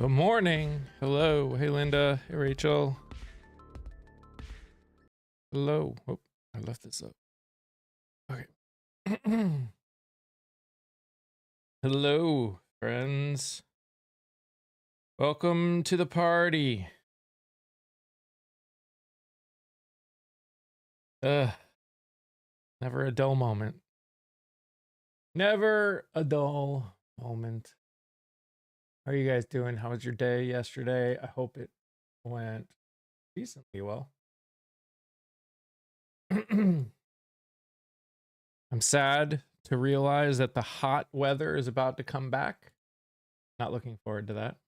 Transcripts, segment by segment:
Good morning. Hello. Hey, Linda. Hey, Rachel. Hello. Oh, I left this up. Okay. Hello, friends. Welcome to the party. Never a dull moment. Never a dull moment. How are you guys doing? How was your day yesterday? I hope it went decently well. I'm sad to realize that the hot weather is about to come back. Not looking forward to that.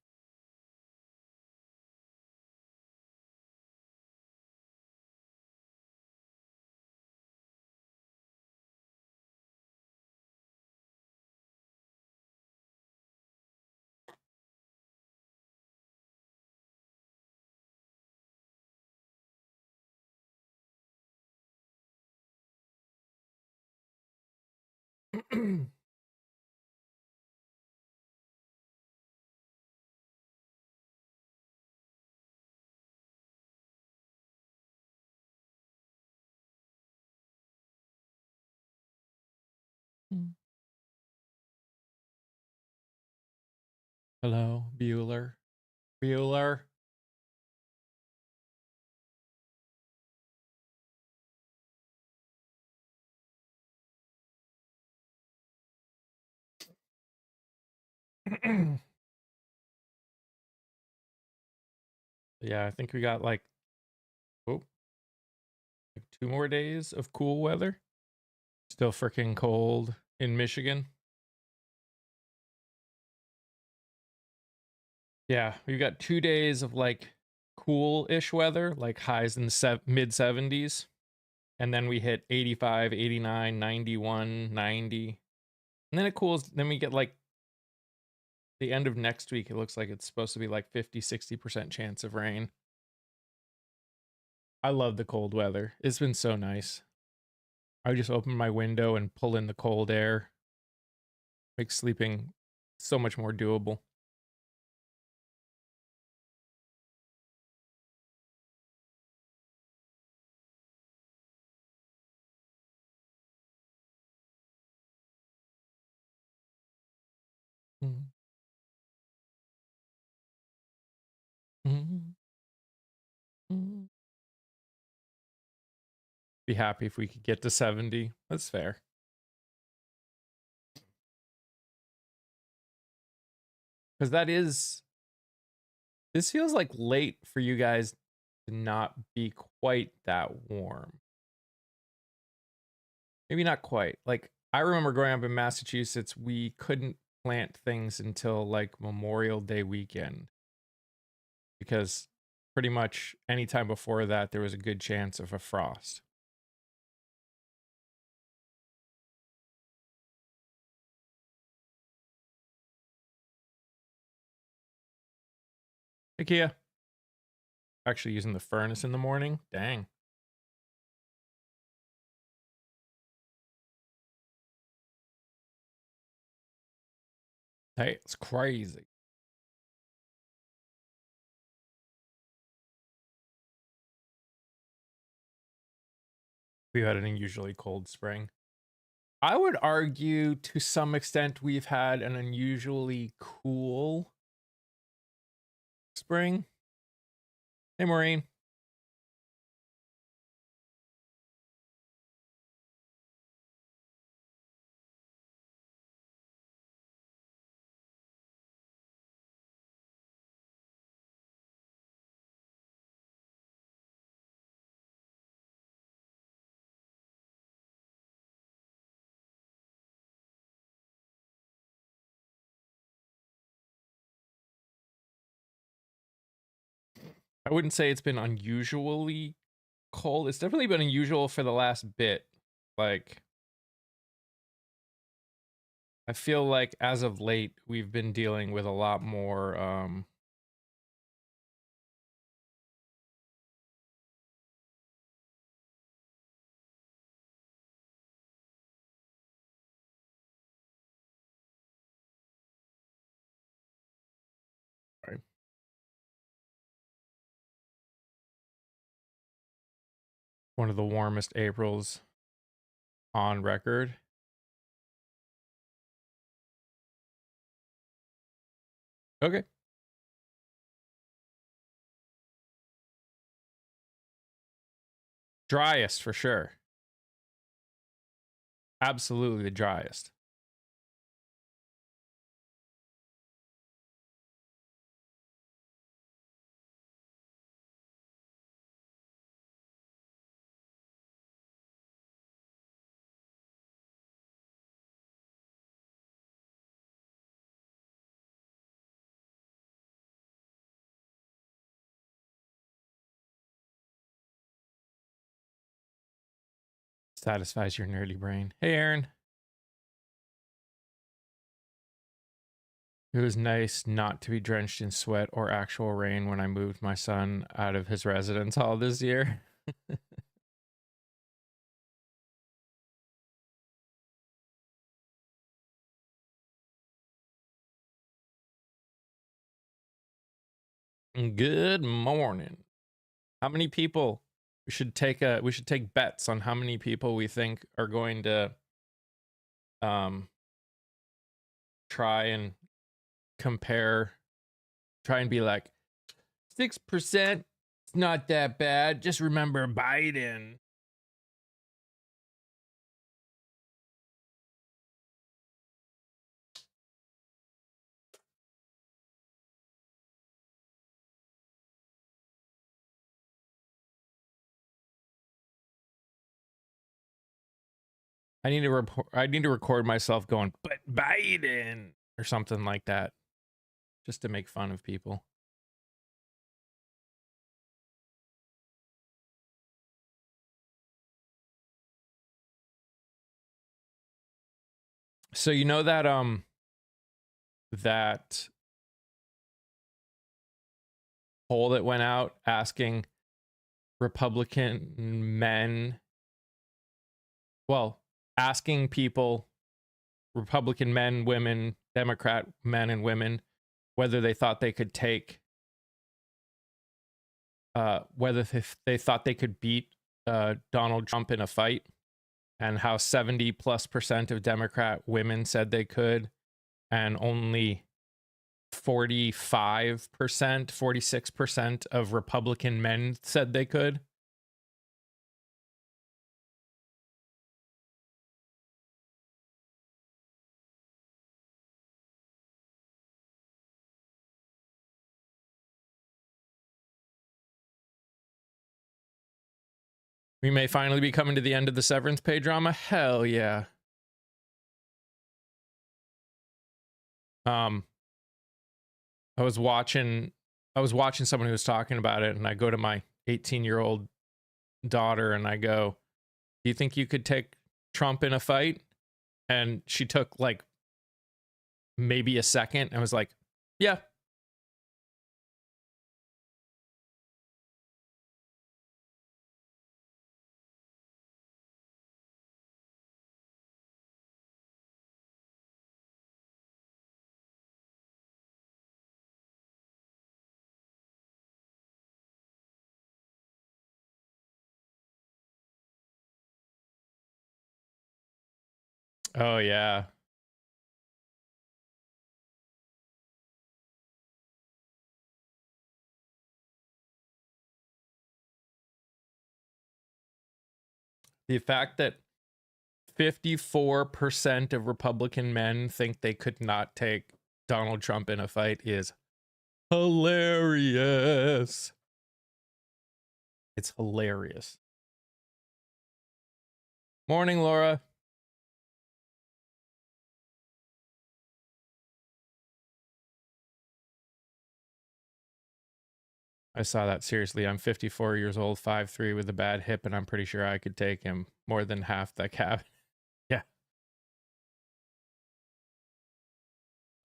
Hello, Bueller. Bueller. Yeah, I think we got like 2 more days of cool weather. Still freaking cold in Michigan. Yeah, we've got 2 days of like cool-ish weather, like highs in the mid 70s. And then we hit 85, 89, 91, 90. And then it cools. Then we get like the end of next week. It looks like it's supposed to be like 50, 60% chance of rain. I love the cold weather. It's been so nice. I just open my window and pull in the cold air. Makes sleeping so much more doable. Mm-hmm. Mm-hmm. Be happy if we could get to 70. That's fair. Because this feels like late for you guys to not be quite that warm. Maybe not quite. Like, I remember growing up in Massachusetts, we couldn't plant things until like Memorial Day weekend. Because pretty much any time before that, there was a good chance of a frost. Hey, Kia. Actually using the furnace in the morning? Dang. Hey, it's crazy. We had an unusually cold spring. I would argue to some extent we've had an unusually cool spring. Hey, Maureen. I wouldn't say it's been unusually cold. It's definitely been unusual for the last bit. Like, I feel like as of late, we've been dealing with a lot more, sorry. One of the warmest Aprils on record. Okay. Driest for sure. Absolutely the driest. Satisfies your nerdy brain. Hey, Aaron. It was nice not to be drenched in sweat or actual rain when I moved my son out of his residence hall this year. Good morning. How many people we should take bets on how many people we think are going to um try and compare, try and be like 6%, it's not that bad. Just remember Biden. I need to record myself going, but Biden or something like that, just to make fun of people. So you know that that poll that went out asking Republican men, well, asking people, Republican men, women, Democrat men and women, whether they thought they could take, whether they thought they could beat Donald Trump in a fight, and how 70+% of Democrat women said they could, and only 45%, 46% of Republican men said they could. We may finally be coming to the end of the Severance pay drama. Hell yeah. I was watching someone who was talking about it, and I go to my 18-year-old daughter and I go, "Do you think you could take Trump in a fight?" And she took like maybe a second and was like, "Yeah." Oh yeah. The fact that 54% of Republican men think they could not take Donald Trump in a fight is hilarious. It's hilarious. Morning, Laura. I saw that. Seriously, I'm 54 years old, 5'3", with a bad hip, and I'm pretty sure I could take him. More than half the cab. Yeah.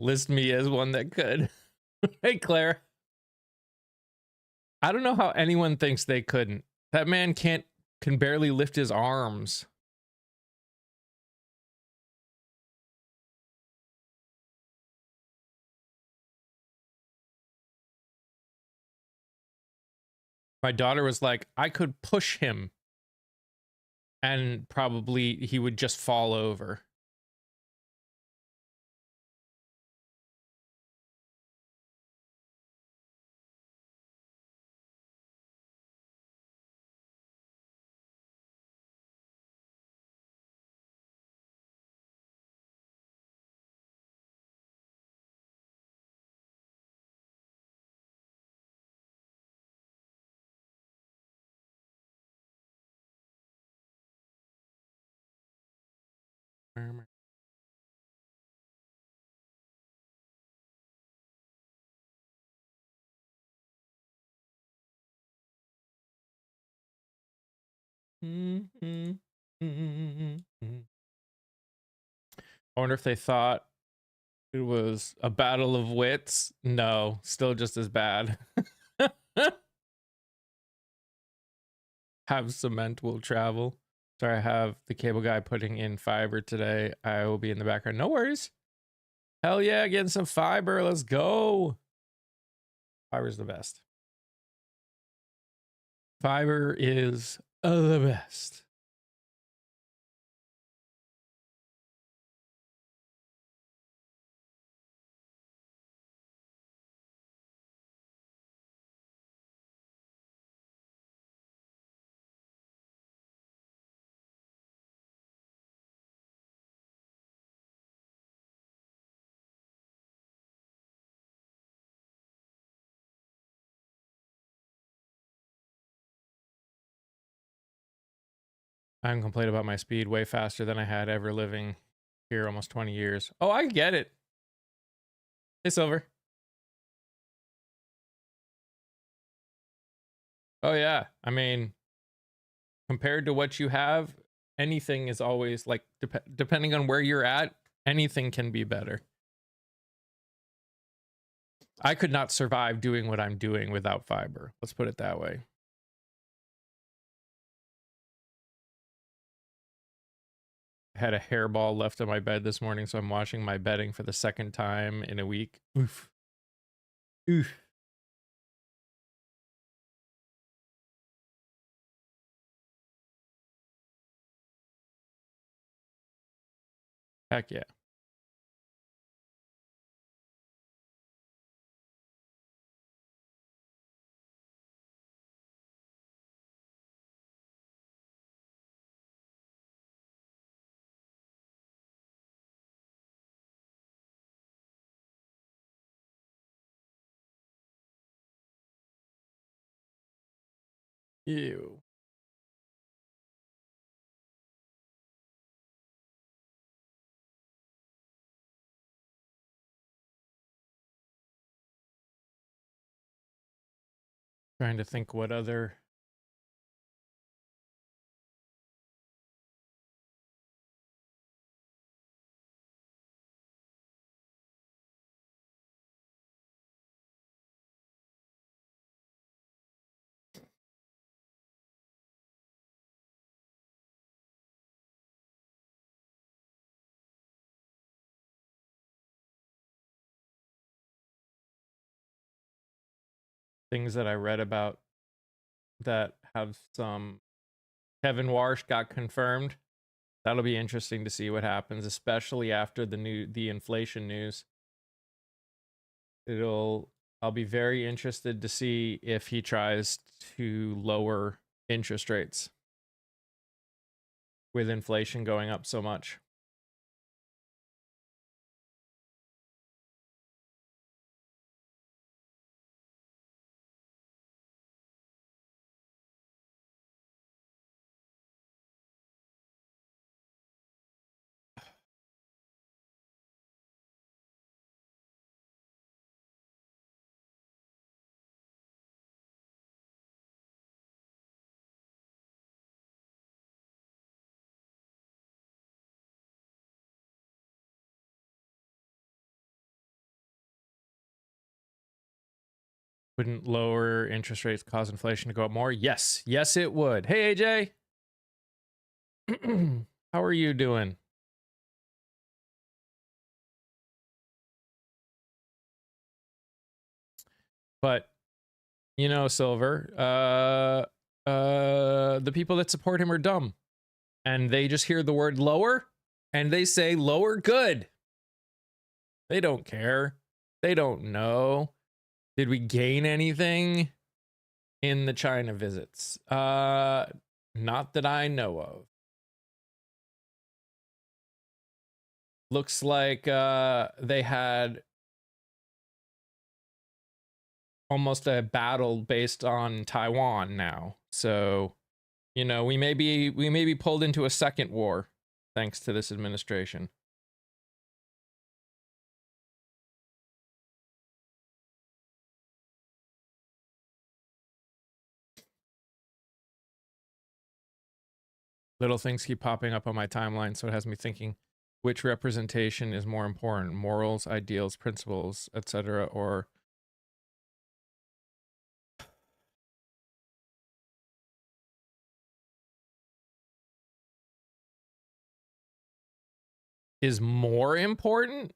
List me as one that could. Hey, Claire. I don't know how anyone thinks they couldn't. That man can barely lift his arms. My daughter was like, I could push him. and probably he would just fall over. I wonder if they thought it was a battle of wits. No, still just as bad. Have cement will travel. Sorry, I have the cable guy putting in fiber today. I will be in the background. No worries. Hell yeah, getting some fiber. Let's go. Fiber's the best. Fiber is the best. I'm complaining about my speed way faster than I had ever living here almost 20 years. Oh, I get it. Hey, Silver. Oh, yeah. I mean, compared to what you have, anything is always like, depending on where you're at, anything can be better. I could not survive doing what I'm doing without fiber. Let's put it that way. I had a hairball left on my bed this morning, so I'm washing my bedding for the second time in a week. Oof. Oof. Heck yeah. Ew. Trying to think what other things that I read about that have some. Kevin Warsh got confirmed. That'll be interesting to see what happens, especially after the inflation news. I'll be very interested to see if he tries to lower interest rates with inflation going up so much. Wouldn't lower interest rates cause inflation to go up more? Yes. Yes, it would. Hey, AJ. How are you doing? But, you know, Silver, the people that support him are dumb. and they just hear the word lower and they say lower good. They don't care. They don't know. Did we gain anything in the China visits? Not that I know of. Looks like they had almost a battle based on Taiwan now. So, you know, we may be pulled into a second war thanks to this administration. Little things keep popping up on my timeline, so it has me thinking, which representation is more important? Morals, ideals, principles, etc., or is more important?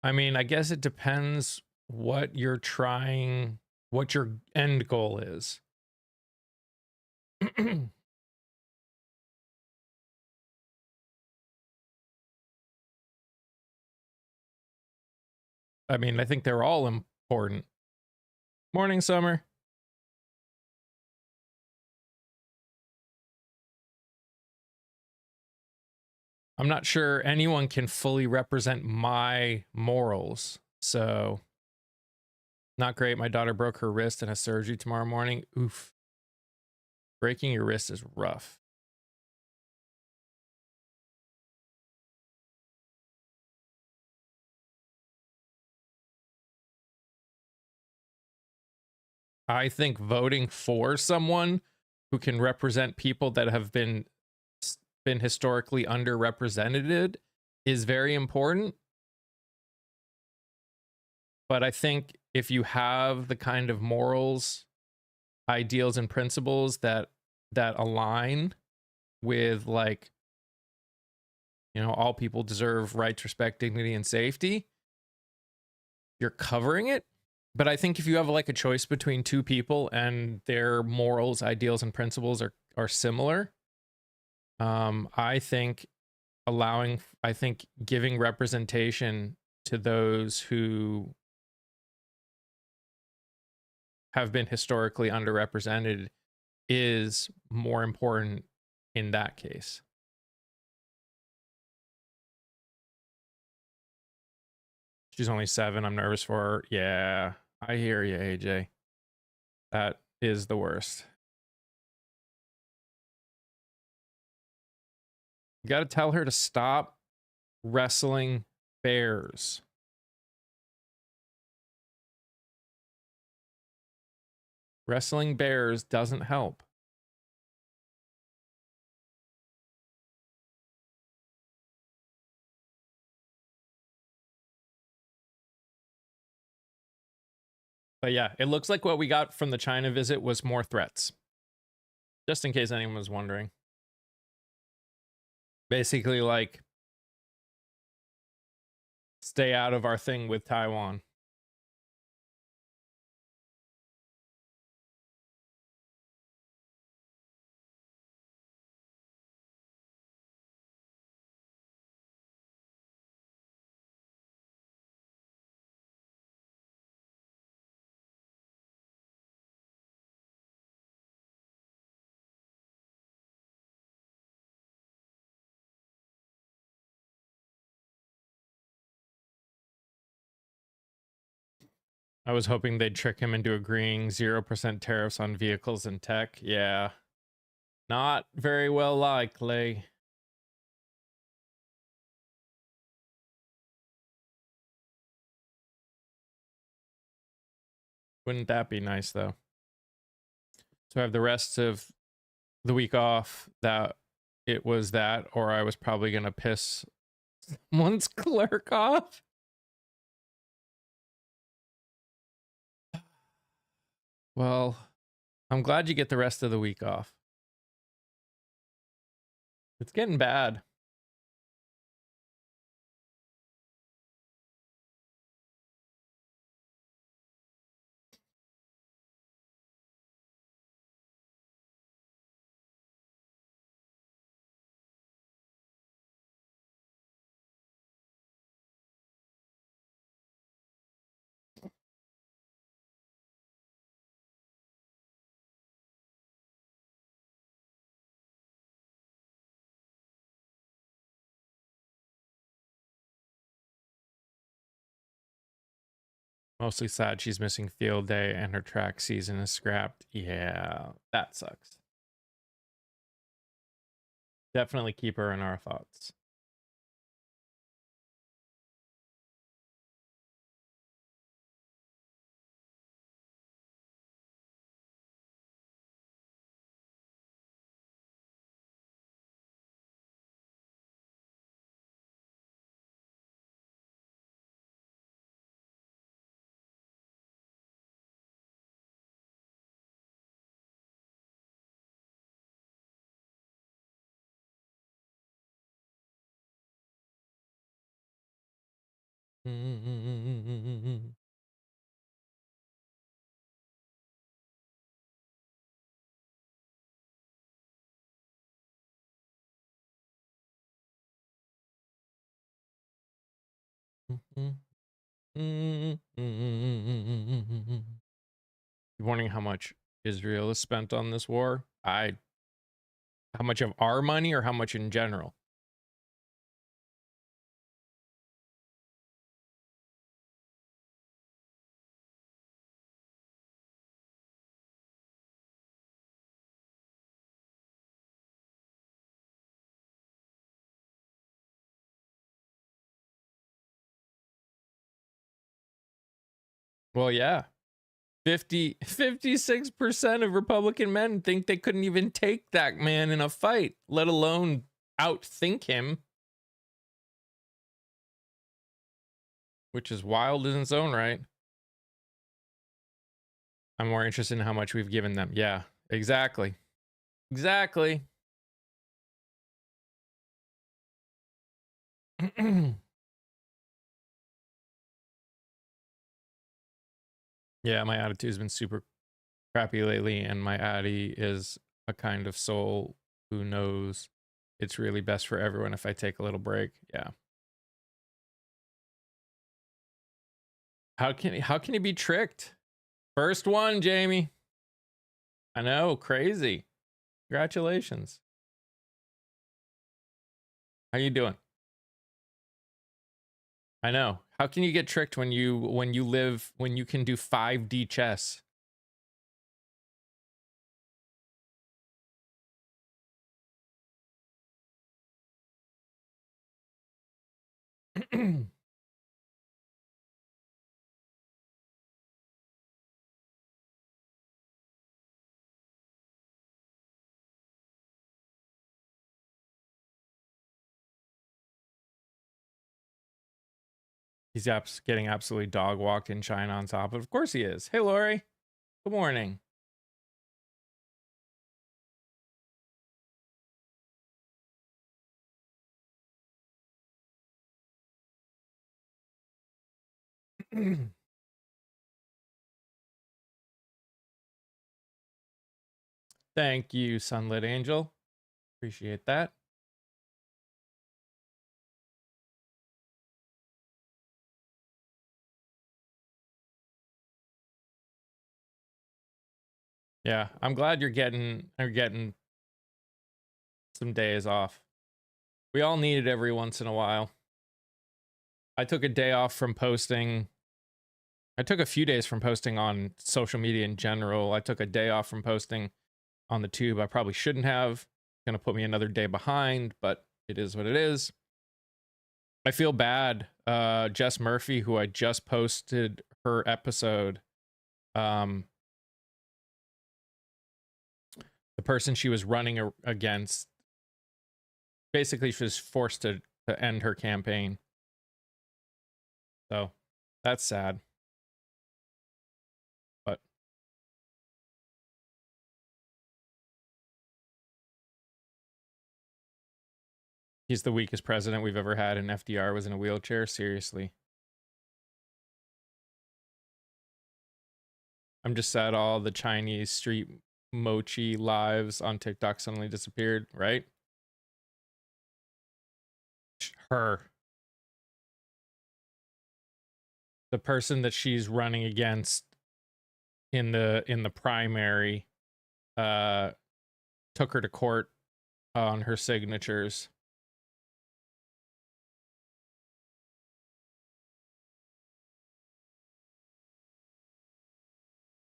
I mean, I guess it depends what you're trying, what your end goal is. I mean, I think they're all important. Morning, Summer. I'm not sure anyone can fully represent my morals. So, not great. My daughter broke her wrist and has surgery tomorrow morning. Oof. Breaking your wrist is rough. I think voting for someone who can represent people that have been historically underrepresented is very important. But I think if you have the kind of morals, ideals, and principles that align with, like, you know, all people deserve rights, respect, dignity, and safety, you're covering it. But I think if you have like a choice between two people and their morals, ideals, and principles are similar, I think giving representation to those who have been historically underrepresented is more important in that case. She's only 7. I'm nervous for her. Yeah, I hear you, AJ. That is the worst. You got to tell her to stop wrestling bears. Wrestling bears doesn't help. But yeah, it looks like what we got from the China visit was more threats. Just in case anyone was wondering. Basically, like, stay out of our thing with Taiwan. I was hoping they'd trick him into agreeing 0% tariffs on vehicles and tech. Yeah. Not very well likely. Wouldn't that be nice, though? So I have the rest of the week off that it was that, or I was probably going to piss someone's clerk off. Well, I'm glad you get the rest of the week off. It's getting bad. Mostly sad she's missing field day and her track season is scrapped. Yeah, that sucks. Definitely keep her in our thoughts. You're wondering how much Israel has spent on this war? How much of our money or how much in general? Well, yeah. 56% of Republican men think they couldn't even take that man in a fight, let alone outthink him, which is wild in its own right. I'm more interested in how much we've given them. Yeah, exactly. Exactly. Yeah, my attitude's been super crappy lately, and my Addy is a kind of soul who knows it's really best for everyone if I take a little break. Yeah. How can he be tricked? First one, Jamie. I know, crazy. Congratulations. How you doing? I know. How can you get tricked when you can do 5D chess? He's getting absolutely dog walked in China on top of course he is. Hey Lori. Good morning. Thank you, Sunlit Angel. Appreciate that. Yeah, I'm glad you're getting some days off. We all need it every once in a while. I took a day off from posting. I took a few days from posting on social media in general. I took a day off from posting on the tube. I probably shouldn't have. Going to put me another day behind, but it is what it is. I feel bad. Jess Murphy, who I just posted her episode, the person she was running against, basically she was forced to end her campaign. So that's sad. But he's the weakest president we've ever had, and FDR was in a wheelchair. Seriously. I'm just sad all the Chinese street mochi lives on TikTok suddenly disappeared, right? Her. The person that she's running against in the primary took her to court on her signatures.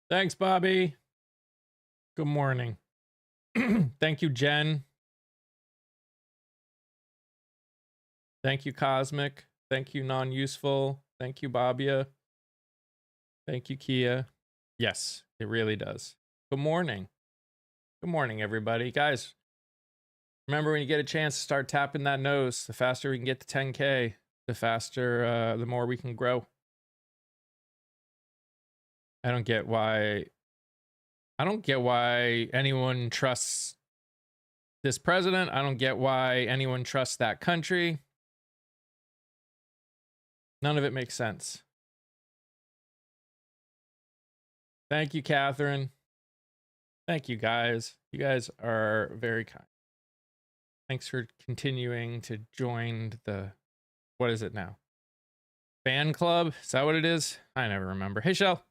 Thanks, Bobby. Good morning. Thank you, Jen. Thank you, Cosmic. Thank you, Non-Useful. Thank you, Babia. Thank you, Kia. Yes, it really does. Good morning. Good morning, everybody. Guys, remember when you get a chance to start tapping that nose, the faster we can get to 10K, the faster, the more we can grow. I don't get why anyone trusts this president. I don't get why anyone trusts that country. None of it makes sense. Thank you, Catherine. Thank you, guys. You guys are very kind. Thanks for continuing to join the, what is it now? Fan club? Is that what it is? I never remember. Hey, Shell.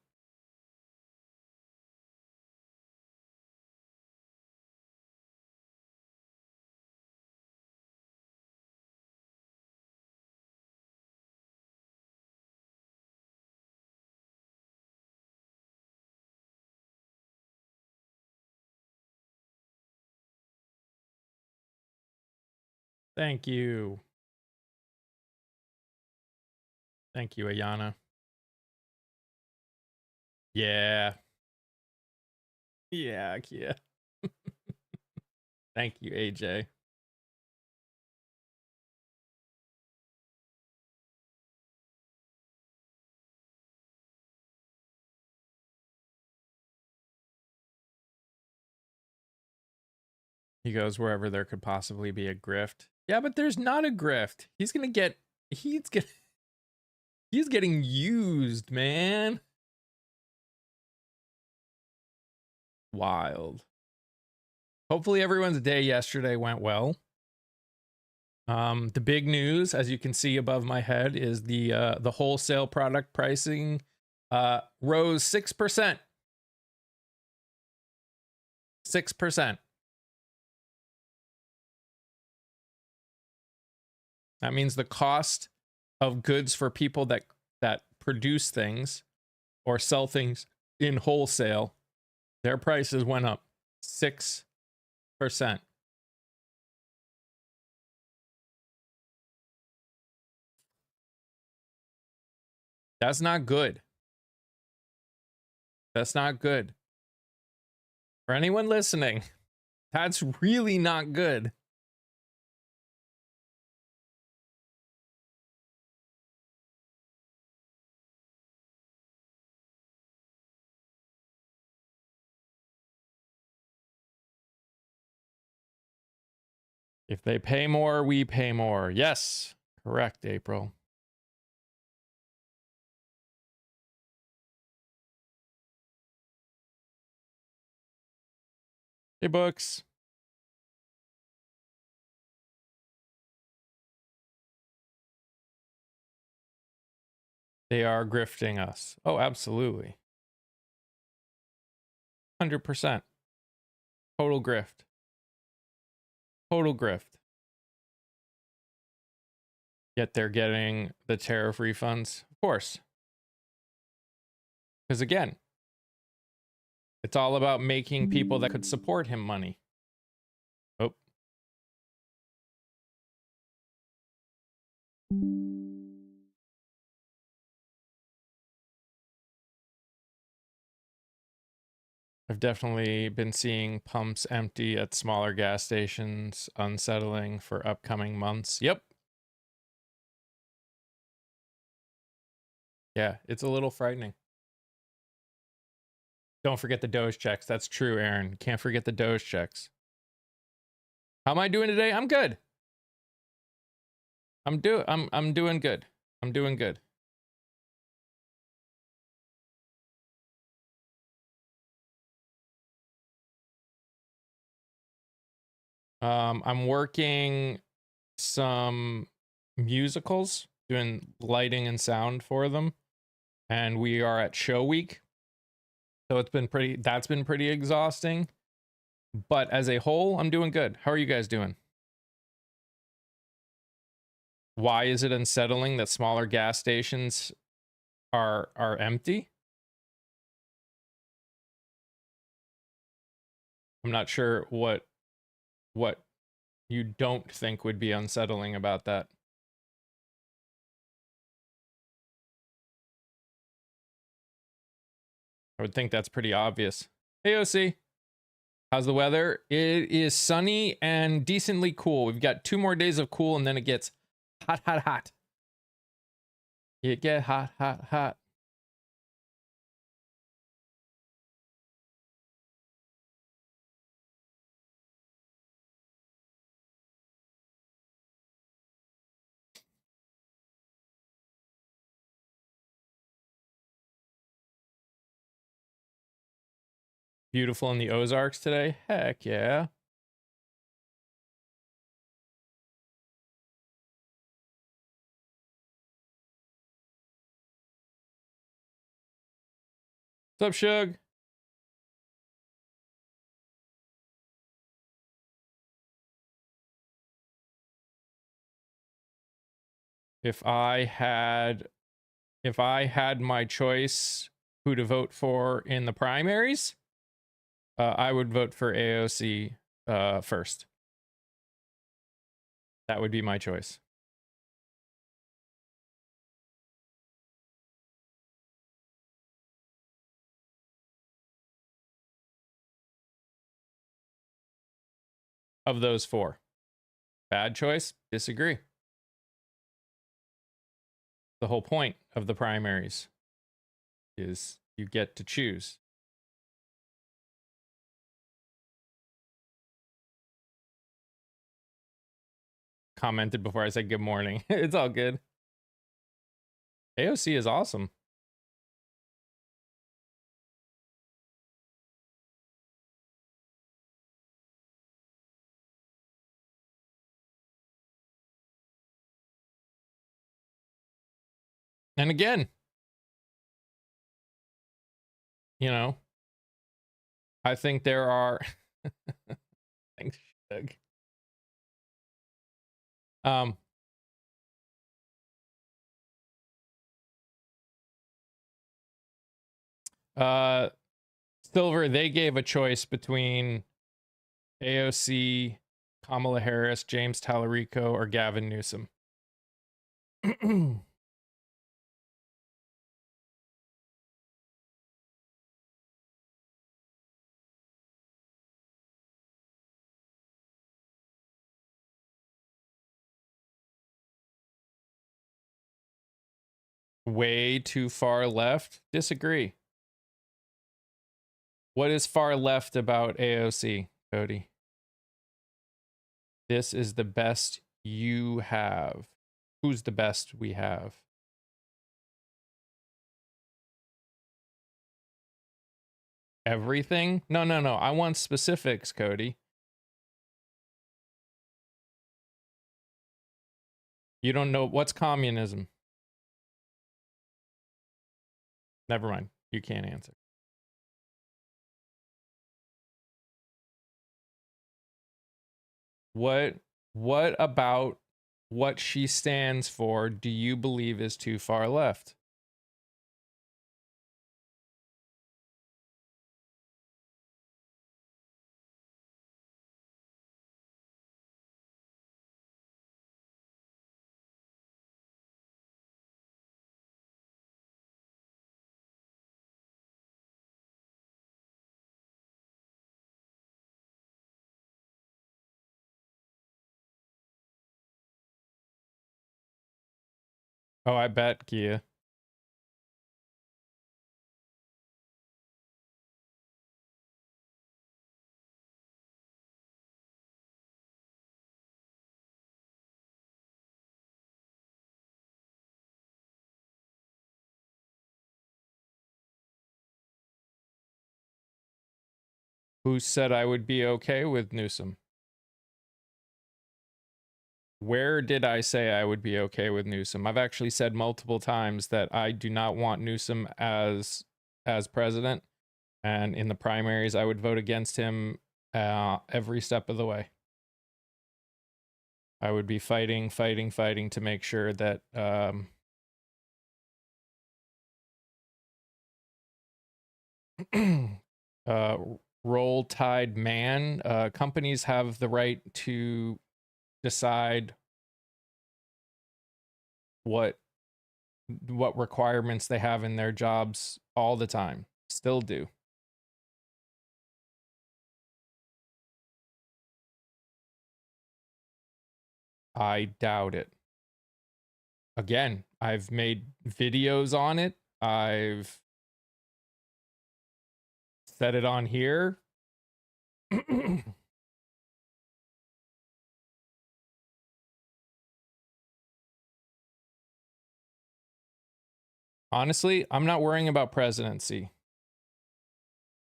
Thank you. Thank you, Ayana. Yeah. Yeah, Kia. Thank you, AJ. He goes wherever there could possibly be a grift. Yeah, but there's not a grift. He's getting used, man. Wild. Hopefully everyone's day yesterday went well. The big news, as you can see above my head, is the wholesale product pricing rose 6%. 6%. That means the cost of goods for people that produce things or sell things in wholesale, their prices went up 6%. That's not good. That's not good. For anyone listening, that's really not good. If they pay more, we pay more. Yes, correct, April. Hey, Books. They are grifting us. Oh, absolutely. 100%. Total grift. Total grift. Yet they're getting the tariff refunds. Of course. Because again, it's all about making people that could support him money. Oh. I've definitely been seeing pumps empty at smaller gas stations, unsettling for upcoming months. Yep. Yeah, it's a little frightening. Don't forget the Doge checks. That's true, Aaron. Can't forget the Doge checks. How am I doing today? I'm good. I'm doing good. I'm doing good. I'm working some musicals, doing lighting and sound for them, and we are at show week. So that's been pretty exhausting. But as a whole, I'm doing good. How are you guys doing? Why is it unsettling that smaller gas stations are empty? I'm not sure what you don't think would be unsettling about that. I would think that's pretty obvious. Hey, OC. How's the weather? It is sunny and decently cool. We've got 2 more days of cool, and then it gets hot, hot, hot. It get hot, hot, hot. Beautiful in the Ozarks today. Heck yeah. What's up, Shug? If I had my choice who to vote for in the primaries, I would vote for AOC first. That would be my choice. Of those 4. Bad choice? Disagree. The whole point of the primaries is you get to choose. Commented before I said good morning. It's all good. AOC is awesome. And again, you know, I think there are thanks, Doug. Silver, they gave a choice between AOC, Kamala Harris, James Tallarico, or Gavin Newsom. Way too far left? Disagree. What is far left about AOC, Cody? This is the best you have. Who's the best we have? Everything? No. I want specifics, Cody. You don't know what's communism. Never mind. You can't answer. What about what she stands for do you believe is too far left? Oh, I bet, Kia. Who said I would be okay with Newsom? Where did I say I would be okay with Newsom? I've actually said multiple times that I do not want Newsom as president, and in the primaries I would vote against him every step of the way. I would be fighting to make sure that Roll Tide man. Companies have the right to decide what requirements they have in their jobs all the time. Still do. I doubt it. Again, I've made videos on it. I've said it on here. Honestly, I'm not worrying about presidency.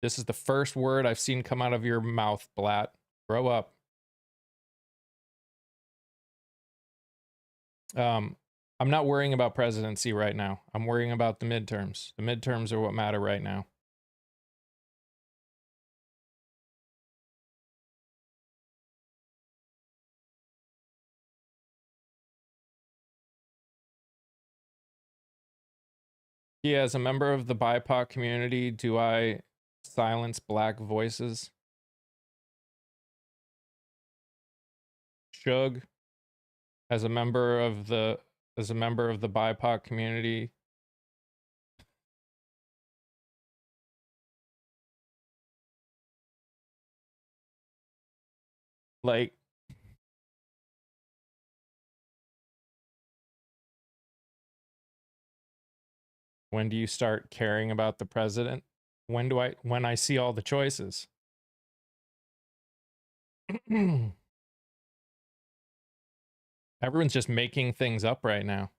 This is the first word I've seen come out of your mouth, Blatt. Grow up. I'm not worrying about presidency right now. I'm worrying about the midterms. The midterms are what matter right now. Yeah, as a member of the BIPOC community, do I silence black voices? Shug, as a member of the BIPOC community, like, when do you start caring about the president? When I see all the choices? Everyone's just making things up right now.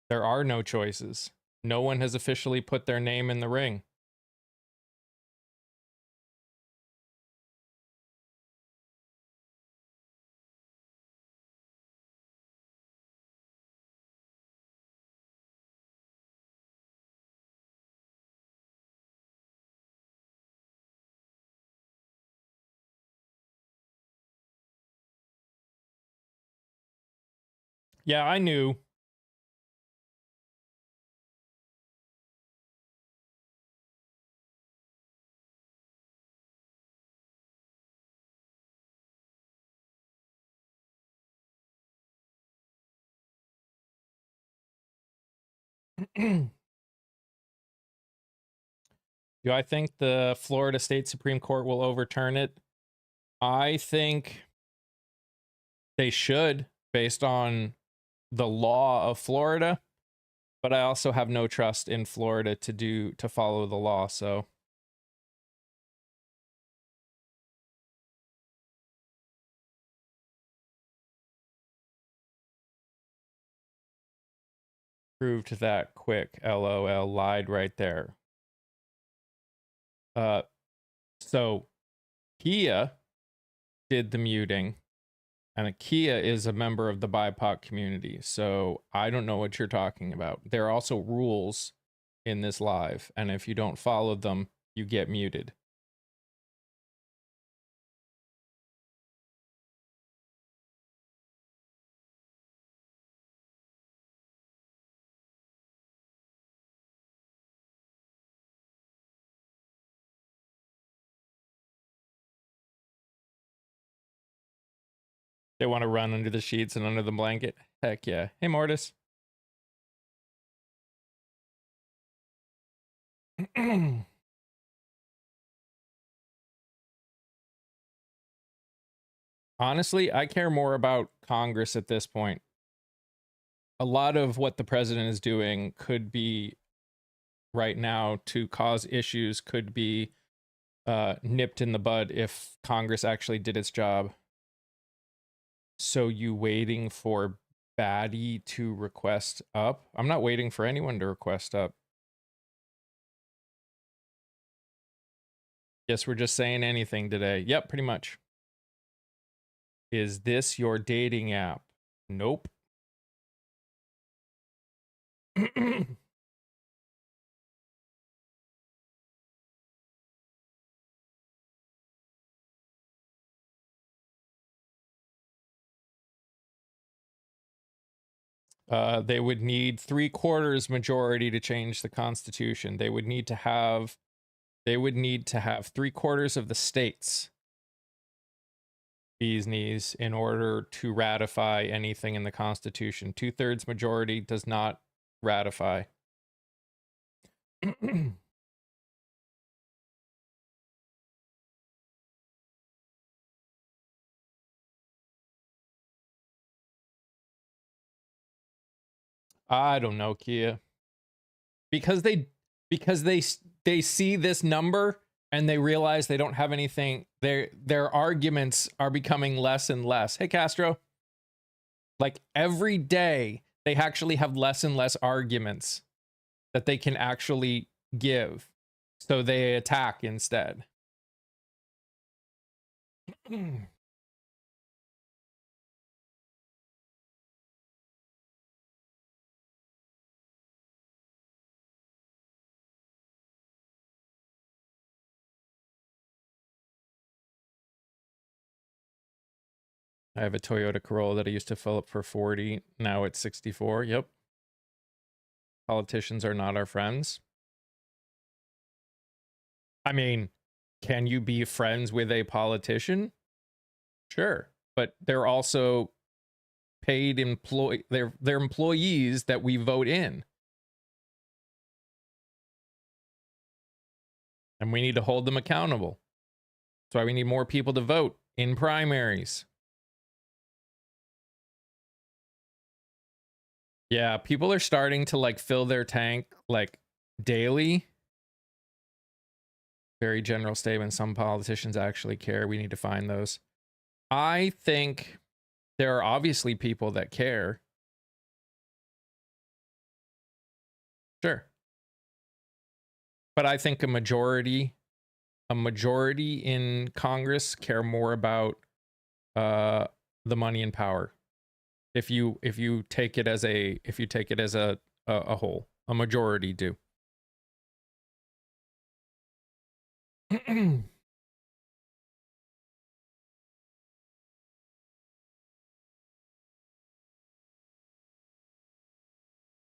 There are no choices. No one has officially put their name in the ring. Yeah, I knew. Do I think the Florida State Supreme Court will overturn it? I think they should, based on the law of Florida, but I also have no trust in Florida to follow the law, so proved that quick. LOL, lied right there. So Kia did the muting, and Kia is a member of the BIPOC community, so I don't know what you're talking about. There are also rules in this live, and if you don't follow them, you get muted. They want to run under the sheets and under the blanket. Heck yeah. Hey, Mortis. Honestly, I care more about Congress at this point. A lot of what the president is doing could be right now to cause issues, could be nipped in the bud if Congress actually did its job. So you waiting for Batty to request up? I'm not waiting for anyone to request up. Guess we're just saying anything today. Yep, pretty much. Is this your dating app? Nope. They would need 3/4 majority to change the Constitution. They would need to have They would need to have 3/4 of the states bees knees in order to ratify anything in the Constitution. 2/3 majority does not ratify. I don't know, Kia. Because they see this number and they realize they don't have anything. Their arguments are becoming less and less. Hey, Castro. Like every day, they actually have less and less arguments that they can actually give. So they attack instead. I have a Toyota Corolla that I used to fill up for 40. Now it's 64. Yep. Politicians are not our friends. I mean, can you be friends with a politician? Sure. But they're also paid they're employees that we vote in. And we need to hold them accountable. That's why we need more people to vote in primaries. Yeah, people are starting to like fill their tank like daily. Very general statement. Some politicians actually care. We need to find those. I think there are obviously people that care. Sure. But I think a majority in Congress care more about the money and power. If you take it as a whole, a majority do. That's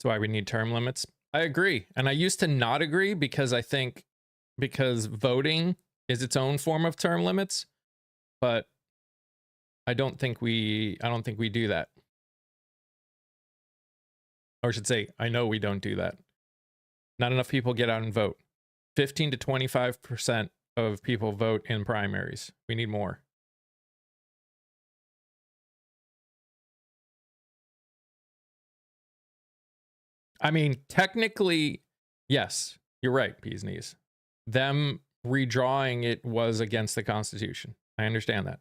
why we need term limits. I agree. And I used to not agree because I think because voting is its own form of term limits, but I don't think we do that. Or I should say, I know we don't do that. Not enough people get out and vote. 15 to 25% of people vote in primaries. We need more. I mean, technically, yes, you're right, Peas Knees. Them redrawing it was against the Constitution. I understand that.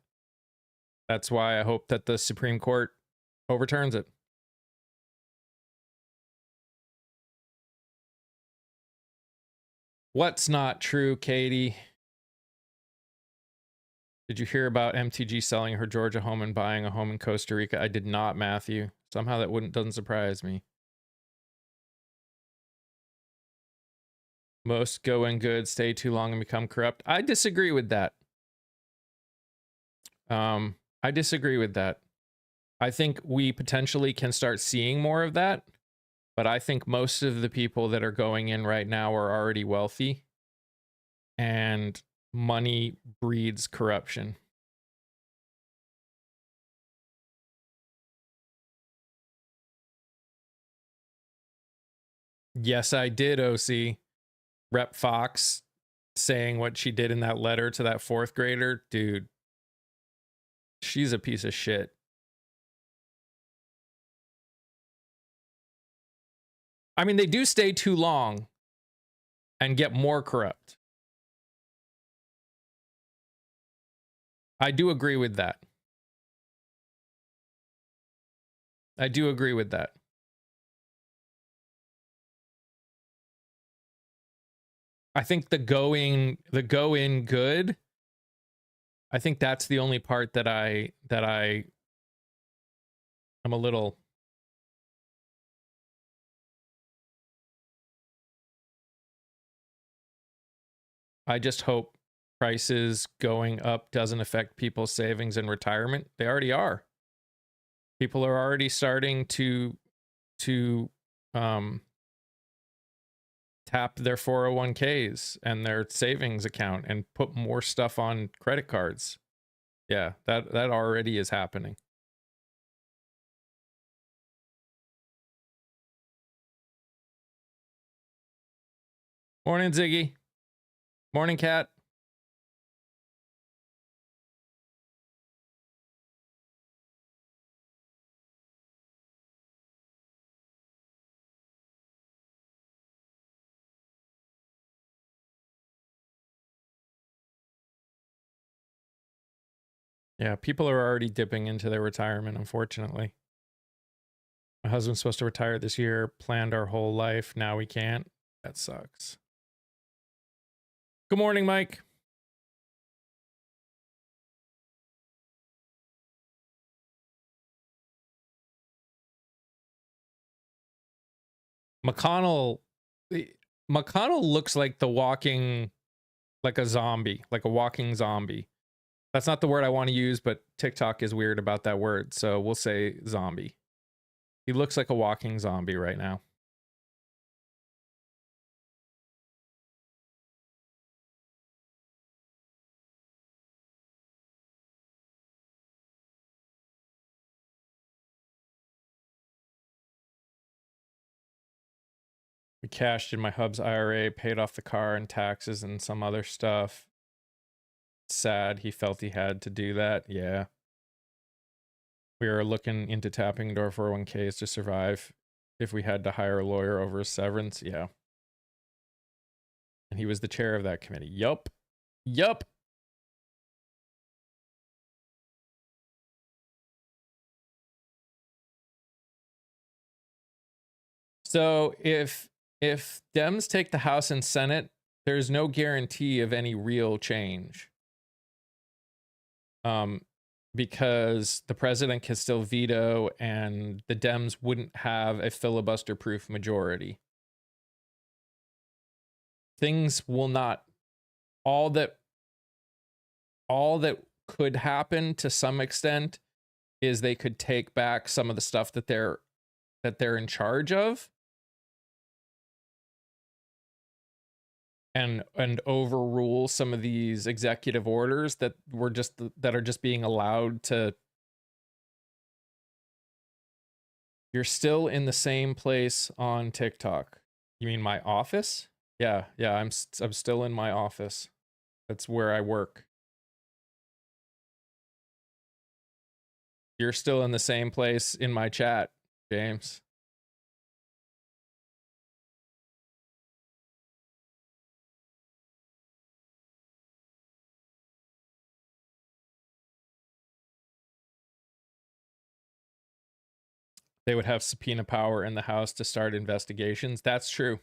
That's why I hope that the Supreme Court overturns it. What's not true, Katie? Did you hear about MTG selling her Georgia home and buying a home in Costa Rica? I did not, Matthew. Somehow that doesn't surprise me. Most go in good, stay too long and become corrupt. I disagree with that. I disagree with that. I think we potentially can start seeing more of that, but I think most of the people that are going in right now are already wealthy, and money breeds corruption. Yes, I did, OC. Rep Fox saying what she did in that letter to that 4th grader. Dude, she's a piece of shit. I mean, they do stay too long and get more corrupt. I do agree with that. I do agree with that. I think the go in good. I think that's the only part that I'm a little. I just hope prices going up doesn't affect people's savings and retirement. They already are. People are already starting to tap their 401ks and their savings account and put more stuff on credit cards. Yeah, that already is happening. Morning, Ziggy. Morning, Cat. Yeah, people are already dipping into their retirement, unfortunately. My husband's supposed to retire this year, planned our whole life. Now we can't. That sucks. Good morning, Mike. McConnell looks like like a zombie, like a walking zombie. That's not the word I want to use, but TikTok is weird about that word, so we'll say zombie. He looks like a walking zombie right now. We cashed in my hub's IRA, paid off the car and taxes and some other stuff. Sad he felt he had to do that. Yeah. We are looking into tapping into our 401ks to survive if we had to hire a lawyer over a severance. Yeah. And he was the chair of that committee. Yup. Yup. So if Dems take the House and Senate, there's no guarantee of any real change. Because the president can still veto and the Dems wouldn't have a filibuster-proof majority. Things will not, all that could happen to some extent is they could take back some of the stuff that they're in charge of and overrule some of these executive orders that are just being allowed to. You're still in the same place on TikTok. You mean my office? Yeah, I'm still in my office. That's where I work. You're still in the same place in my chat, James. They would have subpoena power in the House to start investigations. That's true.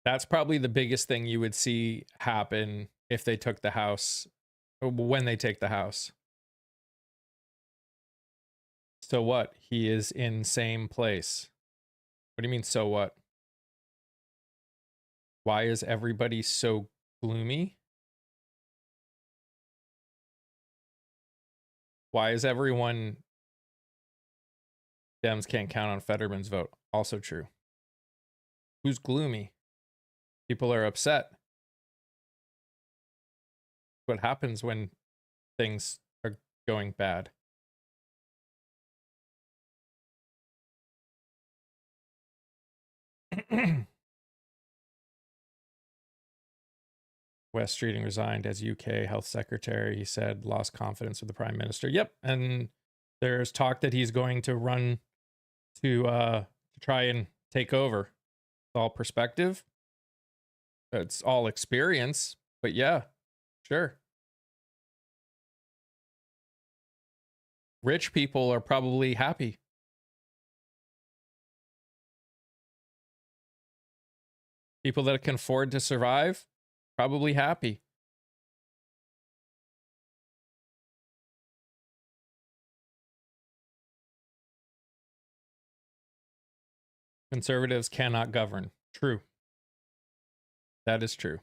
That's probably the biggest thing you would see happen if they took the House, when they take the House. So what? He is in same place. What do you mean, so what? Why is everybody so gloomy? Why is everyone... Dems can't count on Fetterman's vote. Also true. Who's gloomy? People are upset. What happens when things are going bad? Wes Streeting resigned as UK Health Secretary. He said lost confidence with the Prime Minister. Yep, and there's talk that he's going to run to try and take over. It's all perspective. It's all experience, but yeah, sure. Rich people are probably happy. People that can afford to survive, probably happy. Conservatives cannot govern. True. That is true.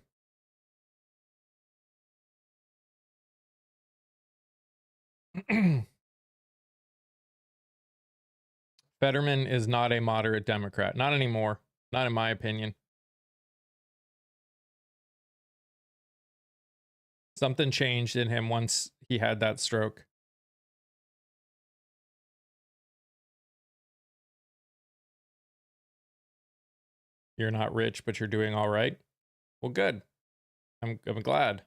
Fetterman is not a moderate Democrat. Not anymore. Not in my opinion. Something changed in him once he had that stroke. You're not rich, but you're doing all right. Well, good. I'm glad.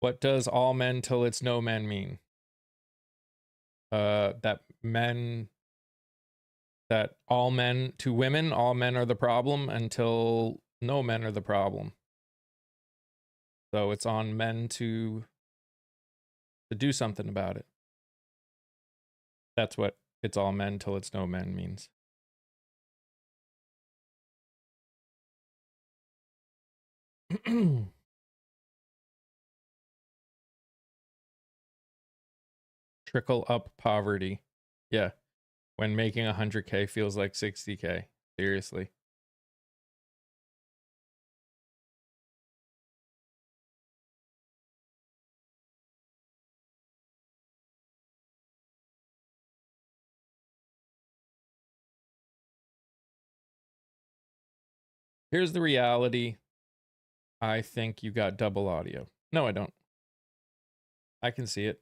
What does all men till it's no men mean? That all men to women, all men are the problem until no men are the problem. So it's on men to do something about it. That's what it's all men till it's no men means. Trickle up poverty. Yeah. When making 100K feels like 60K. Seriously. Here's the reality. I think you got double audio. No, I don't. I can see it.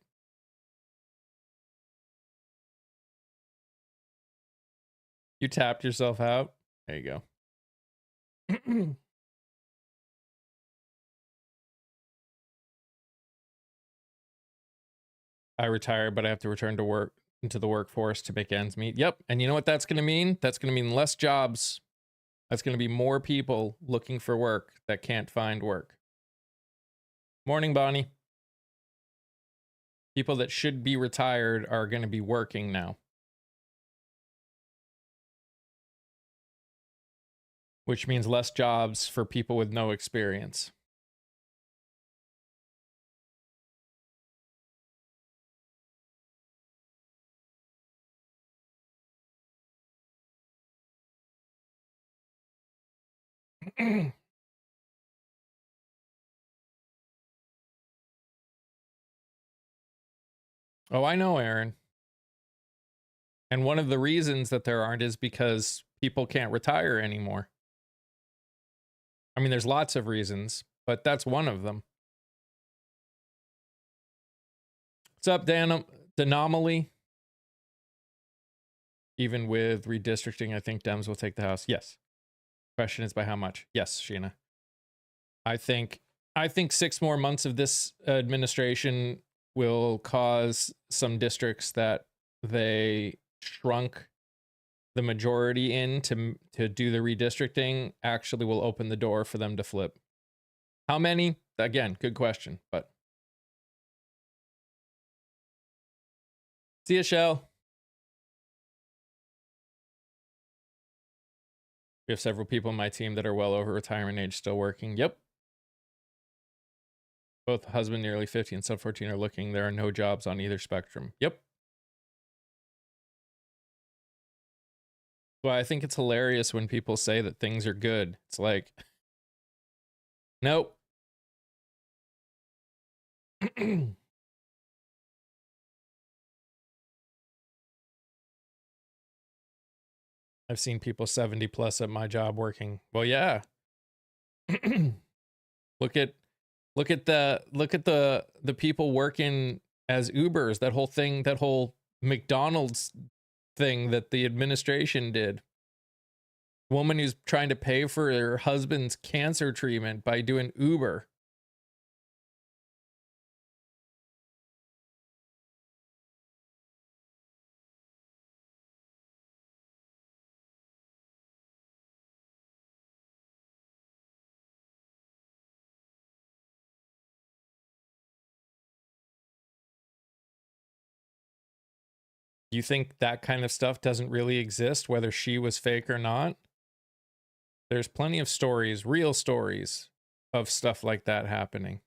You tapped yourself out. There you go. I retired, but I have to return to work into the workforce to make ends meet. Yep. And you know what that's going to mean? That's going to mean less jobs. That's going to be more people looking for work that can't find work. Morning, Bonnie. People that should be retired are going to be working now. Which means less jobs for people with no experience. Oh, I know, Aaron. And one of the reasons that there aren't is because people can't retire anymore. I mean, there's lots of reasons, but that's one of them. What's up, Dan? Denomaly? Even with redistricting, I think Dems will take the House. Yes. Question is by how much? Yes, Sheena. I think 6 more months of this administration will cause some districts that they shrunk the majority in to do the redistricting actually will open the door for them to flip. How many? Again, good question, but see ya, Shell. We have several people on my team that are well over retirement age still working. Yep. Both husband nearly 50 and sub 14 are looking. There are no jobs on either spectrum. Yep. Well, I think it's hilarious when people say that things are good. It's like, nope. I've seen people 70 plus at my job working. Well, yeah. look at the people working as Ubers, that whole thing, that whole McDonald's thing that the administration did. Woman who's trying to pay for her husband's cancer treatment by doing Uber. You think that kind of stuff doesn't really exist, whether she was fake or not? There's plenty of stories, real stories, of stuff like that happening.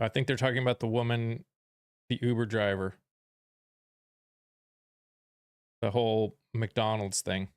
I think they're talking about the woman, the Uber driver. The whole McDonald's thing.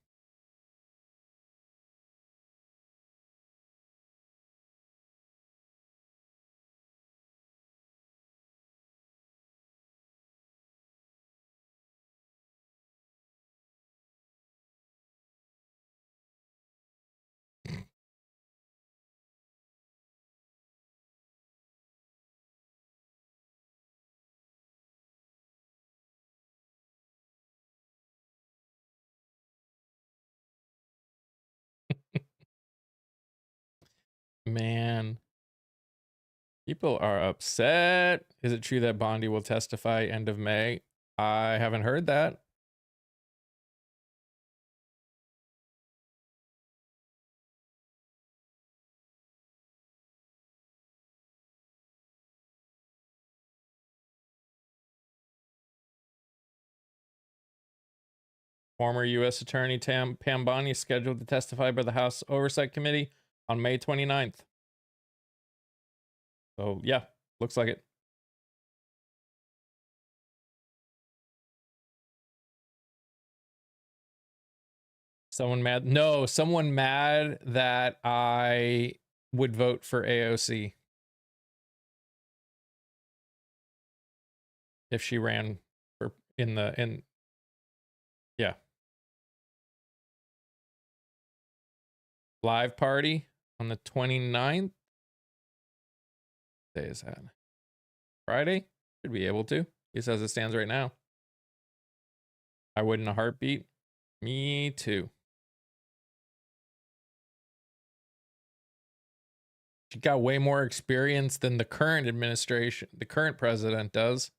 Man, people are upset. Is it true that Bondi will testify end of May? I haven't heard that. Former U.S. Attorney Pam Bondi is scheduled to testify by the House Oversight Committee on May 29th. So, yeah, looks like it. Someone mad? No, someone mad that I would vote for AOC if she ran for yeah. Live party on the 29th. Day is that? Friday? Should be able to. At least as it stands right now. I would in a heartbeat. Me too. She got way more experience than the current administration, the current president does.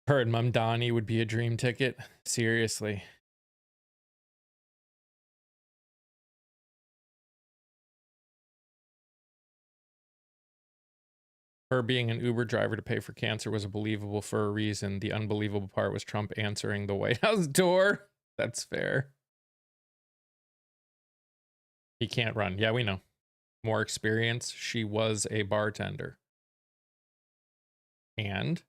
Her and Mamdani would be a dream ticket. Seriously. Her being an Uber driver to pay for cancer was believable for a reason. The unbelievable part was Trump answering the White House door. That's fair. He can't run. Yeah, we know. More experience. She was a bartender. And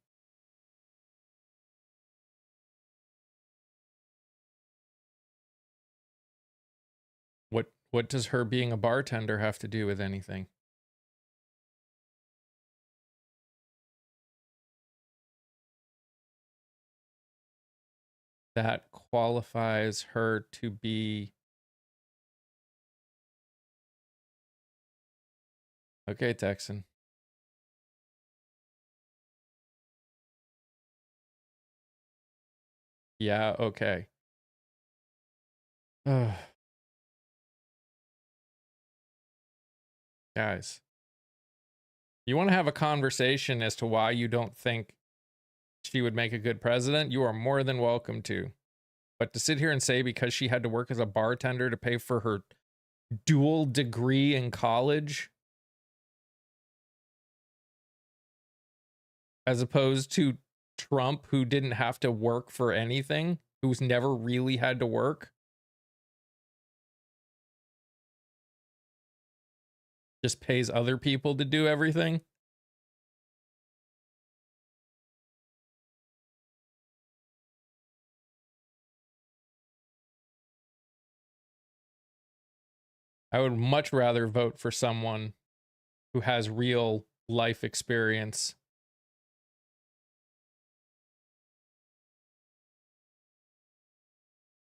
what does her being a bartender have to do with anything? That qualifies her to be okay, Texan. Yeah, okay. Guys, you want to have a conversation as to why you don't think she would make a good president? You are more than welcome to. But to sit here and say because she had to work as a bartender to pay for her dual degree in college, as opposed to Trump, who didn't have to work for anything, who's never really had to work, just pays other people to do everything. I would much rather vote for someone who has real life experience.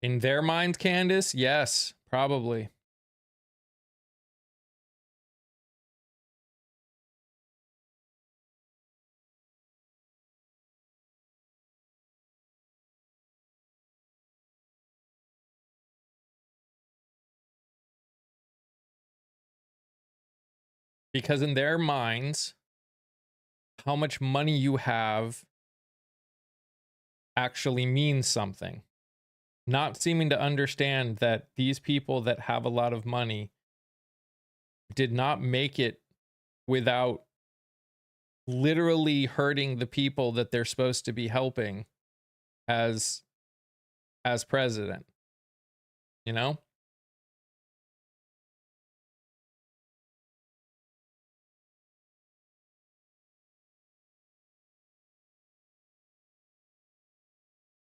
In their mind, Candace, yes, probably. Because in their minds, how much money you have actually means something. Not seeming to understand that these people that have a lot of money did not make it without literally hurting the people that they're supposed to be helping as president. You know?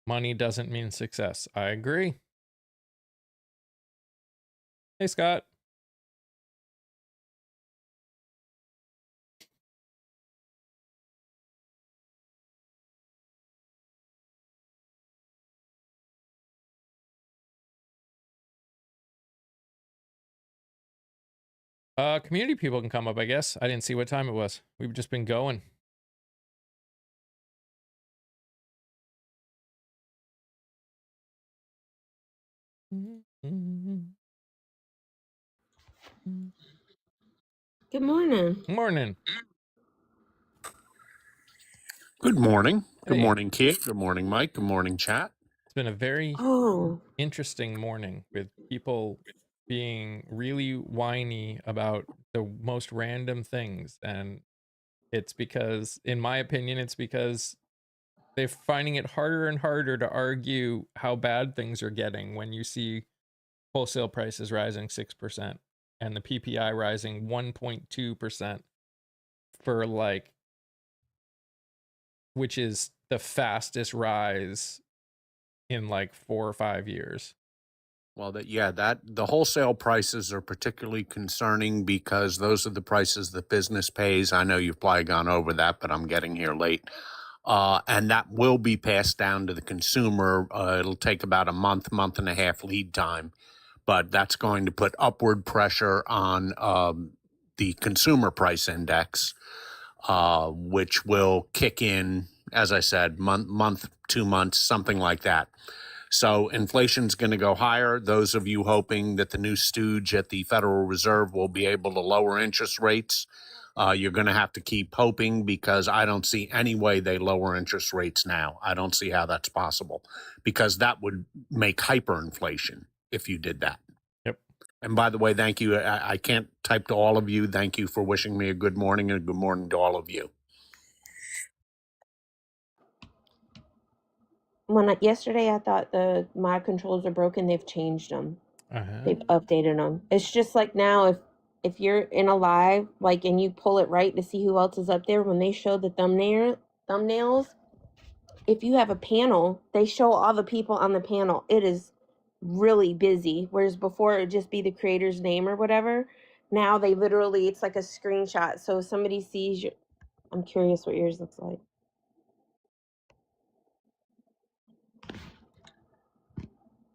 Money doesn't mean success. I agree. Hey, Scott. Community people can come up, I guess. I didn't see what time it was. We've just been going. Good morning. Morning. Good morning. Good Hey. morning, Kate. Good morning, Mike. Good morning, chat. It's been a very interesting morning with people being really whiny about the most random things. And it's because, in my opinion, it's because they're finding it harder and harder to argue how bad things are getting when you see wholesale prices rising 6% and the PPI rising 1.2% for like, which is the fastest rise in like 4 or 5 years. Well, that the wholesale prices are particularly concerning because those are the prices that business pays. I know you've probably gone over that, but I'm getting here late. And that will be passed down to the consumer. It'll take about a month and a half lead time, but that's going to put upward pressure on the consumer price index, which will kick in, as I said, month, 2 months, something like that. So inflation's going to go higher. Those of you hoping that the new stooge at the Federal Reserve will be able to lower interest rates, you're going to have to keep hoping, because I don't see any way they lower interest rates now. I don't see how that's possible, because that would make hyperinflation if you did that. Yep. And by the way, thank you. I can't type to all of you. Thank you for wishing me a good morning, and a good morning to all of you. Yesterday I thought my controls are broken. They've changed them. They've Uh-huh. updated them. It's just like now, if you're in a live, like, and you pull it right to see who else is up there, when they show the thumbnails, if you have a panel, they show all the people on the panel. It is really busy. Whereas before it'd just be the creator's name or whatever. Now they literally, it's like a screenshot. So if somebody sees you, I'm curious what yours looks like.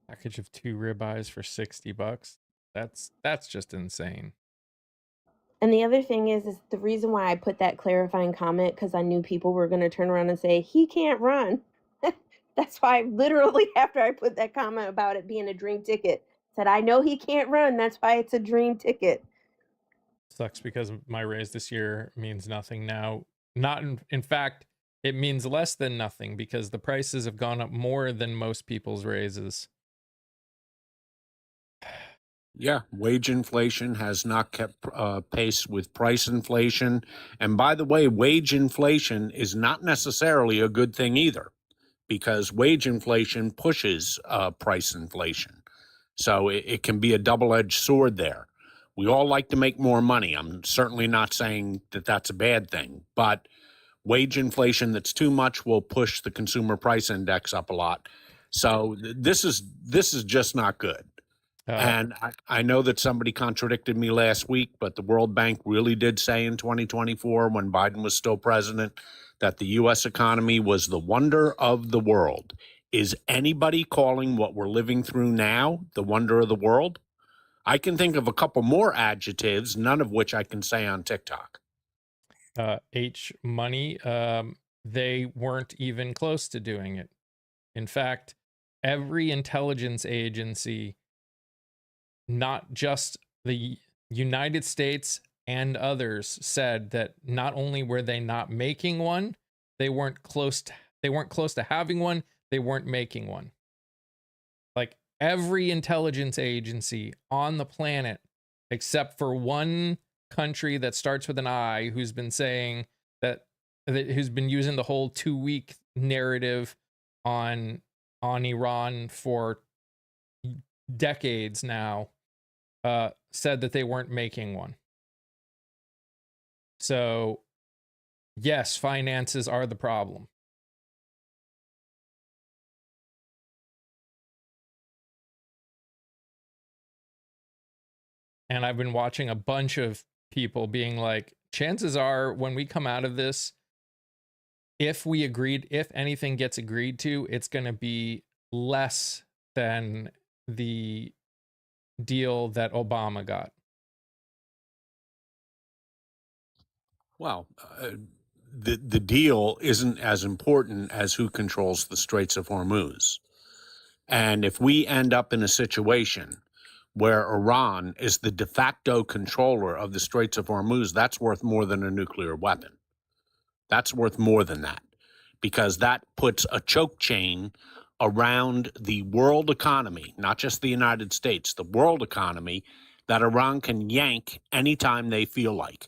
Package of 2 ribeyes for $60. That's just insane. And the other thing is the reason why I put that clarifying comment, because I knew people were going to turn around and say, he can't run. That's why literally after I put that comment about it being a dream ticket, said, I know he can't run. That's why it's a dream ticket. Sucks because my raise this year means nothing now. Not in fact, it means less than nothing because the prices have gone up more than most people's raises. Yeah, wage inflation has not kept pace with price inflation. And by the way, wage inflation is not necessarily a good thing either, because wage inflation pushes price inflation. So it can be a double-edged sword there. We all like to make more money. I'm certainly not saying that that's a bad thing, but wage inflation that's too much will push the consumer price index up a lot. So this is just not good. And I know that somebody contradicted me last week, but the World Bank really did say in 2024, when Biden was still president, that the U.S. economy was the wonder of the world. Is anybody calling what we're living through now the wonder of the world? I can think of a couple more adjectives, none of which I can say on TikTok. H money, they weren't even close to doing it. In fact, every intelligence agency, not just the United States and others, said that not only were they not making one, they weren't close to having one, they weren't making one. Like every intelligence agency on the planet, except for one country that starts with an I, who's been saying that who's been using the whole 2-week narrative on Iran for decades now, said that they weren't making one. So, yes, finances are the problem. And I've been watching a bunch of people being like, chances are when we come out of this, if anything gets agreed to, it's going to be less than the deal that Obama got. Well, the deal isn't as important as who controls the Straits of Hormuz. And if we end up in a situation where Iran is the de facto controller of the Straits of Hormuz, that's worth more than a nuclear weapon. That's worth more than that, because that puts a choke chain around the world economy, not just the United States, the world economy, that Iran can yank anytime they feel like.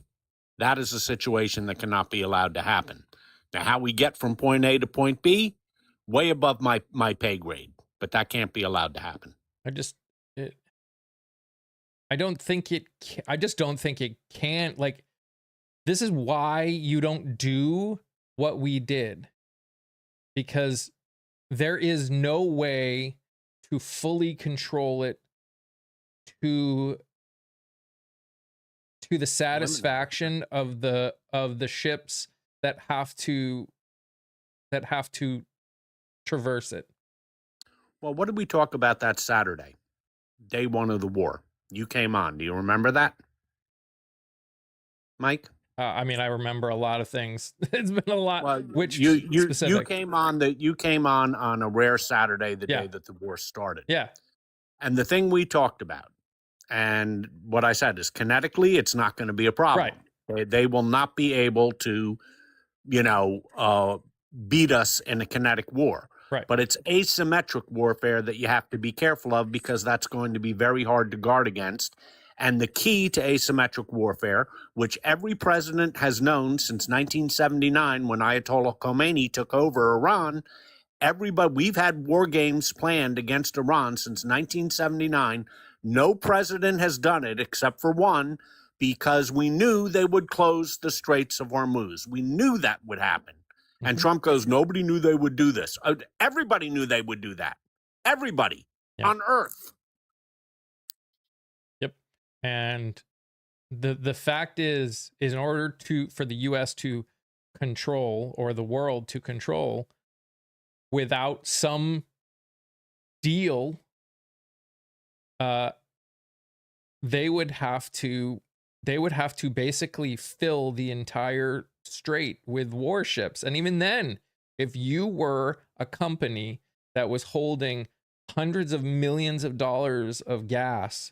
That is a situation that cannot be allowed to happen. Now, how we get from point A to point B, way above my pay grade, but that can't be allowed to happen. I just don't think it can. Like, this is why you don't do what we did, because there is no way to fully control it to the satisfaction of the ships that have to traverse it. Well, what did we talk about that Saturday, day one of the war? You came on. Do you remember that, Mike? I mean, I remember a lot of things. It's been a lot. Well, Which you specific? came on a rare Saturday, the day that the war started. Yeah. And the thing we talked about, and what I said is, kinetically, it's not going to be a problem. Right. They will not be able to, beat us in a kinetic war. Right. But it's asymmetric warfare that you have to be careful of, because that's going to be very hard to guard against. And the key to asymmetric warfare, which every president has known since 1979, when Ayatollah Khomeini took over Iran, we've had war games planned against Iran since 1979. No president has done it except for one, because we knew they would close the Straits of Hormuz. We knew that would happen. Mm-hmm. And Trump goes, nobody knew they would do this. Everybody knew they would do that. Everybody on Earth. Yep. And the fact is in order for the US to control, or the world to control, without some deal, they would have to basically fill the entire strait with warships. And even then, if you were a company that was holding hundreds of millions of dollars of gas,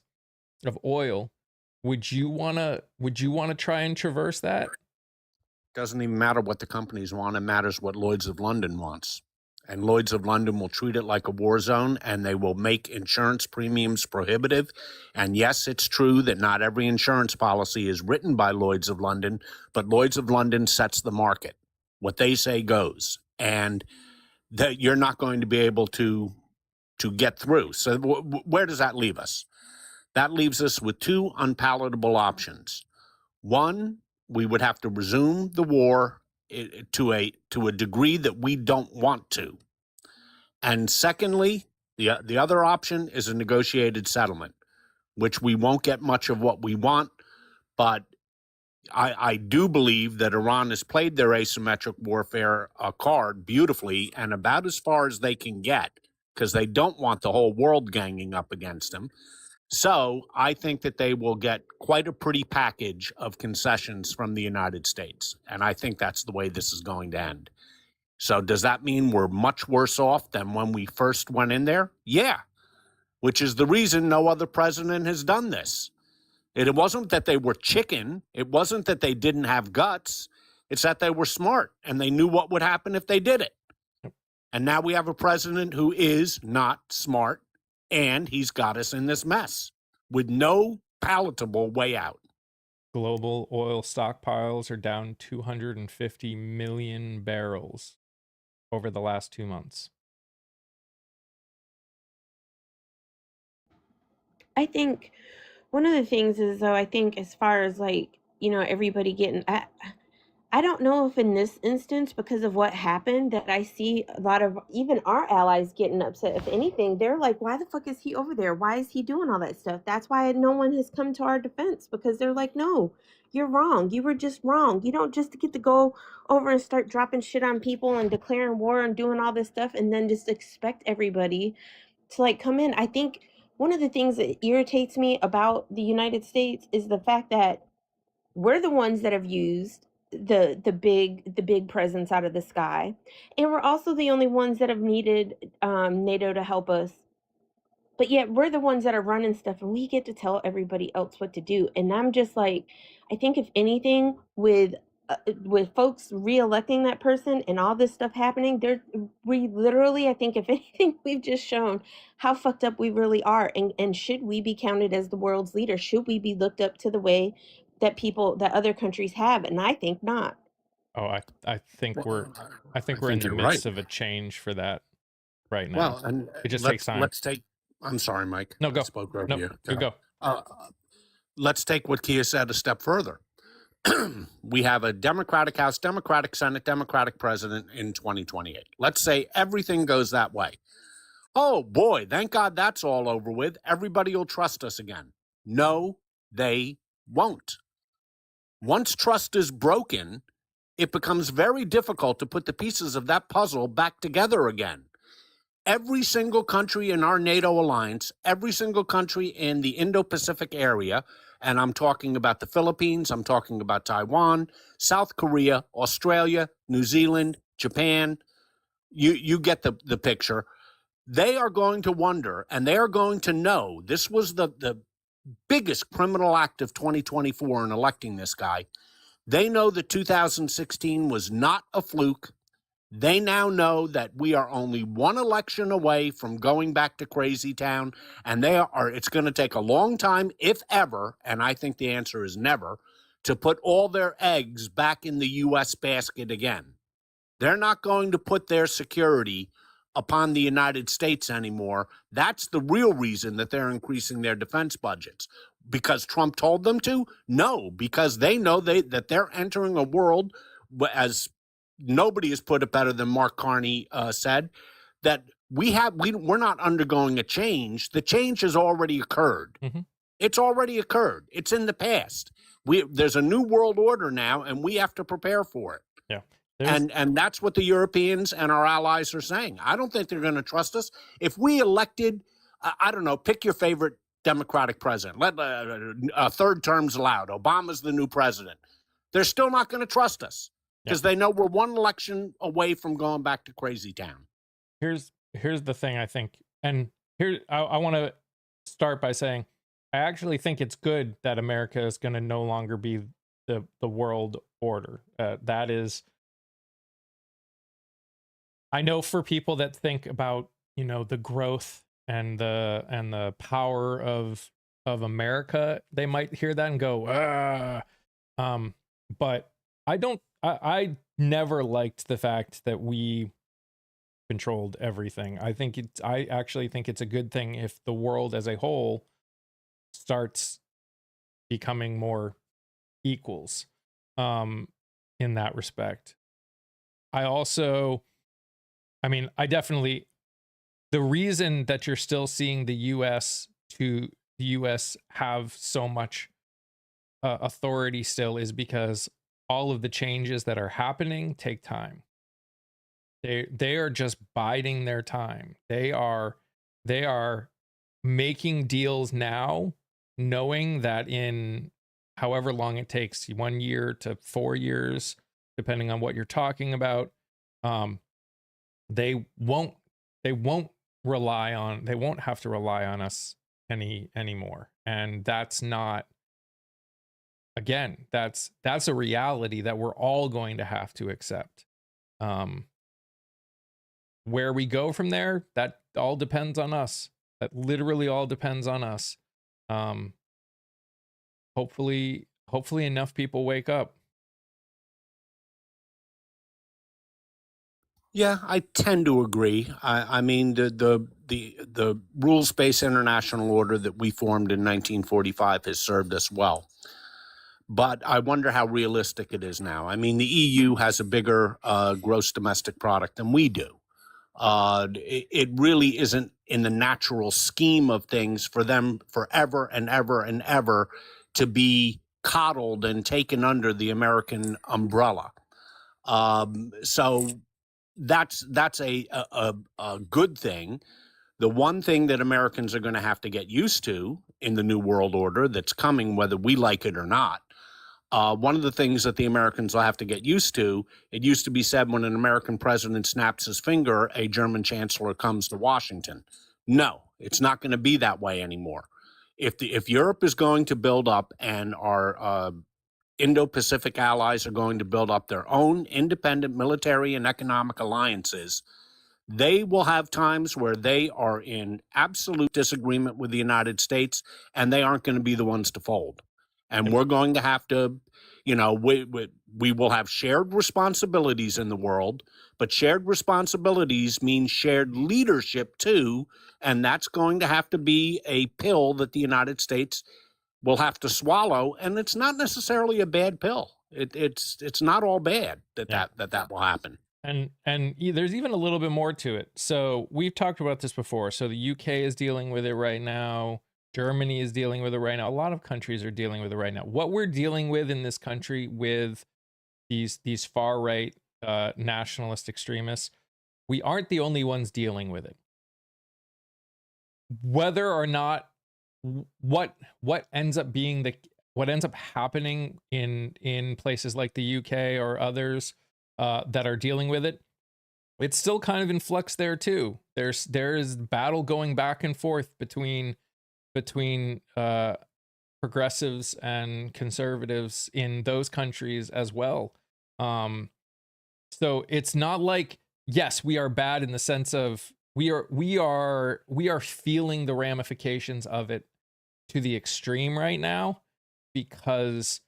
of oil, would you want to try and traverse that? Doesn't even matter what the companies want. It matters what Lloyd's of London wants. And Lloyd's of London will treat it like a war zone, and they will make insurance premiums prohibitive. And yes, it's true that not every insurance policy is written by Lloyd's of London, but Lloyd's of London sets the market. What they say goes, and that you're not going to be able to get through. So where does that leave us? That leaves us with two unpalatable options. One, we would have to resume the war to a degree that we don't want to. And secondly, the other option is a negotiated settlement, which we won't get much of what we want. But I do believe that Iran has played their asymmetric warfare card beautifully, and about as far as they can get, because they don't want the whole world ganging up against them. So I think that they will get quite a pretty package of concessions from the United States. And I think that's the way this is going to end. So does that mean we're much worse off than when we first went in there? Yeah, which is the reason no other president has done this. It wasn't that they were chicken. It wasn't that they didn't have guts. It's that they were smart and they knew what would happen if they did it. And now we have a president who is not smart, and he's got us in this mess with no palatable way out. Global oil stockpiles are down 250 million barrels over the last 2 months. I think one of the things is, though, I think as far as, like, everybody getting, I don't know if in this instance, because of what happened, that I see a lot of even our allies getting upset. If anything, they're like, why the fuck is he over there? Why is he doing all that stuff? That's why no one has come to our defense, because they're like, no, you're wrong. You were just wrong. You don't just get to go over and start dropping shit on people and declaring war and doing all this stuff and then just expect everybody to like come in. I think one of the things that irritates me about the United States is the fact that we're the ones that have used the big presence out of the sky, and we're also the only ones that have needed NATO to help us, but yet we're the ones that are running stuff and we get to tell everybody else what to do. And I'm just like, I think if anything, with folks re-electing that person and all this stuff happening, there we literally, I think if anything, we've just shown how fucked up we really are. And should we be counted as the world's leader? Should we be looked up to the way that other countries have? And I think not. Oh, I think we're Well, I think I we're in think the you're midst right. of a change for that right now. Well, and It just takes time. let's take. I'm sorry, Mike. No, I go. spoke over No, you. you go. Let's take what Kia said a step further. We have a Democratic House, Democratic Senate, Democratic President in 2028. Let's say everything goes that way. Oh boy, thank God that's all over with. Everybody will trust us again. No, they won't. Once trust is broken, it becomes very difficult to put the pieces of that puzzle back together again. Every single country in our NATO alliance, every single country in the Indo-Pacific area, and I'm talking about the Philippines, I'm talking about Taiwan, South Korea, Australia, New Zealand, Japan, you get the picture. They are going to wonder, and they are going to know this was the biggest criminal act of 2024 in electing this guy. They know that 2016 was not a fluke. They now know that we are only one election away from going back to crazy town, and it's going to take a long time, if ever, and I think the answer is never, to put all their eggs back in the U.S. basket again. They're not going to put their security upon the United States anymore. That's the real reason that they're increasing their defense budgets. Because Trump told them to? No, because they know that they're entering a world, as nobody has put it better than Mark Carney said, that we're not undergoing a change. The change has already occurred. Mm-hmm. It's already occurred. It's in the past. There's a new world order now, and we have to prepare for it. Yeah. And that's what the Europeans and our allies are saying. I don't think they're going to trust us. If we elected, I don't know, pick your favorite Democratic president. Let third terms allowed. Obama's the new president. They're still not going to trust us because they know we're one election away from going back to crazy town. Here's the thing, I think, and here I want to start by saying I actually think it's good that America is going to no longer be the world order. That is, I know for people that think about, the growth and the power of America, they might hear that and go, but I never liked the fact that we controlled everything. I actually think it's a good thing if the world as a whole starts becoming more equals in that respect. I definitely, the reason that you're still seeing the US have so much authority still is because all of the changes that are happening take time. They are just biding their time. They are making deals now, knowing that in however long it takes, 1 year to 4 years, depending on what you're talking about, they won't have to rely on us anymore. And that's not, again, that's a reality that we're all going to have to accept. Where we go from there, that all depends on us. That literally all depends on us. Hopefully enough people wake up. Yeah, I tend to agree. I mean, the rules-based international order that we formed in 1945 has served us well. but I wonder how realistic it is now. I mean, the EU has a bigger gross domestic product than we do. It really isn't in the natural scheme of things for them forever and ever and ever to be coddled and taken under the American umbrella. So that's a good thing. The one thing that Americans are going to have to get used to in the New World Order that's coming, whether we like it or not, one of the things that the Americans will have to get used to, it used to be said when an American president snaps his finger, a German chancellor comes to Washington. No, it's not going to be that way anymore. If Europe is going to build up and our Indo-Pacific allies are going to build up their own independent military and economic alliances, they will have times where they are in absolute disagreement with the United States, and they aren't going to be the ones to fold. And we're going to have to, we will have shared responsibilities in the world, but shared responsibilities means shared leadership too. And that's going to have to be a pill that the United States will have to swallow. And it's not necessarily a bad pill. It's not all bad that will happen. And there's even a little bit more to it. So we've talked about this before. So the UK is dealing with it right now. Germany is dealing with it right now. A lot of countries are dealing with it right now. What we're dealing with in this country with these far right nationalist extremists, we aren't the only ones dealing with it. Whether or not what ends up being what ends up happening in places like the UK or others that are dealing with it, it's still kind of in flux there too. There's battle going back and forth between progressives and conservatives in those countries as well. So it's not like, yes, we are bad in the sense of we are feeling the ramifications of it to the extreme right now because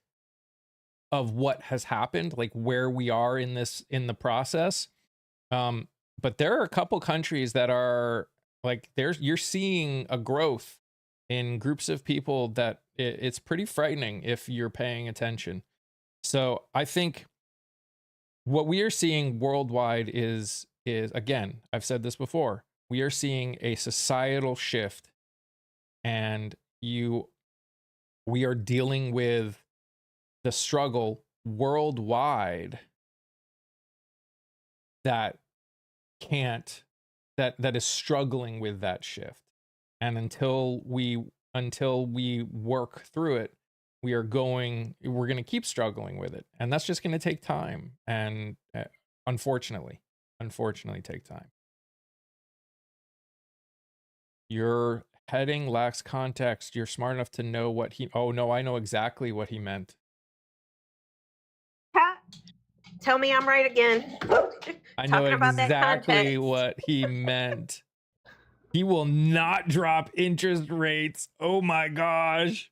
of what has happened, like where we are in the process. But there are a couple countries that are like, you're seeing a growth in groups of people that it's pretty frightening if you're paying attention. So I think what we are seeing worldwide is again, I've said this before, we are seeing a societal shift, and we are dealing with the struggle worldwide that is struggling with that shift. And until we work through it, we're going to keep struggling with it. And that's just going to take time. And unfortunately take time. Your heading lacks context. You're smart enough to know what oh no, I know exactly what he meant. Tell me I'm right again. I know exactly what he meant. He will not drop interest rates. Oh my gosh.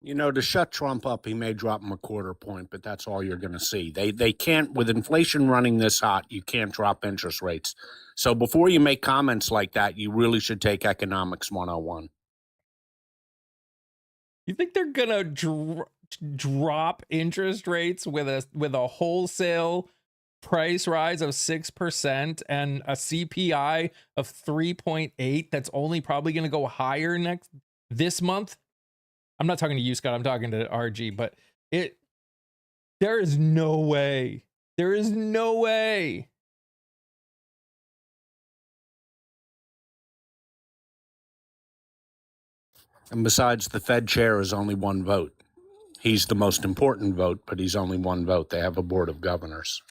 To shut Trump up, he may drop him a quarter point, but that's all you're going to see. They can't, with inflation running this hot, you can't drop interest rates. So before you make comments like that, you really should take Economics 101. You think they're going to drop interest rates with a wholesale price rise of 6% and a CPI of 3.8 that's only probably going to go higher this month? I'm not talking to you, Scott. I'm talking to RG, but there is no way. There is no way. And besides, the Fed chair is only one vote. He's the most important vote, but he's only one vote. They have a board of governors.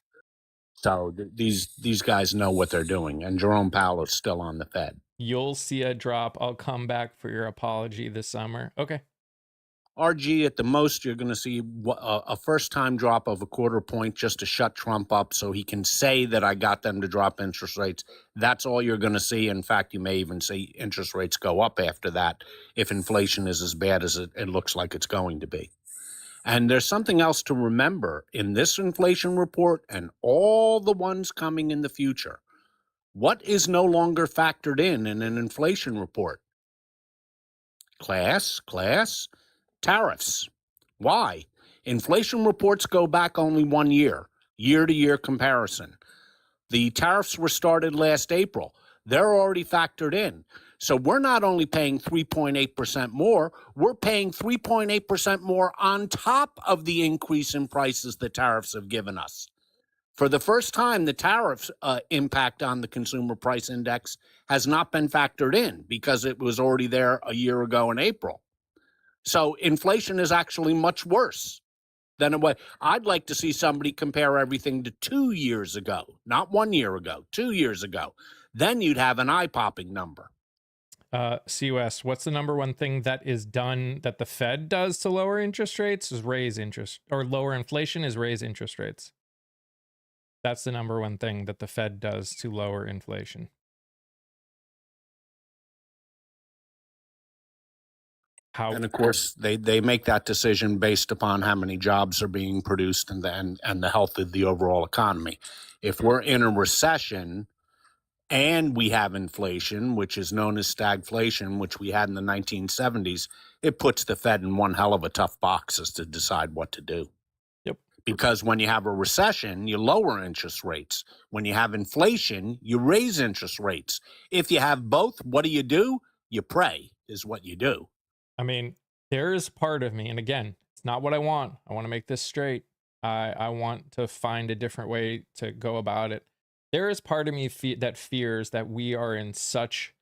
So these guys know what they're doing. And Jerome Powell is still on the Fed. You'll see a drop. I'll come back for your apology this summer. Okay. RG, at the most, you're going to see a first-time drop of a quarter point just to shut Trump up so he can say that I got them to drop interest rates. That's all you're going to see. In fact, you may even see interest rates go up after that if inflation is as bad as it looks like it's going to be. And there's something else to remember in this inflation report and all the ones coming in the future. What is no longer factored in an inflation report? Class, tariffs. Why? Inflation reports go back only 1 year, year-to-year comparison. The tariffs were started last April. They're already factored in. So we're not only paying 3.8% more, we're paying 3.8% more on top of the increase in prices the tariffs have given us. For the first time, the tariffs impact on the consumer price index has not been factored in because it was already there a year ago in April. So inflation is actually much worse than it was. I'd like to see somebody compare everything to 2 years ago, not 1 year ago, 2 years ago. Then you'd have an eye-popping number. CUS, what's the number one thing that is done that the Fed does to lower interest rates? Is raise interest, or lower inflation is raise interest rates. That's the number one thing that the Fed does to lower inflation. How? And of course, they make that decision based upon how many jobs are being produced and the health of the overall economy. If we're in a recession and we have inflation, which is known as stagflation, which we had in the 1970s, it puts the Fed in one hell of a tough box as to decide what to do. Yep. Because when you have a recession, you lower interest rates. When you have inflation, you raise interest rates. If you have both, what do? You pray is what you do. I mean, there is part of me, and again, it's not what I want. I want to make this straight. I want to find a different way to go about it. There is part of me that fears that we are in such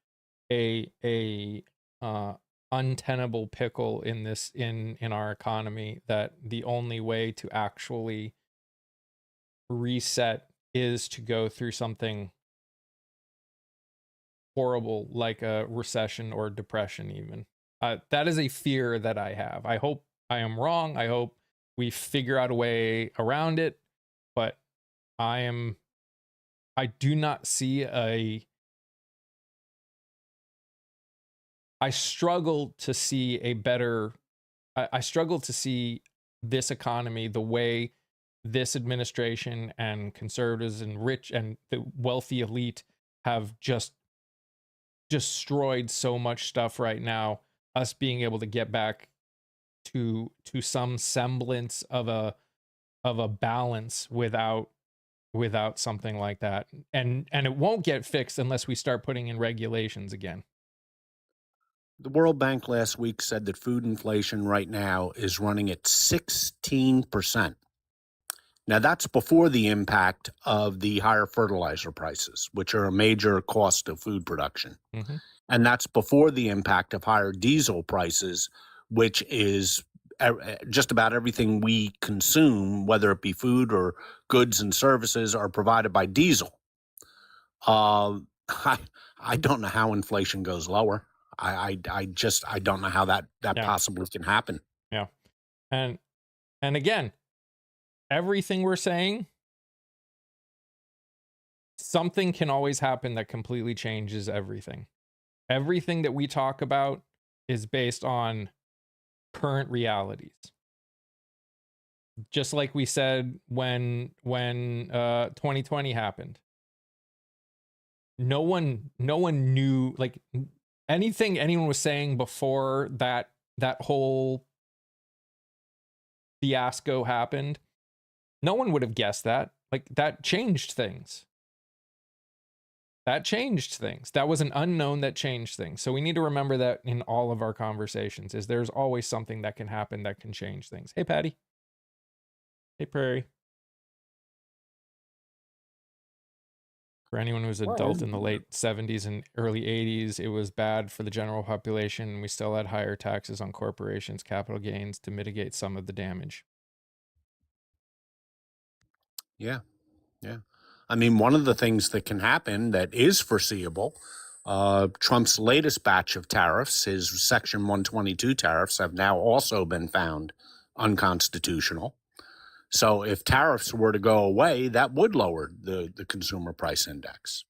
a untenable pickle in this in our economy that the only way to actually reset is to go through something horrible like a recession or depression even. That is a fear that I have. I hope I am wrong. I hope we figure out a way around it, but I do not see I struggle to see a better, I struggle to see this economy the way this administration and conservatives and rich and the wealthy elite have just destroyed so much stuff right now. Us being able to get back to some semblance of a balance without something like that, and it won't get fixed unless we start putting in regulations again. The World Bank last week said that food inflation right now is running at 16%. Now, that's before the impact of the higher fertilizer prices, which are a major cost of food production. Mm-hmm. And that's before the impact of higher diesel prices, which is just about everything we consume, whether it be food or goods and services, are provided by diesel. I don't know how inflation goes lower. I don't know how that possibly can happen. Yeah. And again, everything we're saying, something can always happen that completely changes everything. Everything that we talk about is based on current realities. Just like we said when 2020 happened. No one knew, like, anything anyone was saying before that whole fiasco happened. No one would have guessed that. Like, that changed things. That changed things. That was an unknown that changed things. So we need to remember that in all of our conversations, is there's always something that can happen that can change things. Hey, Patty. Hey, Prairie. For anyone who was an adult in the late 70s and early 80s, it was bad for the general population. We still had higher taxes on corporations, capital gains to mitigate some of the damage. Yeah. I mean, one of the things that can happen that is foreseeable, Trump's latest batch of tariffs, his Section 122 tariffs, have now also been found unconstitutional. So if tariffs were to go away, that would lower the consumer price index.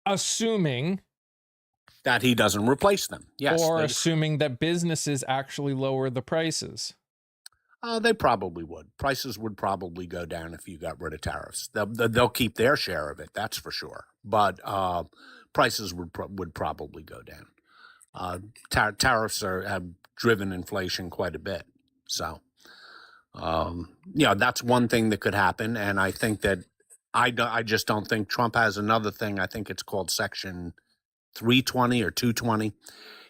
Assuming that he doesn't replace them. Yes. Or assuming that businesses actually lower the prices. They probably would. Prices would probably go down if you got rid of tariffs. They'll keep their share of it, that's for sure. But prices would probably go down. Tariffs have driven inflation quite a bit. So, that's one thing that could happen. And I think that I just don't think Trump has another thing. I think it's called Section 320 or 220.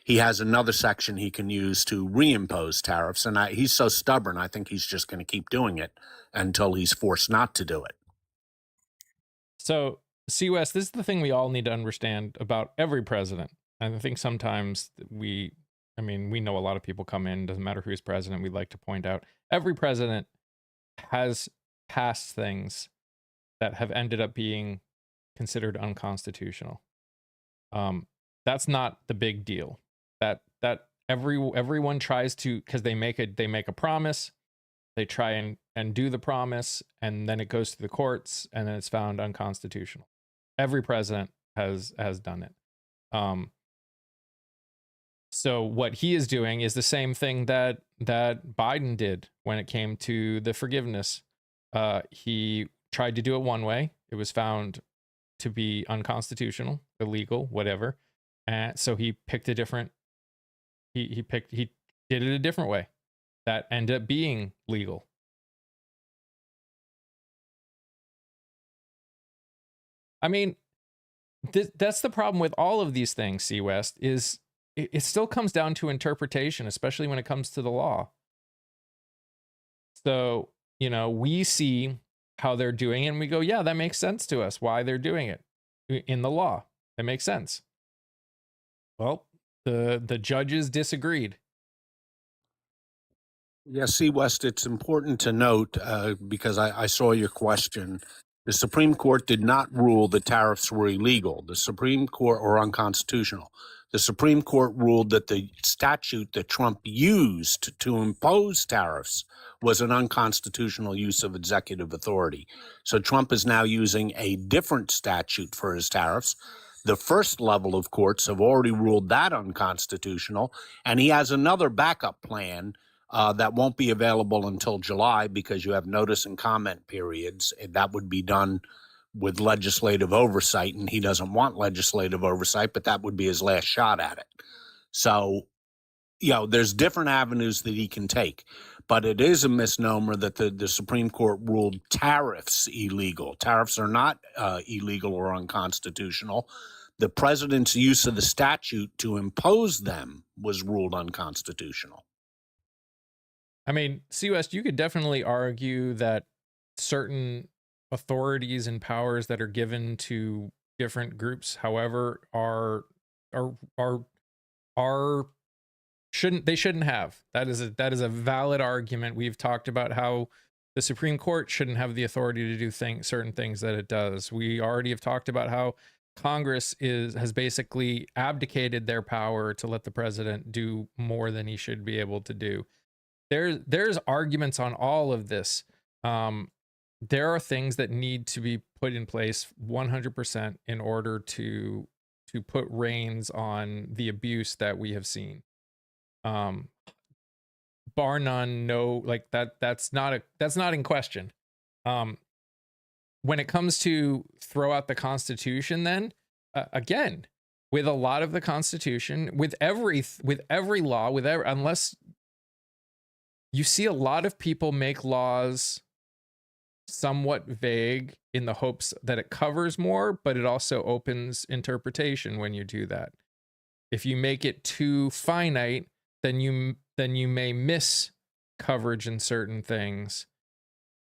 He has another section he can use to reimpose tariffs. And he's so stubborn, I think he's just going to keep doing it until he's forced not to do it. So, C-West, this is the thing we all need to understand about every president. And I think sometimes we know a lot of people come in, doesn't matter who's president, we'd like to point out every president has passed things that have ended up being considered unconstitutional. That's not the big deal. That everyone tries to, because they make a promise, they try and do the promise, and then it goes to the courts, and then it's found unconstitutional. Every president has done it. So what he is doing is the same thing that Biden did when it came to the forgiveness. He tried to do it one way. It was found to be unconstitutional, illegal, whatever. And so he picked a different, he did it a different way that ended up being legal. I mean, that's the problem with all of these things, C-West, is it still comes down to interpretation, especially when it comes to the law. So, we see how they're doing it and we go, yeah, that makes sense to us, why they're doing it in the law. It makes sense. Well, the judges disagreed. Yeah, see, West, it's important to note, because I saw your question, the Supreme Court did not rule that tariffs were illegal. The Supreme Court, or unconstitutional. The Supreme Court ruled that the statute that Trump used to impose tariffs was an unconstitutional use of executive authority. So Trump is now using a different statute for his tariffs. The first level of courts have already ruled that unconstitutional, and he has another backup plan that won't be available until July because you have notice and comment periods. That would be done with legislative oversight, and he doesn't want legislative oversight, but that would be his last shot at it. So, there's different avenues that he can take, but it is a misnomer that the Supreme Court ruled tariffs illegal. Tariffs are not illegal or unconstitutional. The president's use of the statute to impose them was ruled unconstitutional. I mean, C-West, you could definitely argue that certain authorities and powers that are given to different groups, however, shouldn't have. That is a valid argument. We've talked about how the Supreme Court shouldn't have the authority to do certain things that it does. We already have talked about how Congress has basically abdicated their power to let the president do more than he should be able to do. There's arguments on all of this. There are things that need to be put in place 100% in order to put reins on the abuse that we have seen. Bar none, no, like that's not in question. When it comes to throw out the Constitution, then again, with a lot of the Constitution, with every law, unless you see a lot of people make laws somewhat vague in the hopes that it covers more, but it also opens interpretation when you do that. If you make it too finite, then you may miss coverage in certain things.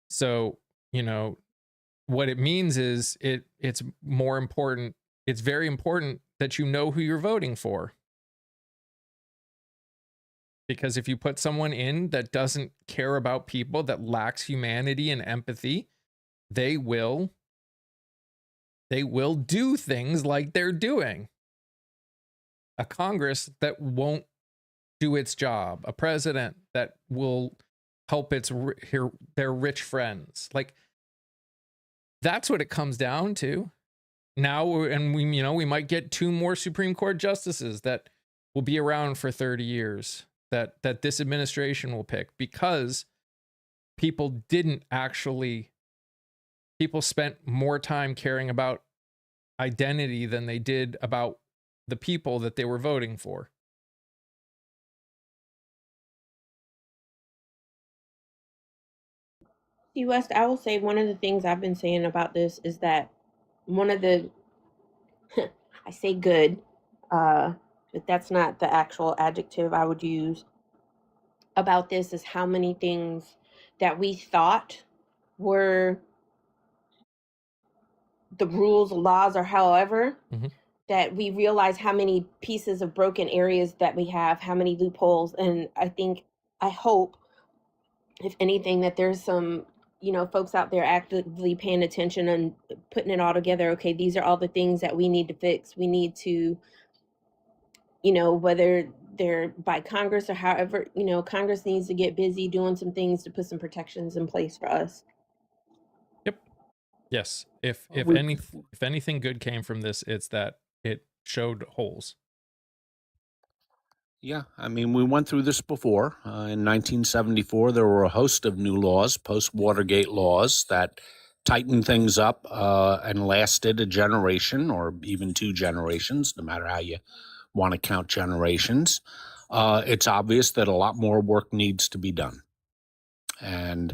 So, what it means is it's more important. It's very important that you know who you're voting for. Because if you put someone in that doesn't care about people, that lacks humanity and empathy, they will do things like they're doing. A Congress that won't do its job, a president that will help their rich friends. Like, that's what it comes down to. Now, and we might get 2 more Supreme Court justices that will be around for 30 years. That this administration will pick, because people spent more time caring about identity than they did about the people that they were voting for. See, West, I will say one of the things I've been saying about this is that one of the, I say good, but that's not the actual adjective I would use about this, is how many things that we thought were the rules, laws, or however, that we realize how many pieces of broken areas that we have, how many loopholes. And I hope, if anything, that there's some, folks out there actively paying attention and putting it all together. Okay, these are all the things that we need to fix. We need to, whether they're by Congress or however, Congress needs to get busy doing some things to put some protections in place for us. Yep. Yes. If anything good came from this, it's that it showed holes. Yeah, I mean, we went through this before. In 1974, there were a host of new laws, post-Watergate laws, that tightened things up and lasted a generation or even 2 generations, no matter how you want to count generations. It's obvious that a lot more work needs to be done. And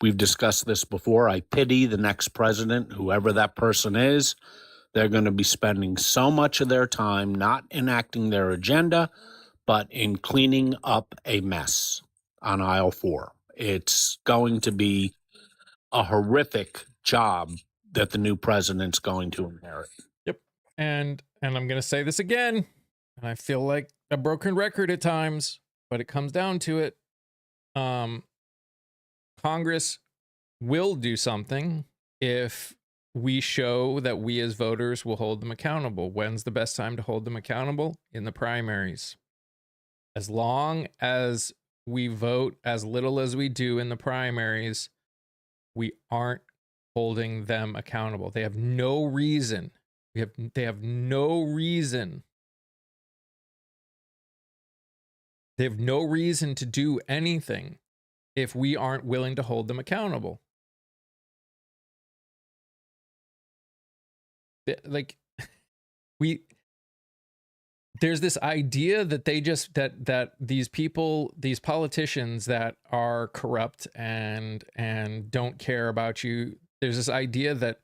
we've discussed this before. I pity the next president, whoever that person is. They're going to be spending so much of their time not enacting their agenda, but in cleaning up a mess on aisle 4. It's going to be a horrific job that the new president's going to inherit. Yep. And I'm going to say this again, and I feel like a broken record at times, but it comes down to it. Congress will do something if we show that we as voters will hold them accountable. When's the best time to hold them accountable? In the primaries. As long as we vote as little as we do in the primaries, we aren't holding them accountable. They have no reason. They have no reason. They have no reason to do anything if we aren't willing to hold them accountable. Like, there's this idea that they just that these people, these politicians that are corrupt and don't care about you, there's this idea that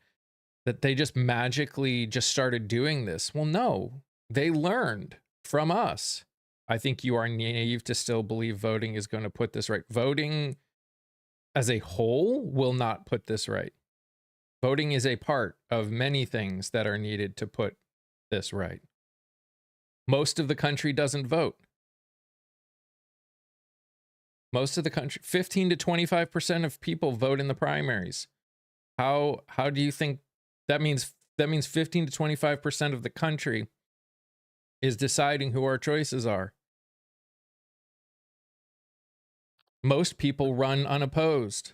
they just magically just started doing this. Well, no, they learned from us. I think you are naive to still believe voting is going to put this right. Voting as a whole will not put this right. Voting is a part of many things that are needed to put this right. Most of the country doesn't vote. Most of the country, 15 to 25% of people vote in the primaries. How do you think that means? That means 15 to 25% of the country is deciding who our choices are. Most people run unopposed.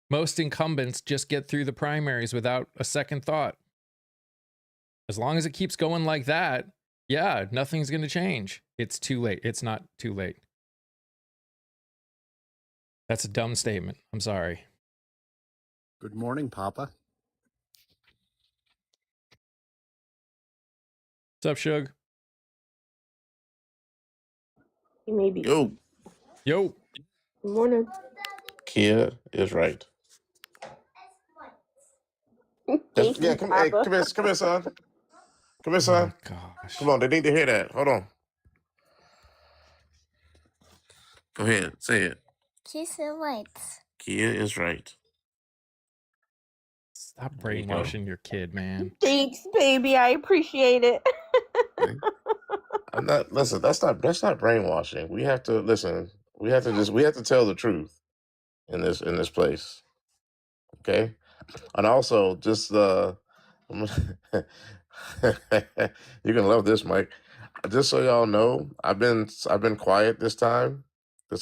Most incumbents just get through the primaries without a second thought. As long as it keeps going like that, yeah, nothing's going to change. It's too late. It's not too late. That's a dumb statement. I'm sorry. Good morning, Papa. What's up, Shug? You may be. Yo, Yo. Good morning. Kia is right. Thank Yeah, you, come here, Papa. come here, son. Come here, Oh son. my gosh. Come on, they need to hear that. Hold on. Go ahead, say it. She's right. Kia is right. Stop There you go. brainwashing your kid, man. Thanks, baby. I appreciate it. Okay. I'm not. Listen, that's not brainwashing. We have to listen. We have to tell the truth in this place. Okay, and also just you're gonna love this, Mike. Just so y'all know, I've been quiet this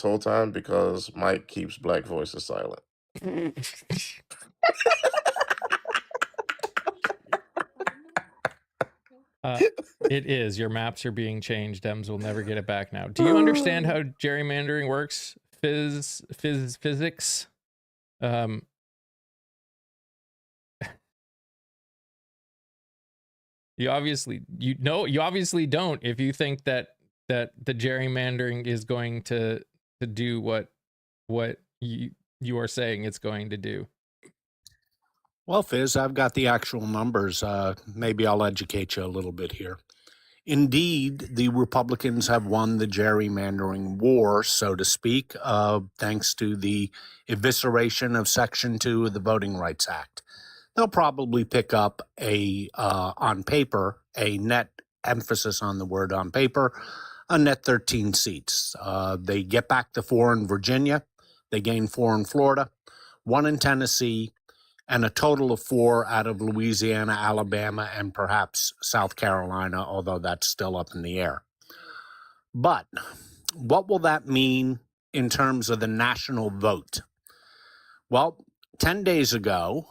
whole time because Mike keeps black voices silent. It is. Your maps are being changed. Dems will never get it back now. Do you understand how gerrymandering works? Physics? You obviously don't if you think that the gerrymandering is going to do what you are saying it's going to do. Well, Fizz, I've got the actual numbers. Maybe I'll educate you a little bit here. Indeed, the Republicans have won the gerrymandering war, so to speak, thanks to the evisceration of Section 2 of the Voting Rights Act. They'll probably pick up on paper, a net emphasis on the word on paper, a net 13 seats. They get back the 4 in Virginia. They gain 4 in Florida, 1 in Tennessee, and a total of 4 out of Louisiana, Alabama, and perhaps South Carolina, although that's still up in the air. But what will that mean in terms of the national vote? Well, 10 days ago,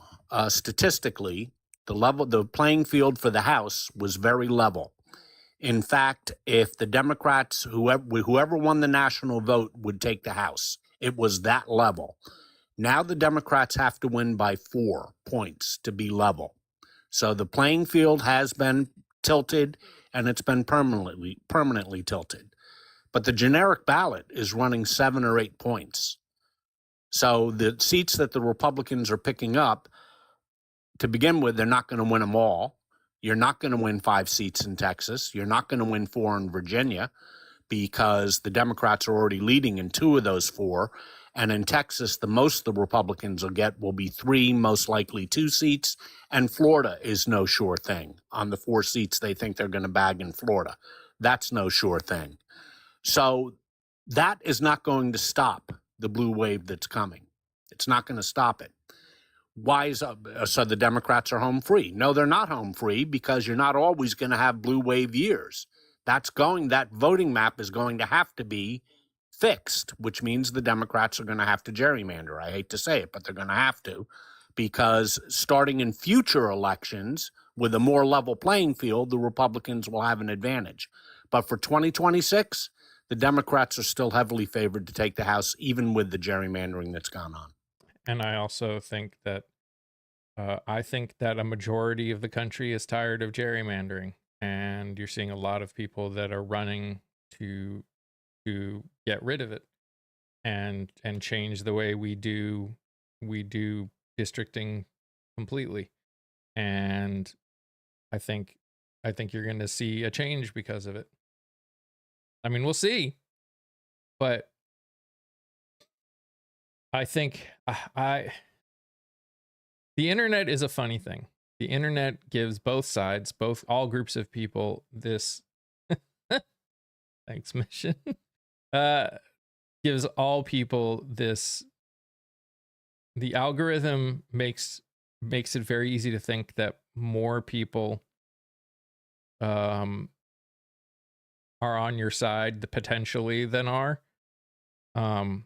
statistically, the playing field for the House was very level. In fact, if the Democrats, whoever won the national vote, would take the House, it was that level. Now the Democrats have to win by 4 points to be level. So the playing field has been tilted, and it's been permanently tilted. But the generic ballot is running 7 or 8 points. So the seats that the Republicans are picking up, to begin with, they're not going to win them all. You're not going to win 5 seats in Texas. You're not going to win 4 in Virginia because the Democrats are already leading in 2 of those 4. And in Texas, the most the Republicans will get will be 3, most likely 2 seats. And Florida is no sure thing on the 4 seats they think they're going to bag in Florida. That's no sure thing. So that is not going to stop the blue wave that's coming. It's not going to stop it. Why is so the Democrats are home free? No, they're not home free because you're not always going to have blue wave years. That voting map is going to have to be fixed, which means the Democrats are going to have to gerrymander. I hate to say it, but they're going to have to, because starting in future elections with a more level playing field, the Republicans will have an advantage. But for 2026, the Democrats are still heavily favored to take the House, even with the gerrymandering that's gone on. And I also think that a majority of the country is tired of gerrymandering, and you're seeing a lot of people that are running to get rid of it and change the way we do districting completely. And I think you're going to see a change because of it. I mean, we'll see, but I think the internet is a funny thing. The internet gives both sides, all groups of people this thanks, Mission. Gives all people this. The algorithm makes it very easy to think that more people are on your side potentially than are. And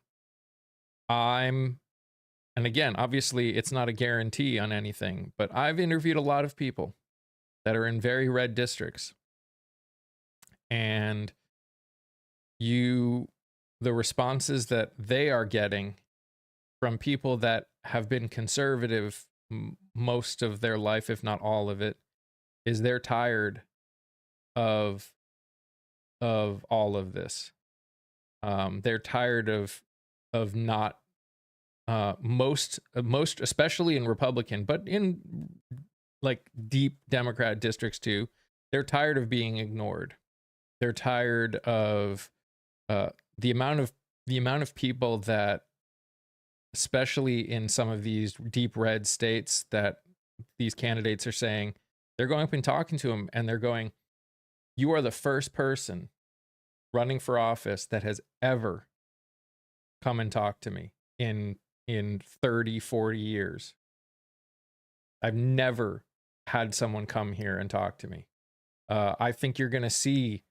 again, obviously it's not a guarantee on anything, but I've interviewed a lot of people that are in very red districts, and the responses that they are getting from people that have been conservative most of their life, if not all of it, is they're tired of all of this. They're tired of not most especially in Republican, but in like deep Democrat districts too. They're tired of being ignored. They're tired of the amount of people that, especially in some of these deep red states, that these candidates are saying, they're going up and talking to them, and they're going, "You are the first person running for office that has ever come and talked to me in 30, 40 years. I've never had someone come here and talk to me." I think you're going to see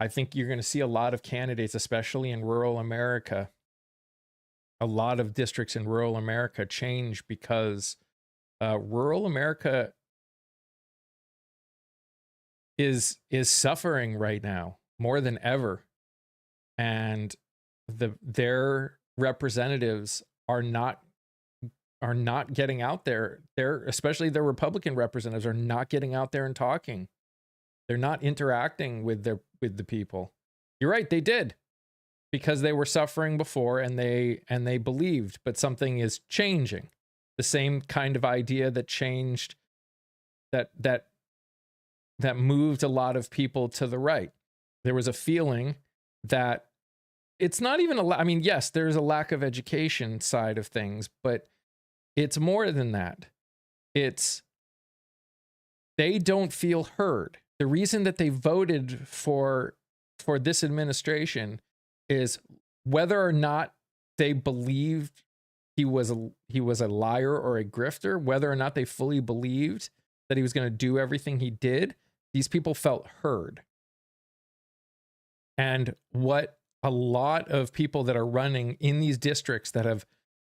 a lot of candidates, especially in rural America, a lot of districts in rural America change because rural America is suffering right now more than ever, and their representatives are not getting out there. Especially their Republican representatives are not getting out there and talking. They're not interacting with the people. You're right, they did. because they were suffering before and they believed, but something is changing. The same kind of idea that changed, that moved a lot of people to the right. There was a feeling that it's not even I mean, yes, there's a lack of education side of things, but it's more than that. It's they don't feel heard. The reason that they voted for this administration is whether or not they believed he was a liar or a grifter, whether or not they fully believed that he was going to do everything he did, these people felt heard. And what a lot of people that are running in these districts that have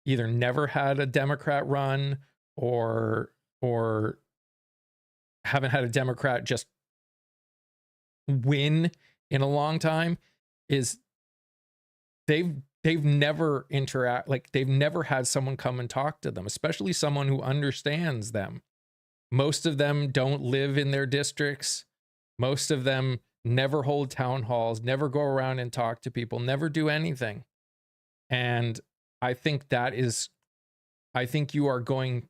either never had a Democrat run or haven't had a Democrat just win in a long time is they've never they've never had someone come and talk to them, especially someone who understands them. Most of them don't live in their districts. Most of them never hold town halls, never go around and talk to people, never do anything. And I think you are going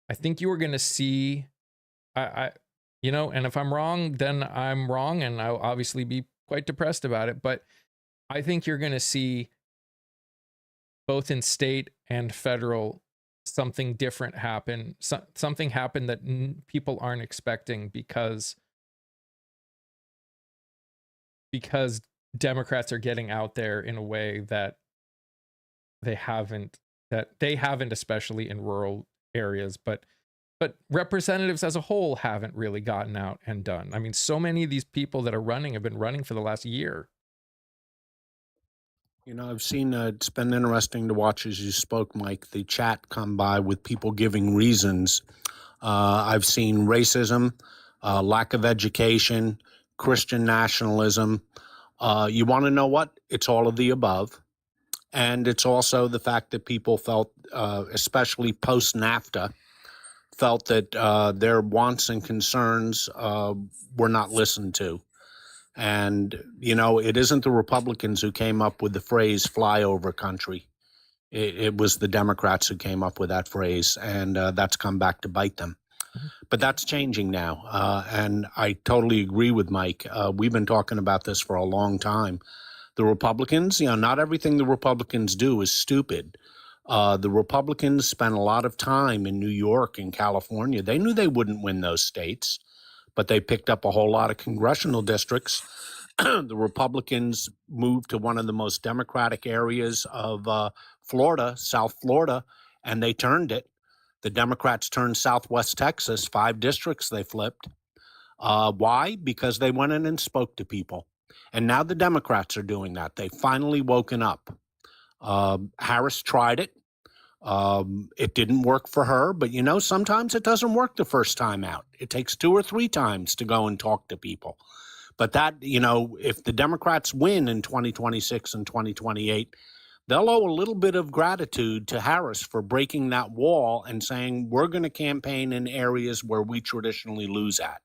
to see, and if I'm wrong, then I'm wrong, and I'll obviously be quite depressed about it. But I think you're going to see, both in state and federal, something different happen. Something happen that people aren't expecting because Democrats are getting out there in a way that they haven't, especially in rural areas, but representatives as a whole haven't really gotten out and done. I mean, so many of these people that are running have been running for the last year. You know, I've seen, it's been interesting to watch as you spoke, Mike, the chat come by with people giving reasons. I've seen racism, lack of education, Christian nationalism. You want to know what? It's all of the above. And it's also the fact that people felt, especially post-NAFTA, felt that their wants and concerns were not listened to. And, you know, it isn't the Republicans who came up with the phrase flyover country. It was the Democrats who came up with that phrase, and that's come back to bite them. But that's changing now. And I totally agree with Mike. We've been talking about this for a long time. The Republicans, not everything the Republicans do is stupid. The Republicans spent a lot of time in New York and California. They knew they wouldn't win those states, but they picked up a whole lot of congressional districts. The Republicans moved to one of the most Democratic areas of Florida, South Florida, and they turned it. The Democrats turned Southwest Texas, 5 districts they flipped. Why? Because they went in and spoke to people. And now the Democrats are doing that. They've finally woken up. Harris tried it. It didn't work for her, but sometimes it doesn't work the first time out. It takes 2 or 3 times to go and talk to people. But that, if the Democrats win in 2026 and 2028, they'll owe a little bit of gratitude to Harris for breaking that wall and saying, we're going to campaign in areas where we traditionally lose at.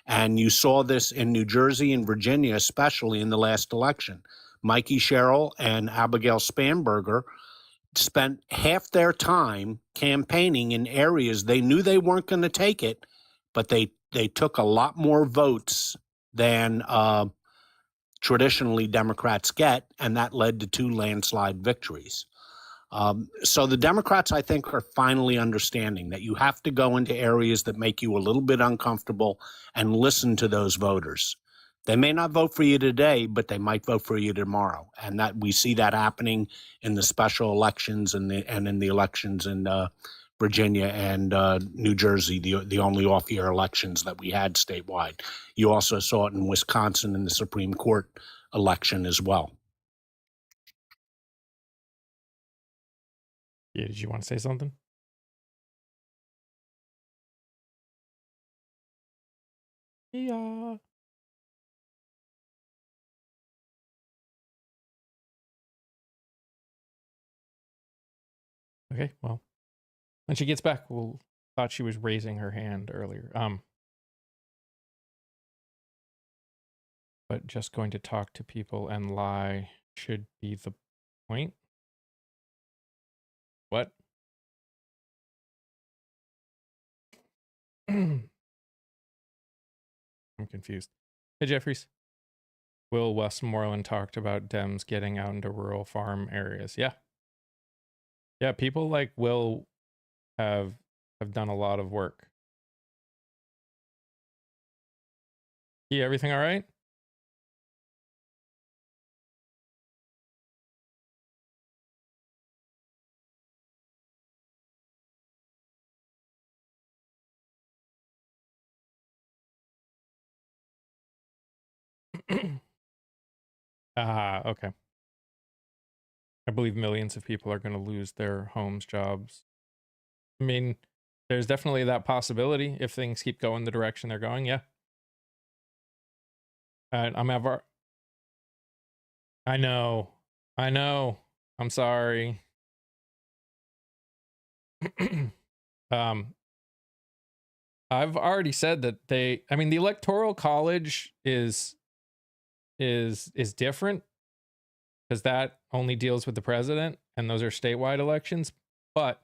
And you saw this in New Jersey and Virginia, especially in the last election. Mikey Sherrill and Abigail Spanberger spent half their time campaigning in areas they knew they weren't going to take it, but they took a lot more votes than traditionally Democrats get, and that led to 2 landslide victories. So the Democrats, I think, are finally understanding that you have to go into areas that make you a little bit uncomfortable and listen to those voters. They may not vote for you today, but they might vote for you tomorrow. And that we see that happening in the special elections and in the elections in Virginia and New Jersey, the only off-year elections that we had statewide. You also saw it in Wisconsin in the Supreme Court election as well. Yeah, did you want to say something? Yeah. Okay, well, when she gets back, we'll thought she was raising her hand earlier. But just going to talk to people and lie should be the point. What? I'm confused. Hey, Jeffries. Will Westmoreland talked about Dems getting out into rural farm areas. Yeah. Yeah, people like Will have done a lot of work. Yeah, everything all right? Okay. I believe millions of people are going to lose their homes, jobs. I mean, there's definitely that possibility if things keep going the direction they're going. Yeah. I'm ever. I know. I know. I'm sorry. um, I've already said that the Electoral College is different because that only deals with the president and those are statewide elections. But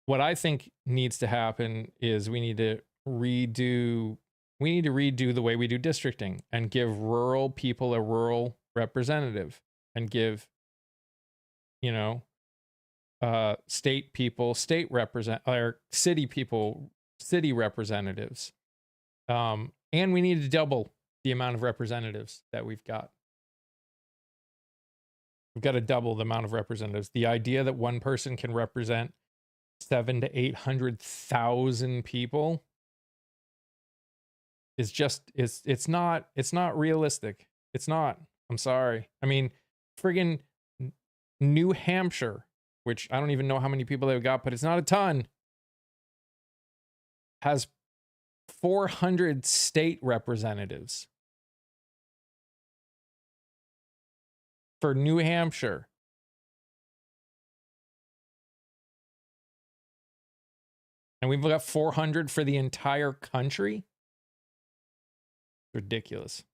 what I think needs to happen is we need to redo the way we do districting and give rural people a rural representative and give, state people, city people, city representatives. And we need to double the amount of representatives that we've got. We've got to double the amount of representatives. The idea that one person can represent 700,000 to 800,000 people is just it's not realistic. It's not. I'm sorry. I mean, friggin' New Hampshire, which I don't even know how many people they've got, but it's not a ton, has 400 state representatives. For New Hampshire. And we've got 400 for the entire country? Ridiculous.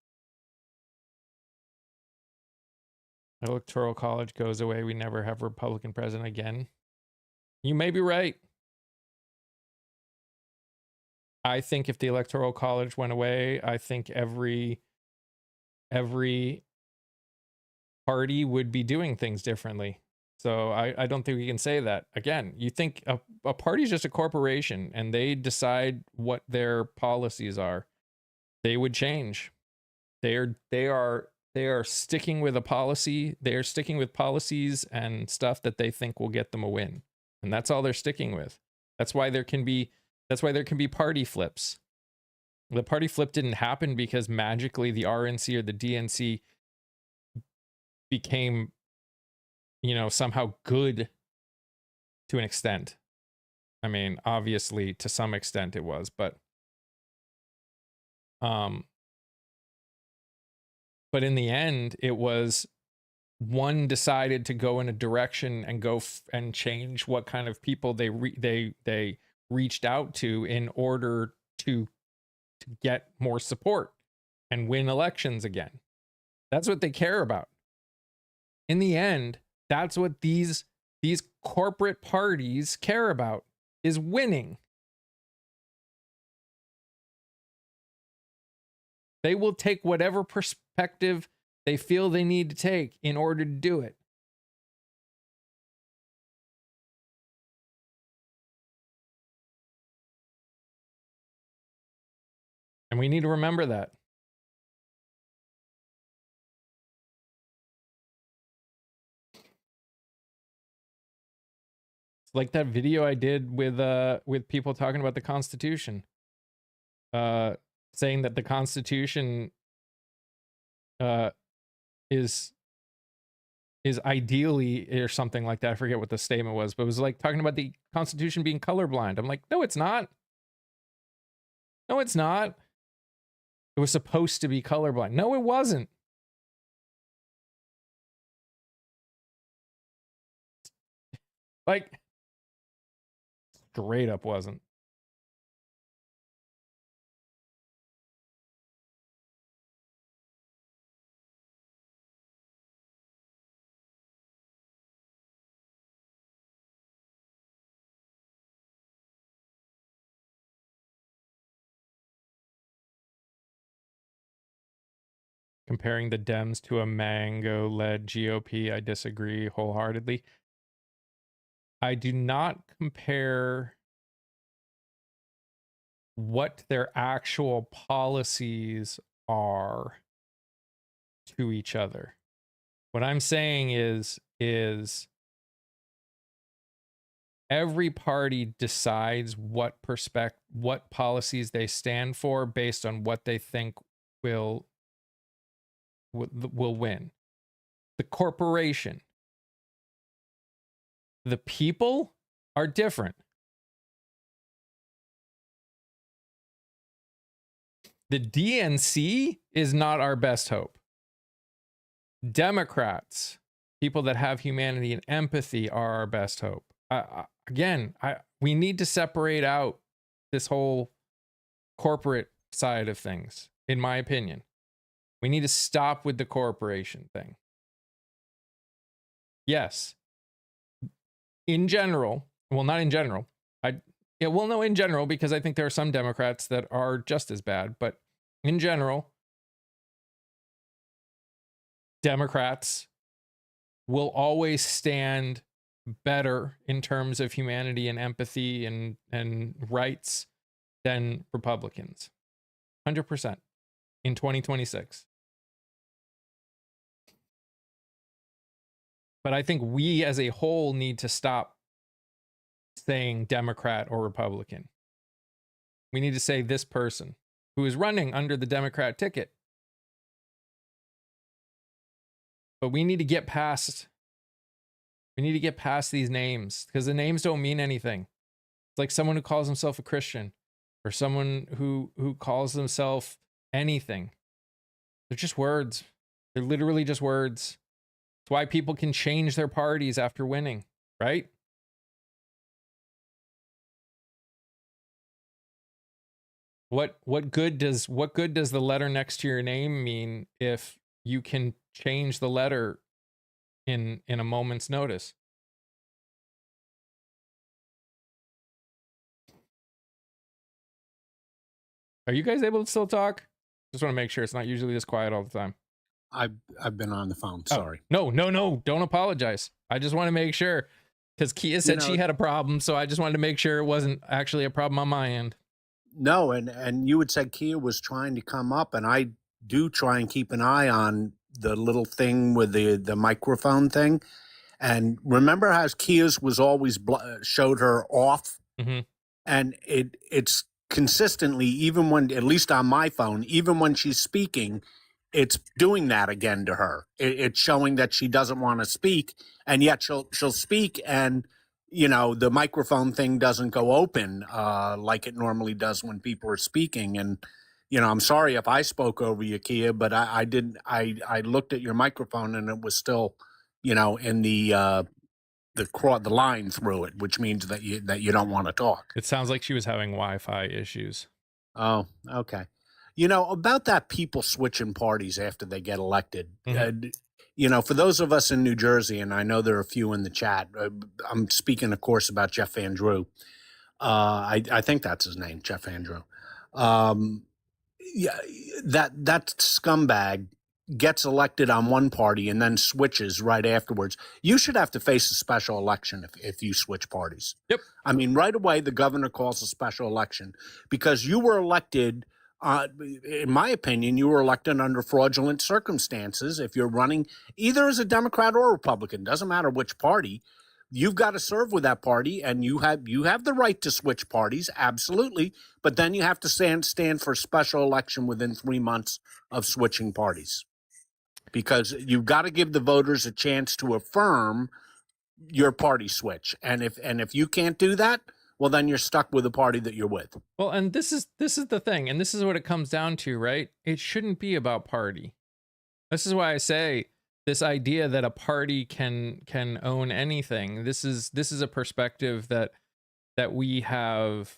Electoral College goes away. We never have a Republican president again. You may be right. I think if the Electoral College went away, I think every party would be doing things differently. So I don't think we can say that. Again, you think a party is just a corporation and they decide what their policies are. They would change. They are sticking with a policy. They are sticking with policies and stuff that they think will get them a win. And that's all they're sticking with. That's why there can be party flips. The party flip didn't happen because magically the RNC or the DNC became, somehow good to an extent. I mean, obviously to some extent it was, but in the end it was one decided to go in a direction and go and change what kind of people they reached out to in order to get more support and win elections again. That's what they care about. In the end, that's what these corporate parties care about, is winning. They will take whatever perspective they feel they need to take in order to do it. And we need to remember that. It's like that video I did with people talking about the Constitution. Saying that the Constitution is ideally or something like that. I forget what the statement was, but it was like talking about the Constitution being colorblind. I'm like, no, it's not. No, it's not. It was supposed to be colorblind. No, it wasn't. Like, straight up wasn't. comparing the Dems to a mango-led GOP. I disagree wholeheartedly. I do not compare what their actual policies are to each other. What I'm saying is every party decides what policies they stand for based on what they think will win. The corporation, the people are different. The DNC is not our best hope. Democrats, people that have humanity and empathy, are our best hope. We need to separate out this whole corporate side of things, in my opinion. We need to stop with the corporation thing. Yes. In general, well, not in general. In general, because I think there are some Democrats that are just as bad, but in general, Democrats will always stand better in terms of humanity and empathy and rights than Republicans. 100% in 2026. But I think we as a whole need to stop saying Democrat or Republican. We need to say this person who is running under the Democrat ticket. But we need to get past these names, because the names don't mean anything. It's like someone who calls himself a Christian or someone who calls themselves anything. They're just words. They're literally just words. It's why people can change their parties after winning, right? What good does the letter next to your name mean if you can change the letter in a moment's notice? Are you guys able to still talk? Just want to make sure it's not usually this quiet all the time. I've been on the phone. Sorry. Oh, no. Don't apologize. I just want to make sure, because Kia said she had a problem, so I just wanted to make sure it wasn't actually a problem on my end. No, and you had said Kia was trying to come up, and I do try and keep an eye on the little thing with the microphone thing. And remember how Kia's was always showed her off? Mm-hmm. And it's consistently, even when, at least on my phone, even when she's speaking, it's doing that again to her. It's showing that she doesn't want to speak, and yet she'll speak, and the microphone thing doesn't go open like it normally does when people are speaking. And I'm sorry if I spoke over you, Kia, but I didn't. I looked at your microphone and it was still, in the line through it, which means that you don't want to talk. It sounds like she was having Wi-Fi issues. Oh, okay. About that, people switching parties after they get elected. Mm-hmm. For those of us in New Jersey, and I know there are a few in the chat, I'm speaking, of course, about Jeff Andrew. I think that's his name, Jeff Andrew. Yeah, that scumbag gets elected on one party and then switches right afterwards. You should have to face a special election if you switch parties. Yep. I mean, right away, the governor calls a special election because you were elected. In my opinion, you were elected under fraudulent circumstances. If you're running either as a Democrat or Republican, doesn't matter which party, you've got to serve with that party, and you have the right to switch parties, absolutely. But then you have to stand for a special election within 3 months of switching parties, because you've got to give the voters a chance to affirm your party switch. And if you can't do that, well, then you're stuck with the party that you're with. Well, and this is the thing, and this is what it comes down to, right? It shouldn't be about party. This is why I say this idea that a party can own anything. This is a perspective that we have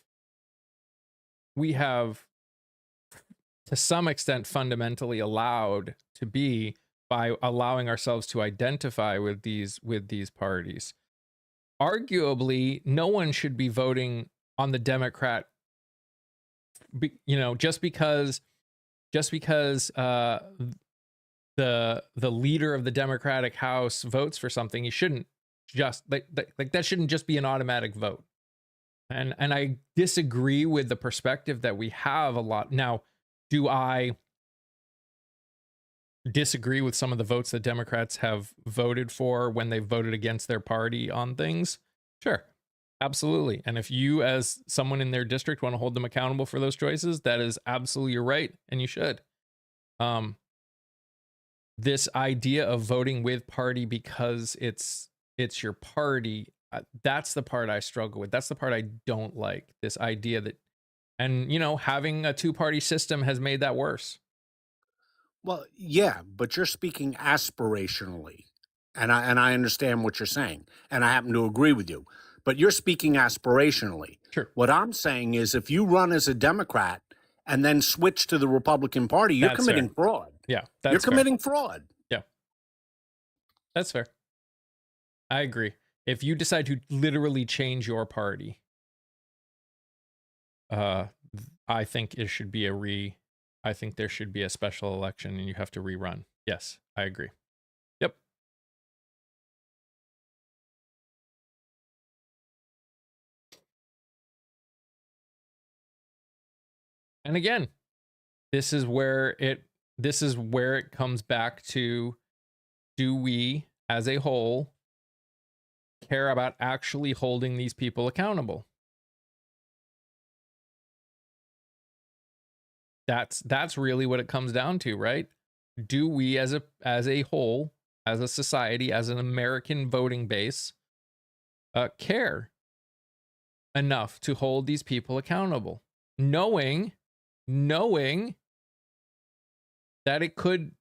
to some extent fundamentally allowed to be by allowing ourselves to identify with these parties. Arguably, no one should be voting on the Democrat, just because the leader of the Democratic House votes for something, you shouldn't just like that shouldn't just be an automatic vote. And I disagree with the perspective that we have a lot. Now, do I disagree with some of the votes that Democrats have voted for when they've voted against their party on things? Sure. Absolutely. And if you, as someone in their district, want to hold them accountable for those choices, that is absolutely your right, and you should. This idea of voting with party because it's your party, that's the part I struggle with. That's the part I don't like. This idea that, and having a two-party system has made that worse. Well, yeah, but you're speaking aspirationally, and I understand what you're saying, and I happen to agree with you. But you're speaking aspirationally. Sure. What I'm saying is, if you run as a Democrat and then switch to the Republican Party, you're That's committing fair. fraud. Yeah, You're committing fraud. Yeah, that's fair. I agree. If you decide to literally change your party, I think it should be I think there should be a special election and you have to rerun. Yes, I agree. Yep. And again, this is where it comes back to, do we as a whole care about actually holding these people accountable? That's really what it comes down to, right? Do we as a whole, as a society, as an American voting base, care enough to hold these people accountable, knowing that it could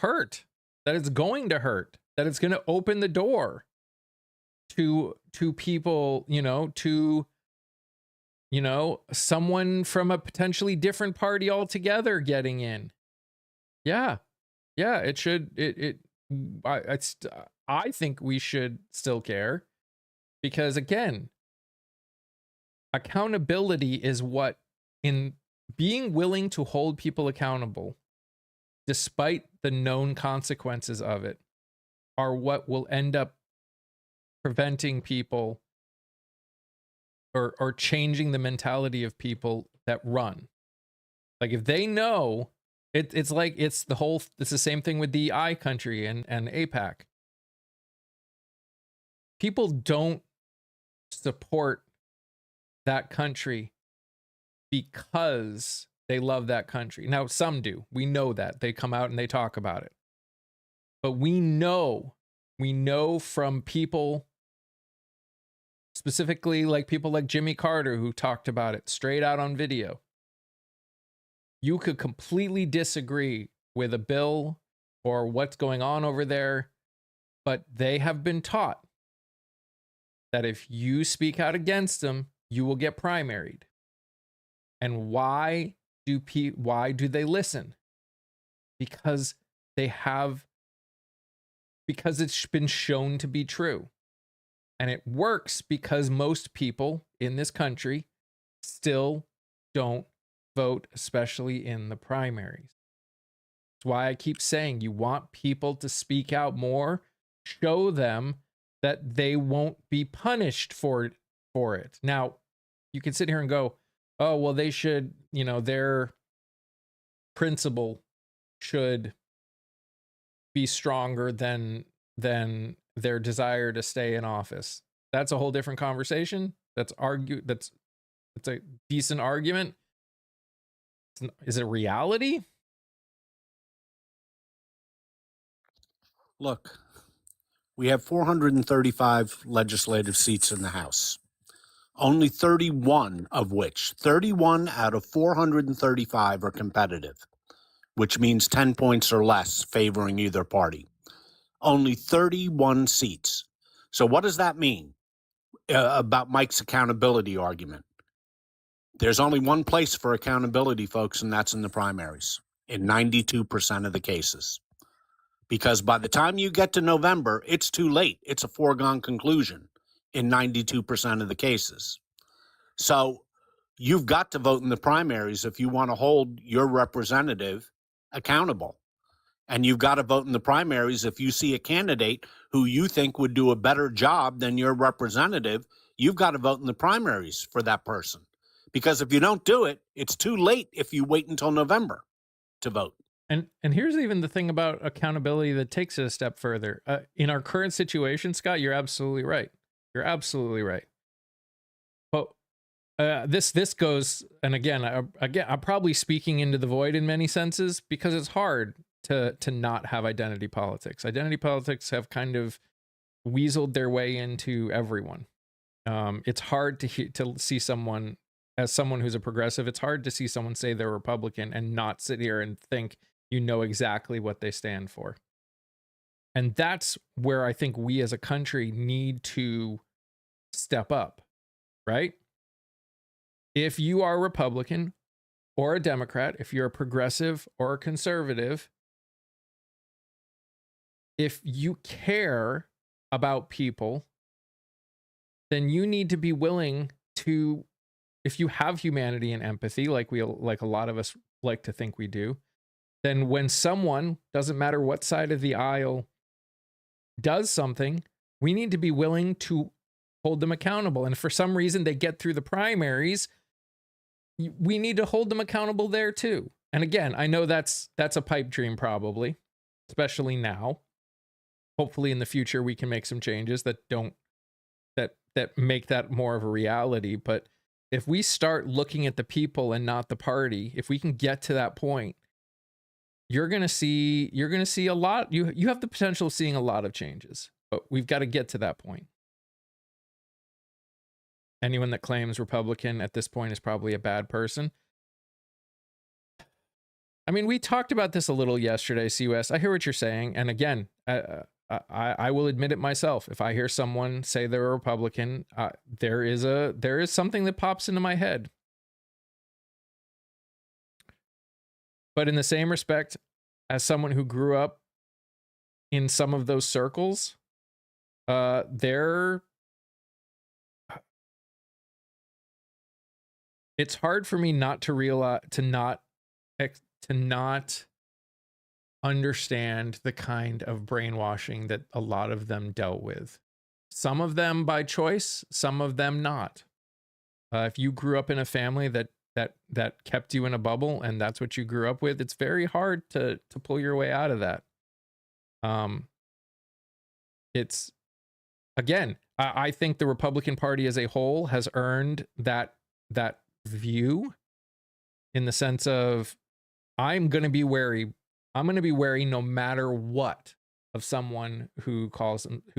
hurt, that it's going to hurt, that it's going to open the door to people, someone from a potentially different party altogether getting in. Yeah, it should. I think we should still care, because again, accountability is what, in being willing to hold people accountable, despite the known consequences of it, are what will end up preventing people or changing the mentality of people that run. Like, if they know, it's the same thing with the I country and APAC. People don't support that country because they love that country. Now, some do. We know that. They come out and they talk about it. But we know from people, specifically like people like Jimmy Carter, who talked about it straight out on video. You could completely disagree with a bill or what's going on over there, but they have been taught that if you speak out against them, you will get primaried. And why do they listen? Because it's been shown to be true. And it works because most people in this country still don't vote, especially in the primaries. That's why I keep saying, you want people to speak out more, show them that they won't be punished for it. Now, you can sit here and go, oh, well, they should, their principle should be stronger than their desire to stay in office. That's a whole different conversation. That's a decent argument. Is it reality? Look, we have 435 legislative seats in the House. Only 31 out of 435 are competitive, which means 10 points or less favoring either party. Only 31 seats. So what does that mean about Mike's accountability argument? There's only one place for accountability, folks, and that's in the primaries, in 92% of the cases. Because by the time you get to November, it's too late. It's a foregone conclusion in 92% of the cases. So you've got to vote in the primaries if you want to hold your representative accountable. And you've got to vote in the primaries. If you see a candidate who you think would do a better job than your representative, you've got to vote in the primaries for that person. Because if you don't do it, it's too late if you wait until November to vote. And here's even the thing about accountability that takes it a step further. In our current situation, Scott, you're absolutely right. You're absolutely right. But this goes, and again, I'm probably speaking into the void in many senses, because it's hard to not have identity politics. Identity politics have kind of weaseled their way into everyone. It's hard to see someone, as someone who's a progressive, it's hard to see someone say they're Republican and not sit here and think you know exactly what they stand for. And that's where I think we as a country need to step up, right? If you are a Republican or a Democrat, if you're a progressive or a conservative, if you care about people, then you need to be willing to, if you have humanity and empathy, like a lot of us like to think we do, then when someone, doesn't matter what side of the aisle, does something, we need to be willing to hold them accountable. And if for some reason they get through the primaries, we need to hold them accountable there too. And again, I know that's a pipe dream probably, especially now. Hopefully in the future we can make some changes that make that more of a reality. But if we start looking at the people and not the party, if we can get to that point, you're going to see a lot. You have the potential of seeing a lot of changes, but we've got to get to that point. Anyone that claims Republican at this point is probably a bad person. I mean, we talked about this a little yesterday, CUS. I hear what you're saying. And again, I will admit it myself. If I hear someone say they're a Republican, there is something that pops into my head. But in the same respect, as someone who grew up in some of those circles, it's hard for me not to realize, to not understand the kind of brainwashing that a lot of them dealt with. Some of them by choice, some of them not. If you grew up in a family that kept you in a bubble and that's what you grew up with, it's very hard to pull your way out of that. It's, again, I think the Republican Party as a whole has earned that view, in the sense of, I'm going to be wary no matter what of someone who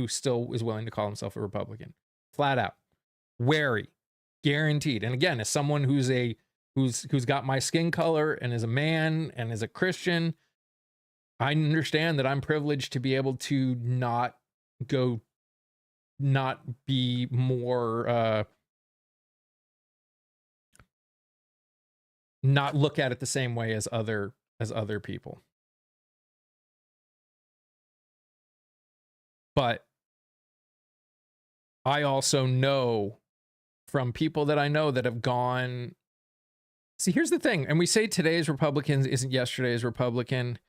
still is willing to call himself a Republican. Flat out. Wary. Guaranteed. And again, as someone who's got my skin color and is a man and is a Christian, I understand that I'm privileged to be able to not be more not look at it the same way as other people. But I also know from people that I know that have gone. See, here's the thing. And we say today's Republicans isn't yesterday's Republican.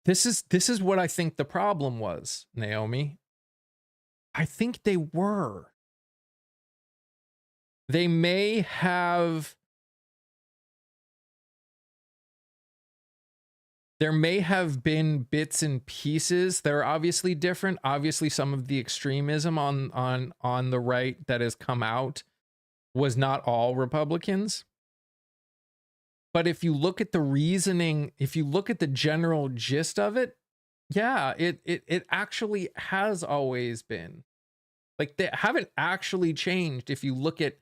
This is what I think the problem was, Naomi. I think they were. They may have. There may have been bits and pieces that are obviously different. Obviously, some of the extremism on the right that has come out was not all Republicans. But if you look at the reasoning, if you look at the general gist of it, yeah, it actually has always been. Like, they haven't actually changed. If you look at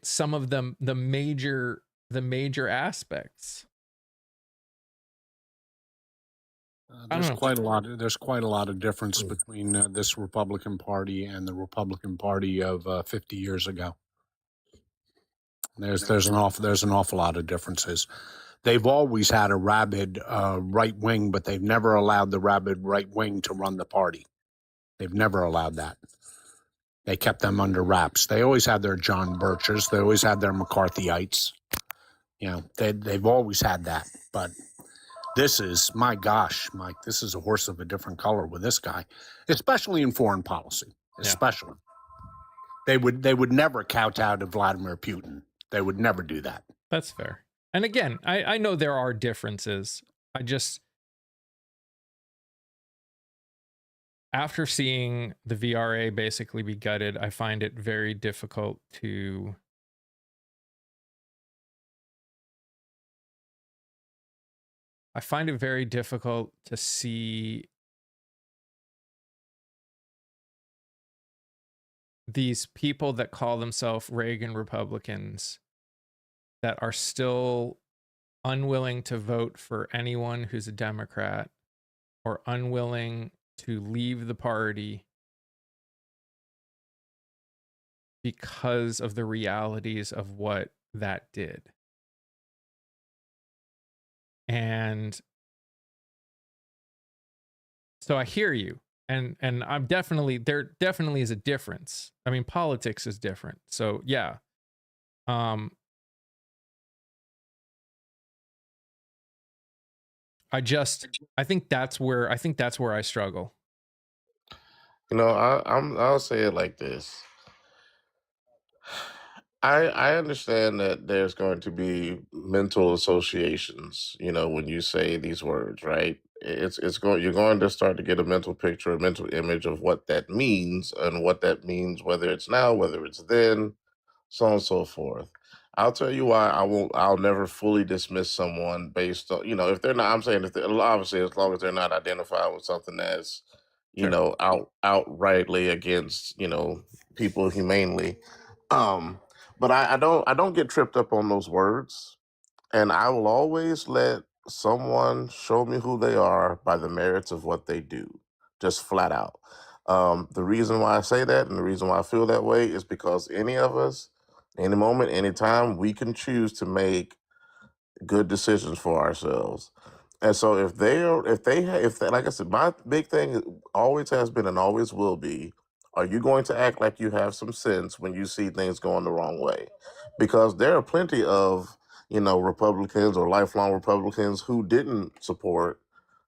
some of the major aspects. There's quite a lot of difference between this Republican Party and the Republican Party of 50 years ago. There's an awful lot of differences. They've always had a rabid right wing, but they've never allowed the rabid right wing to run the party. They've never allowed that. They kept them under wraps. They always had their John Birchers. They always had their McCarthyites. You know, they've always had that. But this is, my gosh, Mike, this is a horse of a different color with this guy, especially in foreign policy. Especially, they would never kowtow to Vladimir Putin. They would never do that. That's fair. And again, I know there are differences. I just, after seeing the VRA basically be gutted, I find it very difficult to see these people that call themselves Reagan Republicans that are still unwilling to vote for anyone who's a Democrat or unwilling to leave the party because of the realities of what that did. And so I hear you. And I'm definitely, there definitely is a difference. I mean, politics is different. So yeah. I think that's where I struggle. You know, I'll say it like this. I understand that there's going to be mental associations, you know, when you say these words, right? It's going you're going to start to get a mental picture, a mental image of what that means and what that means, whether it's now, whether it's then, so on and so forth. I'll tell you why I'll never fully dismiss someone based on, you know, if they're not, I'm saying if they're obviously as long as they're not identified with something that's, you Sure. know, outrightly against, you know, people humanely. Um, but I don't get tripped up on those words. And I will always let someone show me who they are by the merits of what they do, just flat out. The reason why I say that and the reason why I feel that way is because any of us, any moment, anytime, we can choose to make good decisions for ourselves. And so like I said, my big thing always has been and always will be, are you going to act like you have some sense when you see things going the wrong way? Because there are plenty of, you know, Republicans or lifelong Republicans who didn't support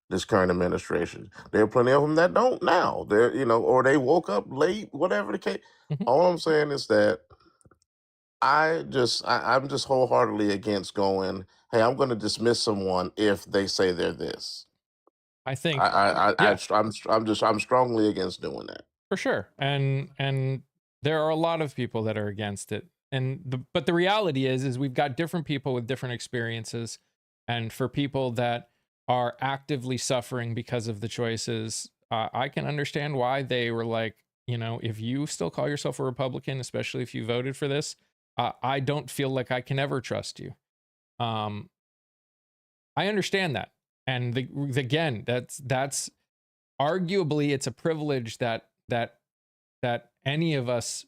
this current administration. There are plenty of them that don't now. They're, you know, or they woke up late, whatever the case. Mhm. All I'm saying is that I'm just wholeheartedly against going, hey, I'm going to dismiss someone if they say they're this. I think, I'm strongly against doing that. for sure. And there are a lot of people that are against it. But the reality is we've got different people with different experiences. And for people that are actively suffering because of the choices, I can understand why they were like, you know, if you still call yourself a Republican, especially if you voted for this, I don't feel like I can ever trust you. I understand that. And again, that's arguably it's a privilege that any of us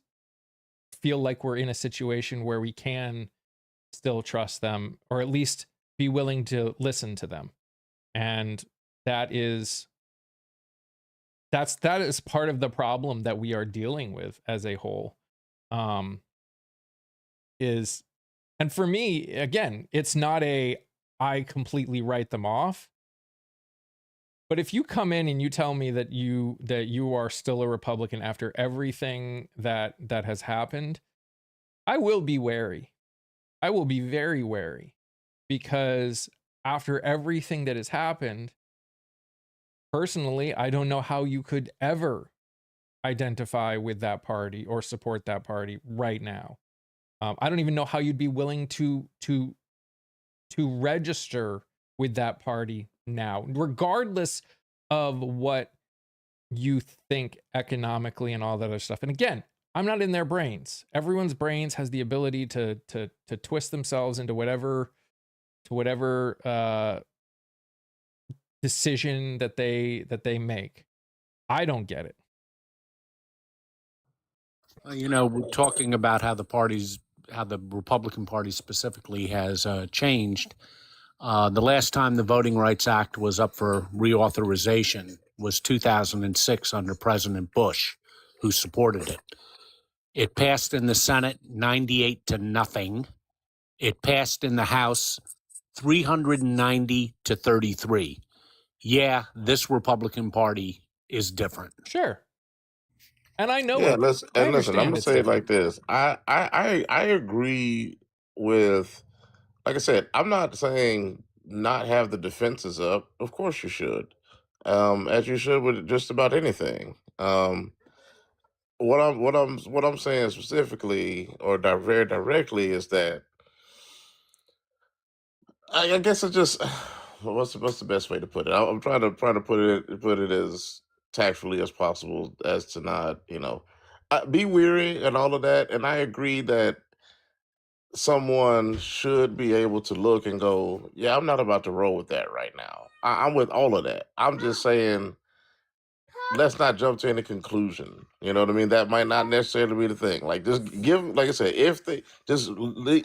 feel like we're in a situation where we can still trust them, or at least be willing to listen to them. And that is part of the problem that we are dealing with as a whole. And for me, again, it's not I completely write them off. But if you come in and you tell me that you are still a Republican after everything that has happened, I will be wary. I will be very wary, because after everything that has happened, personally, I don't know how you could ever identify with that party or support that party right now. I don't even know how you'd be willing to register with that party now, regardless of what you think economically and all that other stuff. And again, I'm not in their brains. Everyone's brains has the ability to twist themselves into whatever decision that they make. I don't get it. You know, we're talking about how the Republican Party specifically has changed. The last time the Voting Rights Act was up for reauthorization was 2006 under President Bush, who supported it. It passed in the Senate 98 to nothing. It passed in the House 390 to 33. Yeah, this Republican Party is different. Sure. And I know Yeah, it. listen, I and listen, I'm understand gonna it's say it different. like this. I agree with, like I said, I'm not saying not have the defenses up. Of course you should. As you should with just about anything. What I'm saying specifically or very directly is that I guess it just what's the best way to put it? I'm trying to put it as tactfully as possible as to not be weary and all of that. And I agree that someone should be able to look and go, yeah, I'm not about to roll with that right now. I'm with all of that. I'm just saying let's not jump to any conclusion. You know what I mean? That might not necessarily be the thing. Like just give, like I said, if they just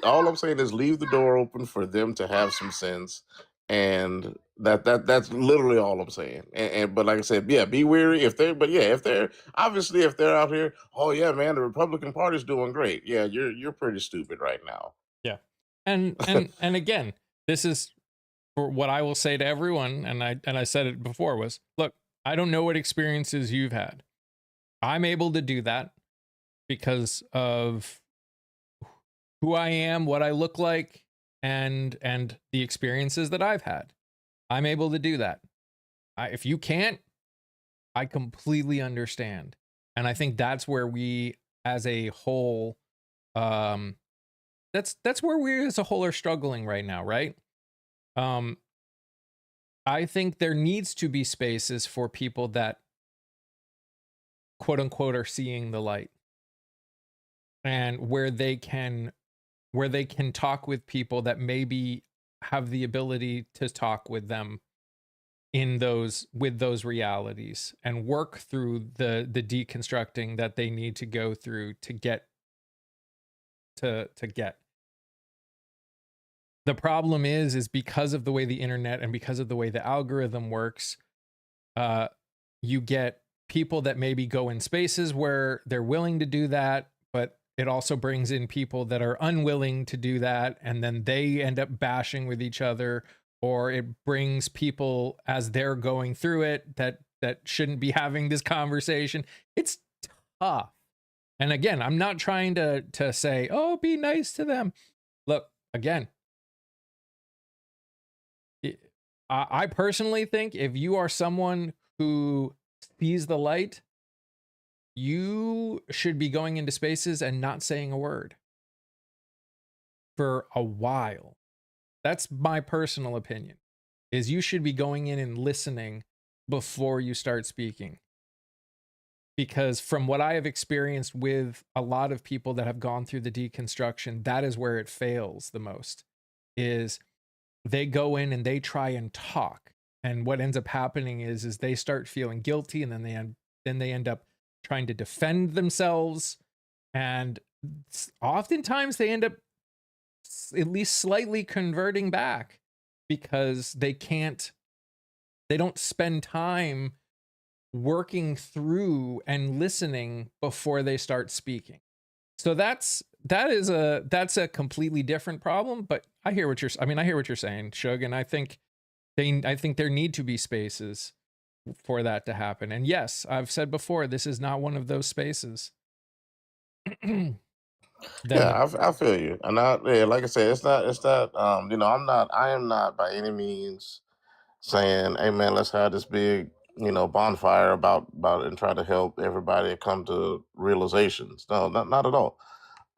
all I'm saying is leave the door open for them to have some sense, and that's literally all I'm saying. And but like I said, yeah, be wary if they're, but yeah, if they're obviously if they're out here, oh yeah, man, the Republican Party's doing great. Yeah, you're pretty stupid right now. Yeah. And again, this is for what I will say to everyone, and I said it before, was look, I don't know what experiences you've had. I'm able to do that because of who I am, what I look like, and the experiences that I've had. I'm able to do that. If you can't, I completely understand. And I think that's where we as a whole that's where we as a whole are struggling right now, right? I think there needs to be spaces for people that quote unquote are seeing the light, and where they can talk with people that maybe have the ability to talk with them in those realities and work through the deconstructing that they need to go through to get. The problem is because of the way the internet and because of the way the algorithm works, you get people that maybe go in spaces where they're willing to do that, but it also brings in people that are unwilling to do that, and then they end up bashing with each other, or it brings people as they're going through it that shouldn't be having this conversation. It's tough. And again, I'm not trying to say, oh, be nice to them. Look, again, I personally think if you are someone who sees the light, you should be going into spaces and not saying a word for a while. That's my personal opinion, is you should be going in and listening before you start speaking. Because from what I have experienced with a lot of people that have gone through the deconstruction, that is where it fails the most, is they go in and they try and talk, and what ends up happening is they start feeling guilty, and then they end up trying to defend themselves, and oftentimes they end up at least slightly converting back because they don't spend time working through and listening before they start speaking. So that's a completely different problem, but I hear what you're saying, Shug, and I think there need to be spaces for that to happen. And yes, I've said before, this is not one of those spaces. Yeah, I feel you, and like I said, it's not. I am not by any means saying, "Hey, man, let's have this big, bonfire about and try to help everybody come to realizations." No, not at all.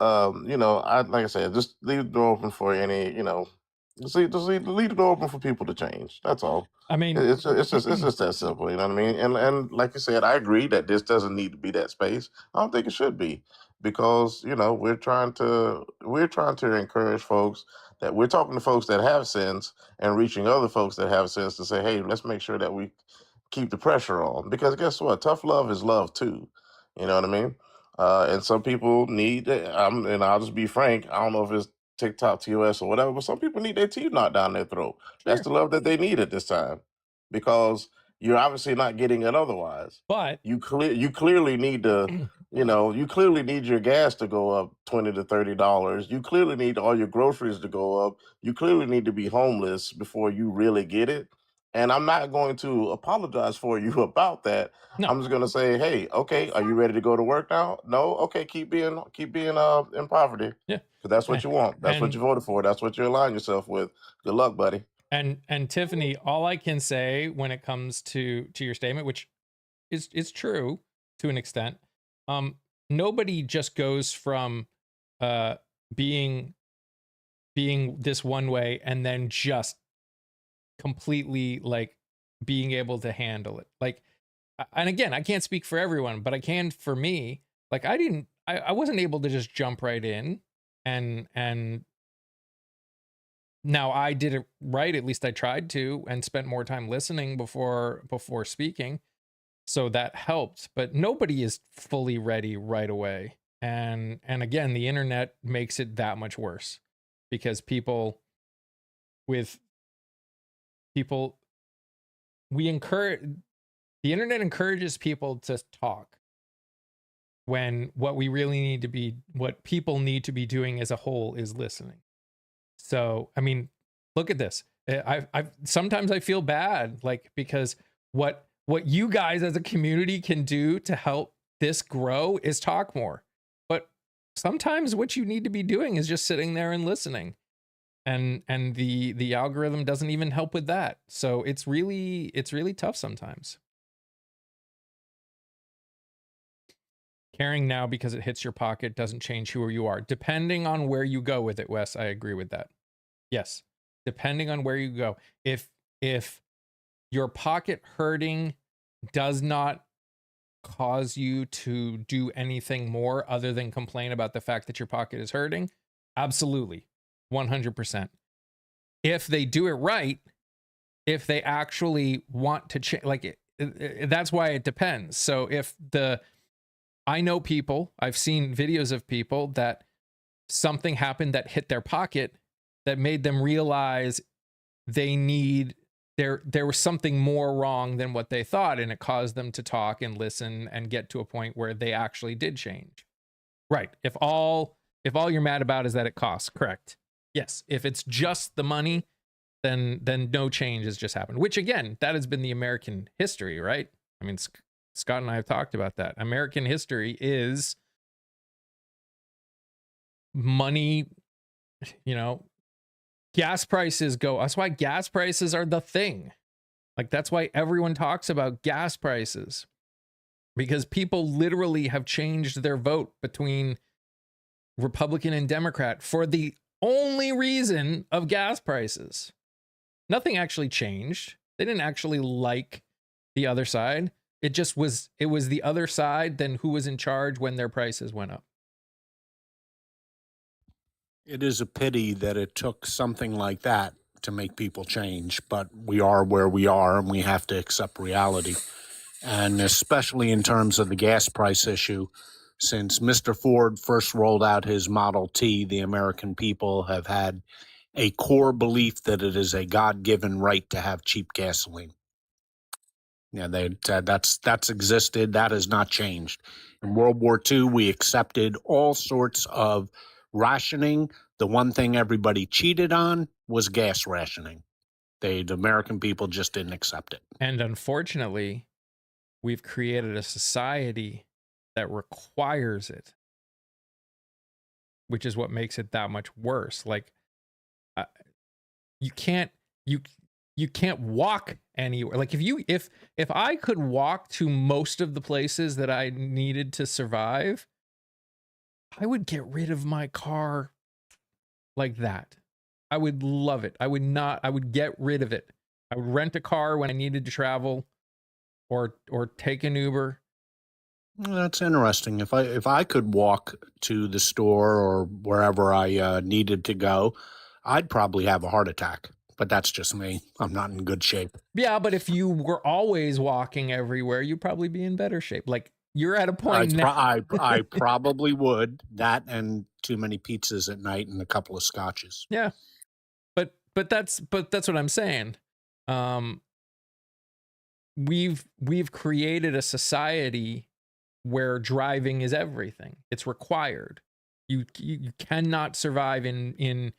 I like I said, just leave the door open for any, leave the door open for people to change. That's all. I mean, It's just that simple. You know what I mean? And like you said, I agree that this doesn't need to be that space. I don't think it should be, because we're trying to encourage folks, that we're talking to folks that have sense and reaching other folks that have sense to say, hey, let's make sure that we keep the pressure on, because guess what? Tough love is love too. You know what I mean? And some people need it. And I'll just be frank. I don't know if it's TikTok, TOS, or whatever, but some people need their teeth knocked down their throat. That's sure. the love that they need at this time, because you're obviously not getting it otherwise. But You clearly need to You know, you clearly need your gas to go up $20 to $30. You clearly need all your groceries to go up. You clearly need to be homeless before you really get it. And I'm not going to apologize for you about that. No. I'm just going to say, hey, okay, are you ready to go to work now? No, okay, keep being in poverty. Yeah. Because that's what you want. That's what you voted for. That's what you align yourself with. Good luck, buddy. And Tiffany, all I can say when it comes to your statement, which is true to an extent, nobody just goes from being this one way and then just completely like being able to handle it. Like, and again, I can't speak for everyone, but I can for me. Like, I wasn't able to just jump right in and now I did it right. At least I tried to, and spent more time listening before speaking. So that helped, but nobody is fully ready right away. And again, the internet makes it that much worse because the internet encourages people to talk when what people need to be doing as a whole is listening. So, I mean, look at this. I sometimes I feel bad, like, because what you guys as a community can do to help this grow is talk more. But sometimes what you need to be doing is just sitting there and listening. And the algorithm doesn't even help with that. So it's really tough sometimes. Caring now because it hits your pocket doesn't change who you are. Depending on where you go with it, Wes, I agree with that. Yes. Depending on where you go. If your pocket hurting does not cause you to do anything more other than complain about the fact that your pocket is hurting, absolutely. 100%. If they do it right, if they actually want to change, like that's why it depends. So I know people, I've seen videos of people that something happened that hit their pocket that made them realize there was something more wrong than what they thought, and it caused them to talk and listen and get to a point where they actually did change. Right. If all you're mad about is that it costs, correct. Yes. If it's just the money, then no change has just happened, which again, that has been the American history, right? I mean, Scott and I have talked about that. American history is money, gas prices go. That's why gas prices are the thing. Like, that's why everyone talks about gas prices, because people literally have changed their vote between Republican and Democrat for the only reason of gas prices. Nothing actually changed. They didn't actually like the other side. It was the other side, then who was in charge when their prices went up. It is a pity that it took something like that to make people change, but we are where we are and we have to accept reality. And especially in terms of the gas price issue, since Mr. Ford first rolled out his Model T, the American people have had a core belief that it is a God-given right to have cheap gasoline. Yeah, that's existed. That has not changed. In World War II, we accepted all sorts of rationing. The one thing everybody cheated on was gas rationing. The American people just didn't accept it. And unfortunately, we've created a society that requires it, which is what makes it that much worse. Like, you can't walk anywhere. Like, if I could walk to most of the places that I needed to survive, I would get rid of my car like that. I would love it. I would get rid of it. I would rent a car when I needed to travel, or take an Uber. That's interesting. If I could walk to the store or wherever I needed to go, I'd probably have a heart attack. But that's just me. I'm not in good shape. Yeah, but if you were always walking everywhere, you'd probably be in better shape. Like, you're at a point now. I probably would. That and too many pizzas at night and a couple of scotches. Yeah, but that's what I'm saying. We've created a society where driving is everything. It's required. You cannot survive in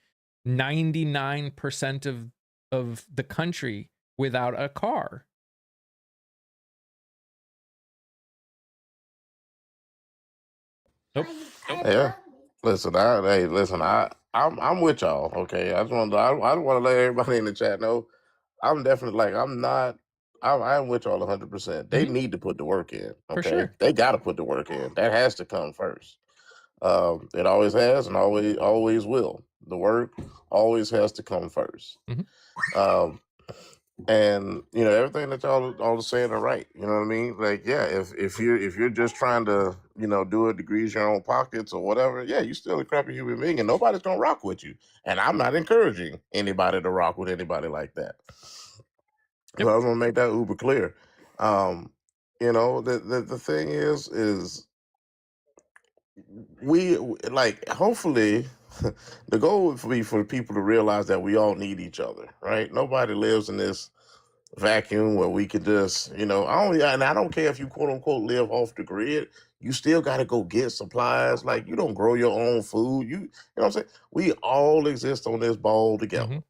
99% of the country without a car. Nope. Yeah. Listen, I'm with y'all. Okay, I don't want to let everybody in the chat know I'm definitely like I'm with y'all 100%. They Mhm. need to put the work in. For Okay, sure. they got to put the work in. That has to come first. It always has and always will. The work always has to come first. Mhm. Um, and everything that y'all all are saying are right. You know what I mean? Like, yeah, if you're just trying to do it to grease your own pockets or whatever, yeah, you're still a crappy human being, and nobody's gonna rock with you. And I'm not encouraging anybody to rock with anybody like that. Yep. So I was gonna make that uber clear. The thing is we like hopefully the goal would be for people to realize that we all need each other, right? Nobody lives in this vacuum where we could just, I don't care if you quote unquote live off the grid, you still got to go get supplies. Like, you don't grow your own food. You know what I'm saying? We all exist on this ball together. Mhm.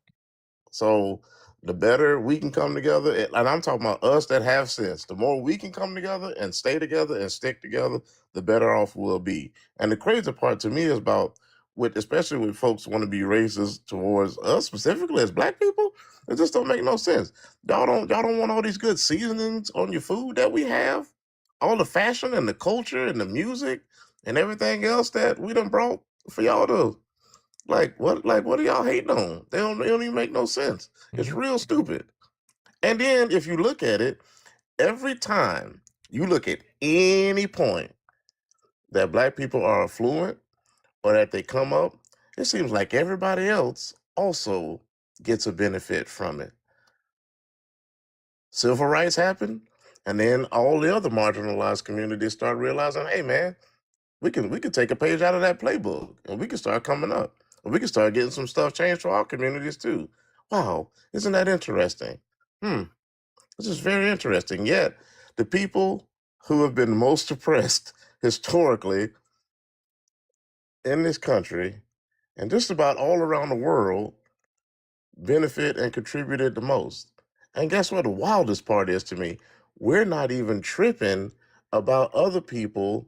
So the better we can come together, and I'm talking about us that have sense, the more we can come together and stay together and stick together, the better off we'll be. And the crazy part to me is about especially when folks want to be racist towards us specifically as black people, it just don't make no sense. Y'all don't want all these good seasonings on your food that we have, all the fashion and the culture and the music and everything else that we done brought for y'all to what are y'all hating on? They don't even make no sense. It's Mhm. real stupid. And then if you look at it, every time you look at any point that black people are affluent or that they come up, it seems like everybody else also gets a benefit from it. Civil rights happen, and then all the other marginalized communities start realizing, hey man, we can take a page out of that playbook and we can start coming up. And we can start getting some stuff changed for our communities too. Wow, isn't that interesting? This is very interesting. Yet the people who have been most oppressed historically in this country and just about all around the world benefit and contributed the most. And guess what the wildest part is to me? We're not even tripping about other people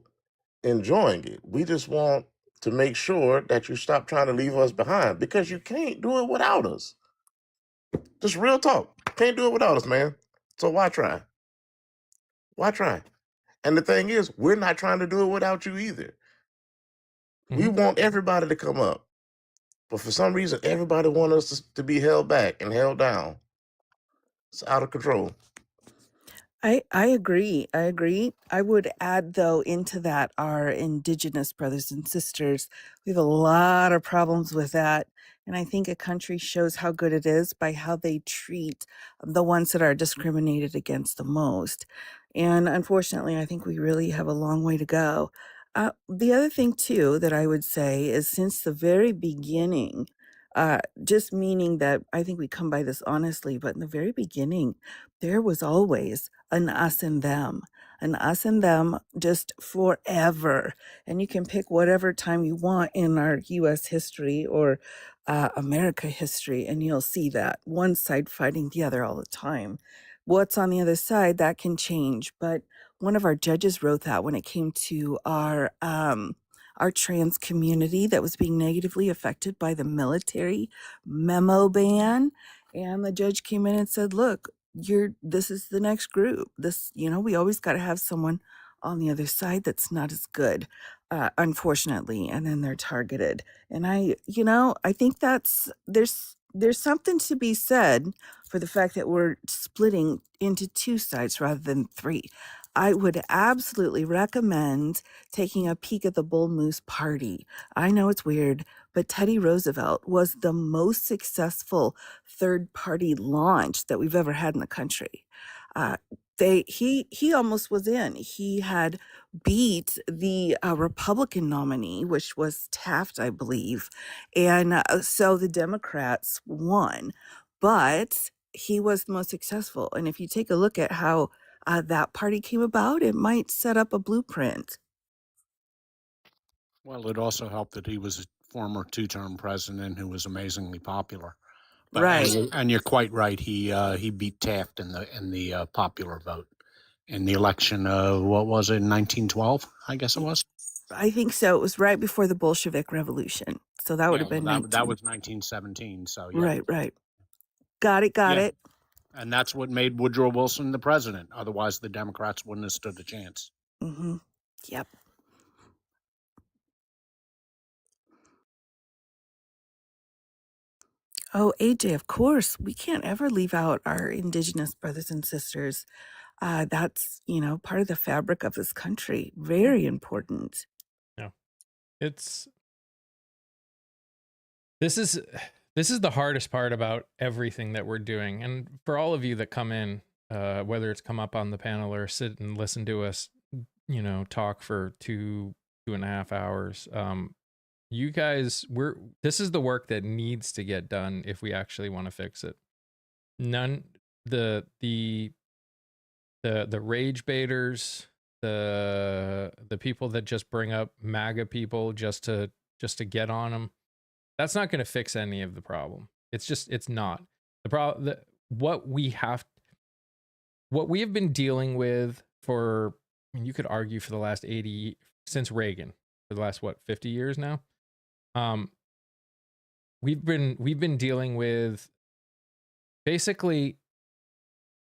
enjoying it. We just want to make sure that you stop trying to leave us behind because you can't do it without us. Just real talk. Can't do it without us, man. So why try? Why try? And the thing is, we're not trying to do it without you either. We Mhm. want everybody to come up. But for some reason, everybody wants us to be held back and held down. It's out of control. I agree. I agree. I would add, though, into that our indigenous brothers and sisters. We have a lot of problems with that. And I think a country shows how good it is by how they treat the ones that are discriminated against the most. And unfortunately, I think we really have a long way to go. The other thing, too, that I would say is since the very beginning, just meaning that I think we come by this honestly, but in the very beginning, there was always an us and them just forever. And you can pick whatever time you want in our US history or America history, and you'll see that one side fighting the other all the time. What's on the other side, that can change. But one of our judges wrote that when it came to our trans community that was being negatively affected by the military memo ban. And the judge came in and said, look, this is the next group. We always got to have someone on the other side that's not as good, unfortunately, and then they're targeted. And I think there's something to be said for the fact that we're splitting into two sides rather than three. I would absolutely recommend taking a peek at the Bull Moose Party. I know it's weird, but Teddy Roosevelt was the most successful third party launch that we've ever had in the country. Uh, he almost was in. He had beat the Republican nominee, which was Taft, I believe, and so the Democrats won, but he was the most successful. And if you take a look at how that party came about, it might set up a blueprint. Well, it also helped that he was a former two-term president who was amazingly popular. But Right. and you're quite right. He beat Taft in the popular vote in the election of, what was it, 1912? I guess it was. I think so. It was right before the Bolshevik Revolution. So that would have been that was 1917. So yeah. Right. Got it. Yeah. And that's what made Woodrow Wilson the president. Otherwise, the Democrats wouldn't have stood a chance. Mm-hmm. Yep. Oh, AJ, of course, we can't ever leave out our Indigenous brothers and sisters. That's, part of the fabric of this country. Very important. Yeah. This is the hardest part about everything that we're doing. And for all of you that come in, whether it's come up on the panel or sit and listen to us, talk for 2.5 hours, you guys, this is the work that needs to get done if we actually want to fix it. The rage baiters, the people that just bring up MAGA people just to get on them, that's not going to fix any of the problem. It's not the problem. What we have been dealing with for, you could argue for the last 80, since Reagan, for the last 50 years now. We've been dealing with, basically,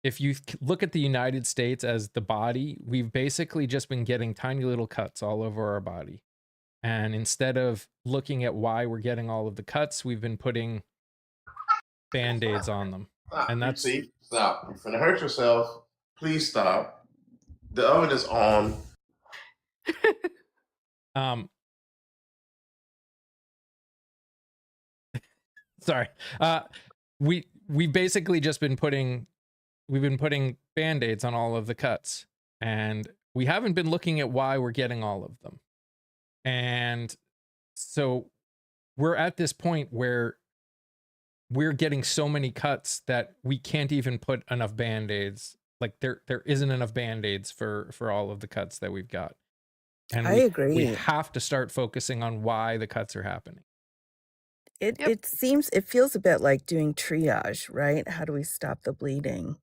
if you look at the United States as the body, we've basically just been getting tiny little cuts all over our body. And instead of looking at why we're getting all of the cuts, we've been putting Band-Aids on them. Stop. And that's... Stop. You're gonna hurt yourself. Please stop. The oven is on. Sorry. We've basically just been putting Band-Aids on all of the cuts, and we haven't been looking at why we're getting all of them. And so we're at this point where we're getting so many cuts that we can't even put enough Band-Aids. Like there isn't enough Band-Aids for all of the cuts that we've got. And I agree. We have to start focusing on why the cuts are happening. It feels a bit like doing triage, right? How do we stop the bleeding?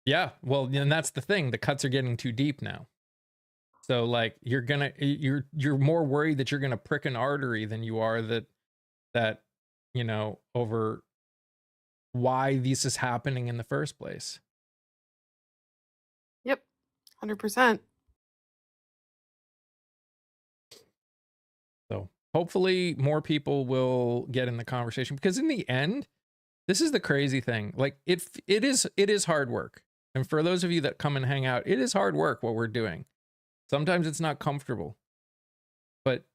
Yeah. Well, and that's the thing. The cuts are getting too deep now. So like you're more worried that you're gonna prick an artery than you are that over why this is happening in the first place. Yep. 100%. So hopefully more people will get in the conversation, because in the end, this is the crazy thing. Like it is hard work. And for those of you that come and hang out, it is hard work what we're doing. Sometimes it's not comfortable. But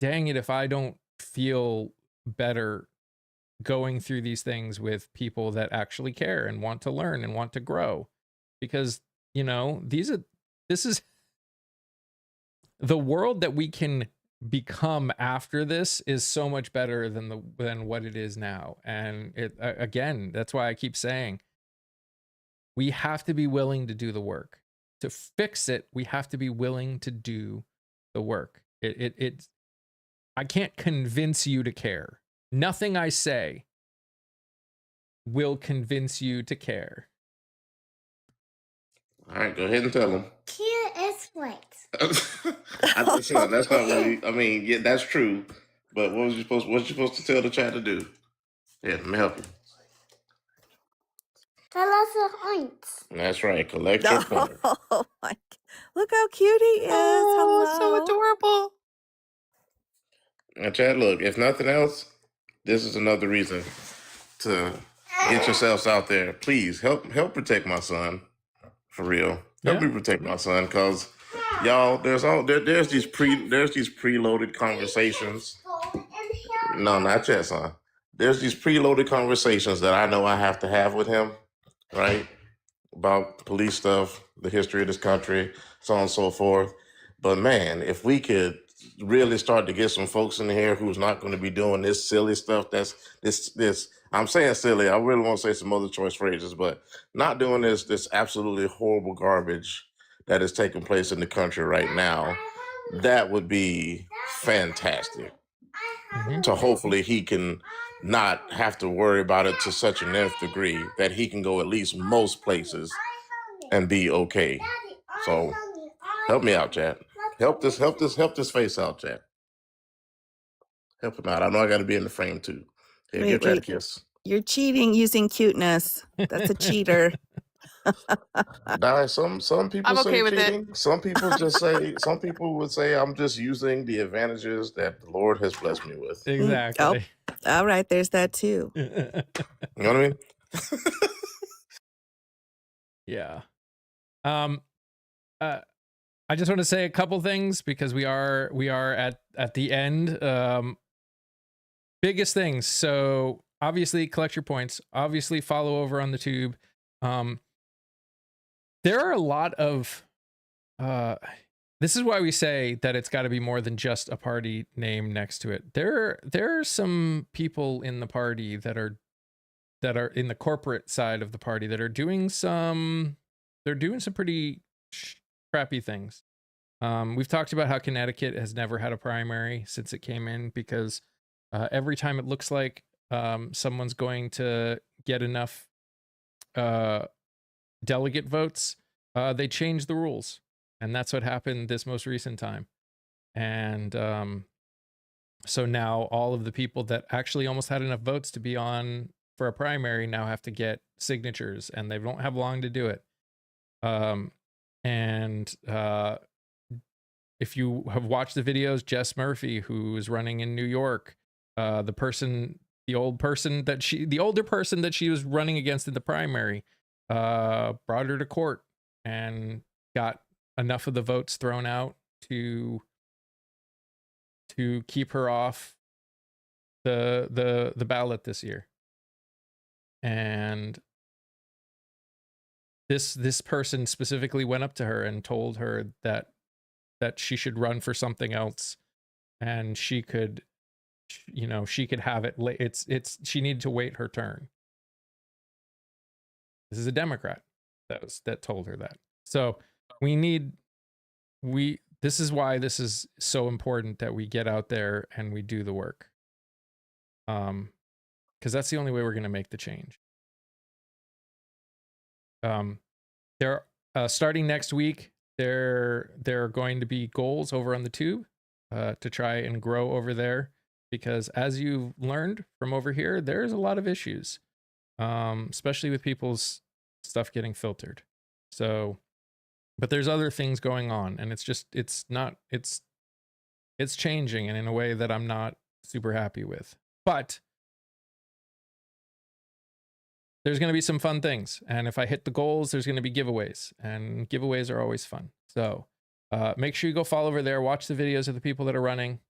dang it, if I don't feel better going through these things with people that actually care and want to learn and want to grow. Because, this is the world that we can become after this is so much better than what it is now. And again, that's why I keep saying we have to be willing to do the work. To fix it, we have to be willing to do the work. I can't convince you to care. Nothing I say will convince you to care. All right, go ahead and tell them. Cute is white. That's not what yeah, that's true. But what you supposed to tell the child to do? Yeah, let me help you. Tell us the points. That's right. Collect your points. Oh my! Look how cute he is. Oh, so Hello. adorable. Now, Chad, look, if nothing else, this is another reason to get yourselves out there. Please help protect my son. For real. Help me protect my son, because y'all, there's these preloaded conversations. No, not yet, son. There's these preloaded conversations that I know I have to have with him, right? About police stuff, the history of this country, so on and so forth. But man, if we could really start to get some folks in here who's not going to be doing this silly stuff, that's this I'm saying silly. I really want to say some other choice phrases, but not doing this absolutely horrible garbage that is taking place in the country right now. That would be fantastic. Mhm. So hopefully he can not have to worry about it to such an nth degree that he can go at least most places and be okay. So help me out, chat. Help this face out, chat. Help him out. I know I got to be in the frame too. Here, give Chat a kiss. You're cheating using cuteness. That's a cheater. Now, some people I'm okay say with it. cheating. Some people just say. Some people would say I'm just using the advantages that the Lord has blessed me with. Exactly. All right, there's that too. You know what I mean? Yeah. I just want to say a couple things because we are at the end. Biggest things. So obviously collect your points. Obviously follow over on the tube. There are a lot of this is why we say that it's got to be more than just a party name next to it. There are some people in the party that are in the corporate side of the party that are doing some pretty crappy things. We've talked about how Connecticut has never had a primary since it came in because every time it looks like someone's going to get enough delegate votes, they change the rules. And that's what happened this most recent time. And so now all of the people that actually almost had enough votes to be on for a primary now have to get signatures, and they don't have long to do it. If you have watched the videos, Jess Murphy, who is running in New York, the older person that she was running against in the primary, brought her to court and got enough of the votes thrown out to keep her off the ballot this year. And this person specifically went up to her and told her that she should run for something else, and she could have it. She needed to wait her turn. This is a Democrat that told her that. So this is why this is so important that we get out there and we do the work. Because that's the only way we're going to make the change. There starting next week, there are going to be goals over on the tube to try and grow over there, because as you've learned from over here, there's a lot of issues, especially with people's stuff getting filtered. So, but there's other things going on, and it's changing, and in a way that I'm not super happy with. But there's going to be some fun things. And if I hit the goals, there's going to be giveaways, and giveaways are always fun. So make sure you go follow over there. Watch the videos of the people that are running.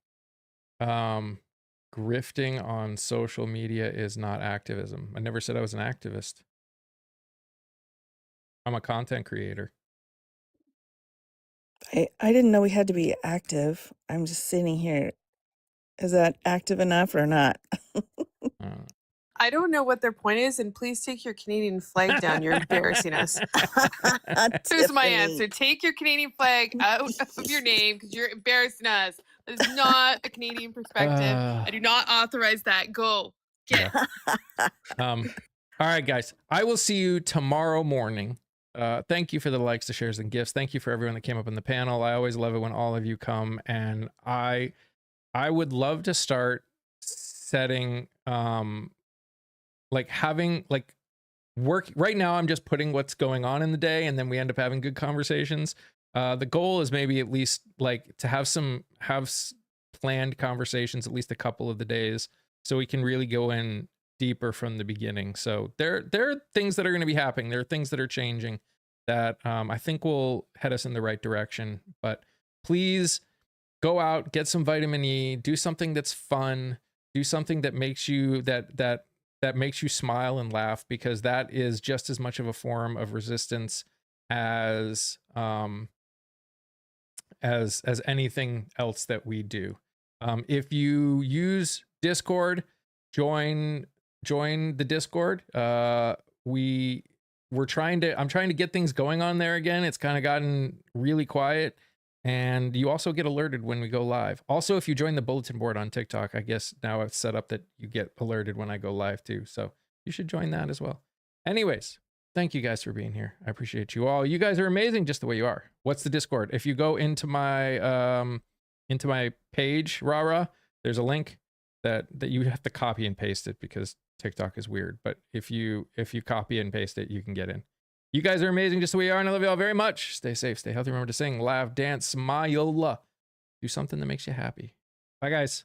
Grifting on social media is not activism. I never said I was an activist. I'm a content creator. I didn't know we had to be active. I'm just sitting here. Is that active enough or not? I don't know what their point is, and please take your Canadian flag down. You're embarrassing us. Here's my answer. Take your Canadian flag out of your name because you're embarrassing us. That is not a Canadian perspective. I do not authorize that. Go. Get it. All right, guys. I will see you tomorrow morning. Thank you for the likes, the shares, and gifts. Thank you for everyone that came up in the panel. I always love it when all of you come, and I would love to start setting having work. Right now I'm just putting what's going on in the day, and then we end up having good conversations. The goal is maybe at least to have planned conversations at least a couple of the days, so we can really go in deeper from the beginning. So there are things that are going to be happening. There are things that are changing that I think will head us in the right direction. But please go out, get some vitamin E, do something that's fun, do something that makes you that makes you smile and laugh, because that is just as much of a form of resistance as anything else that we do. If you use Discord, join join the Discord. I'm trying to get things going on there again. It's kind of gotten really quiet, and you also get alerted when we go live. Also, if you join the bulletin board on TikTok, I guess now it's set up that you get alerted when I go live too. So you should join that as well. Anyways, thank you guys for being here. I appreciate you all. You guys are amazing just the way you are. What's the Discord? If you go into my page, Rara, there's a link that you have to copy and paste it because TikTok is weird. But if you copy and paste it, you can get in. You guys are amazing just the way you are, and I love you all very much. Stay safe, stay healthy. Remember to sing, laugh, dance, smile. Do something that makes you happy. Bye, guys.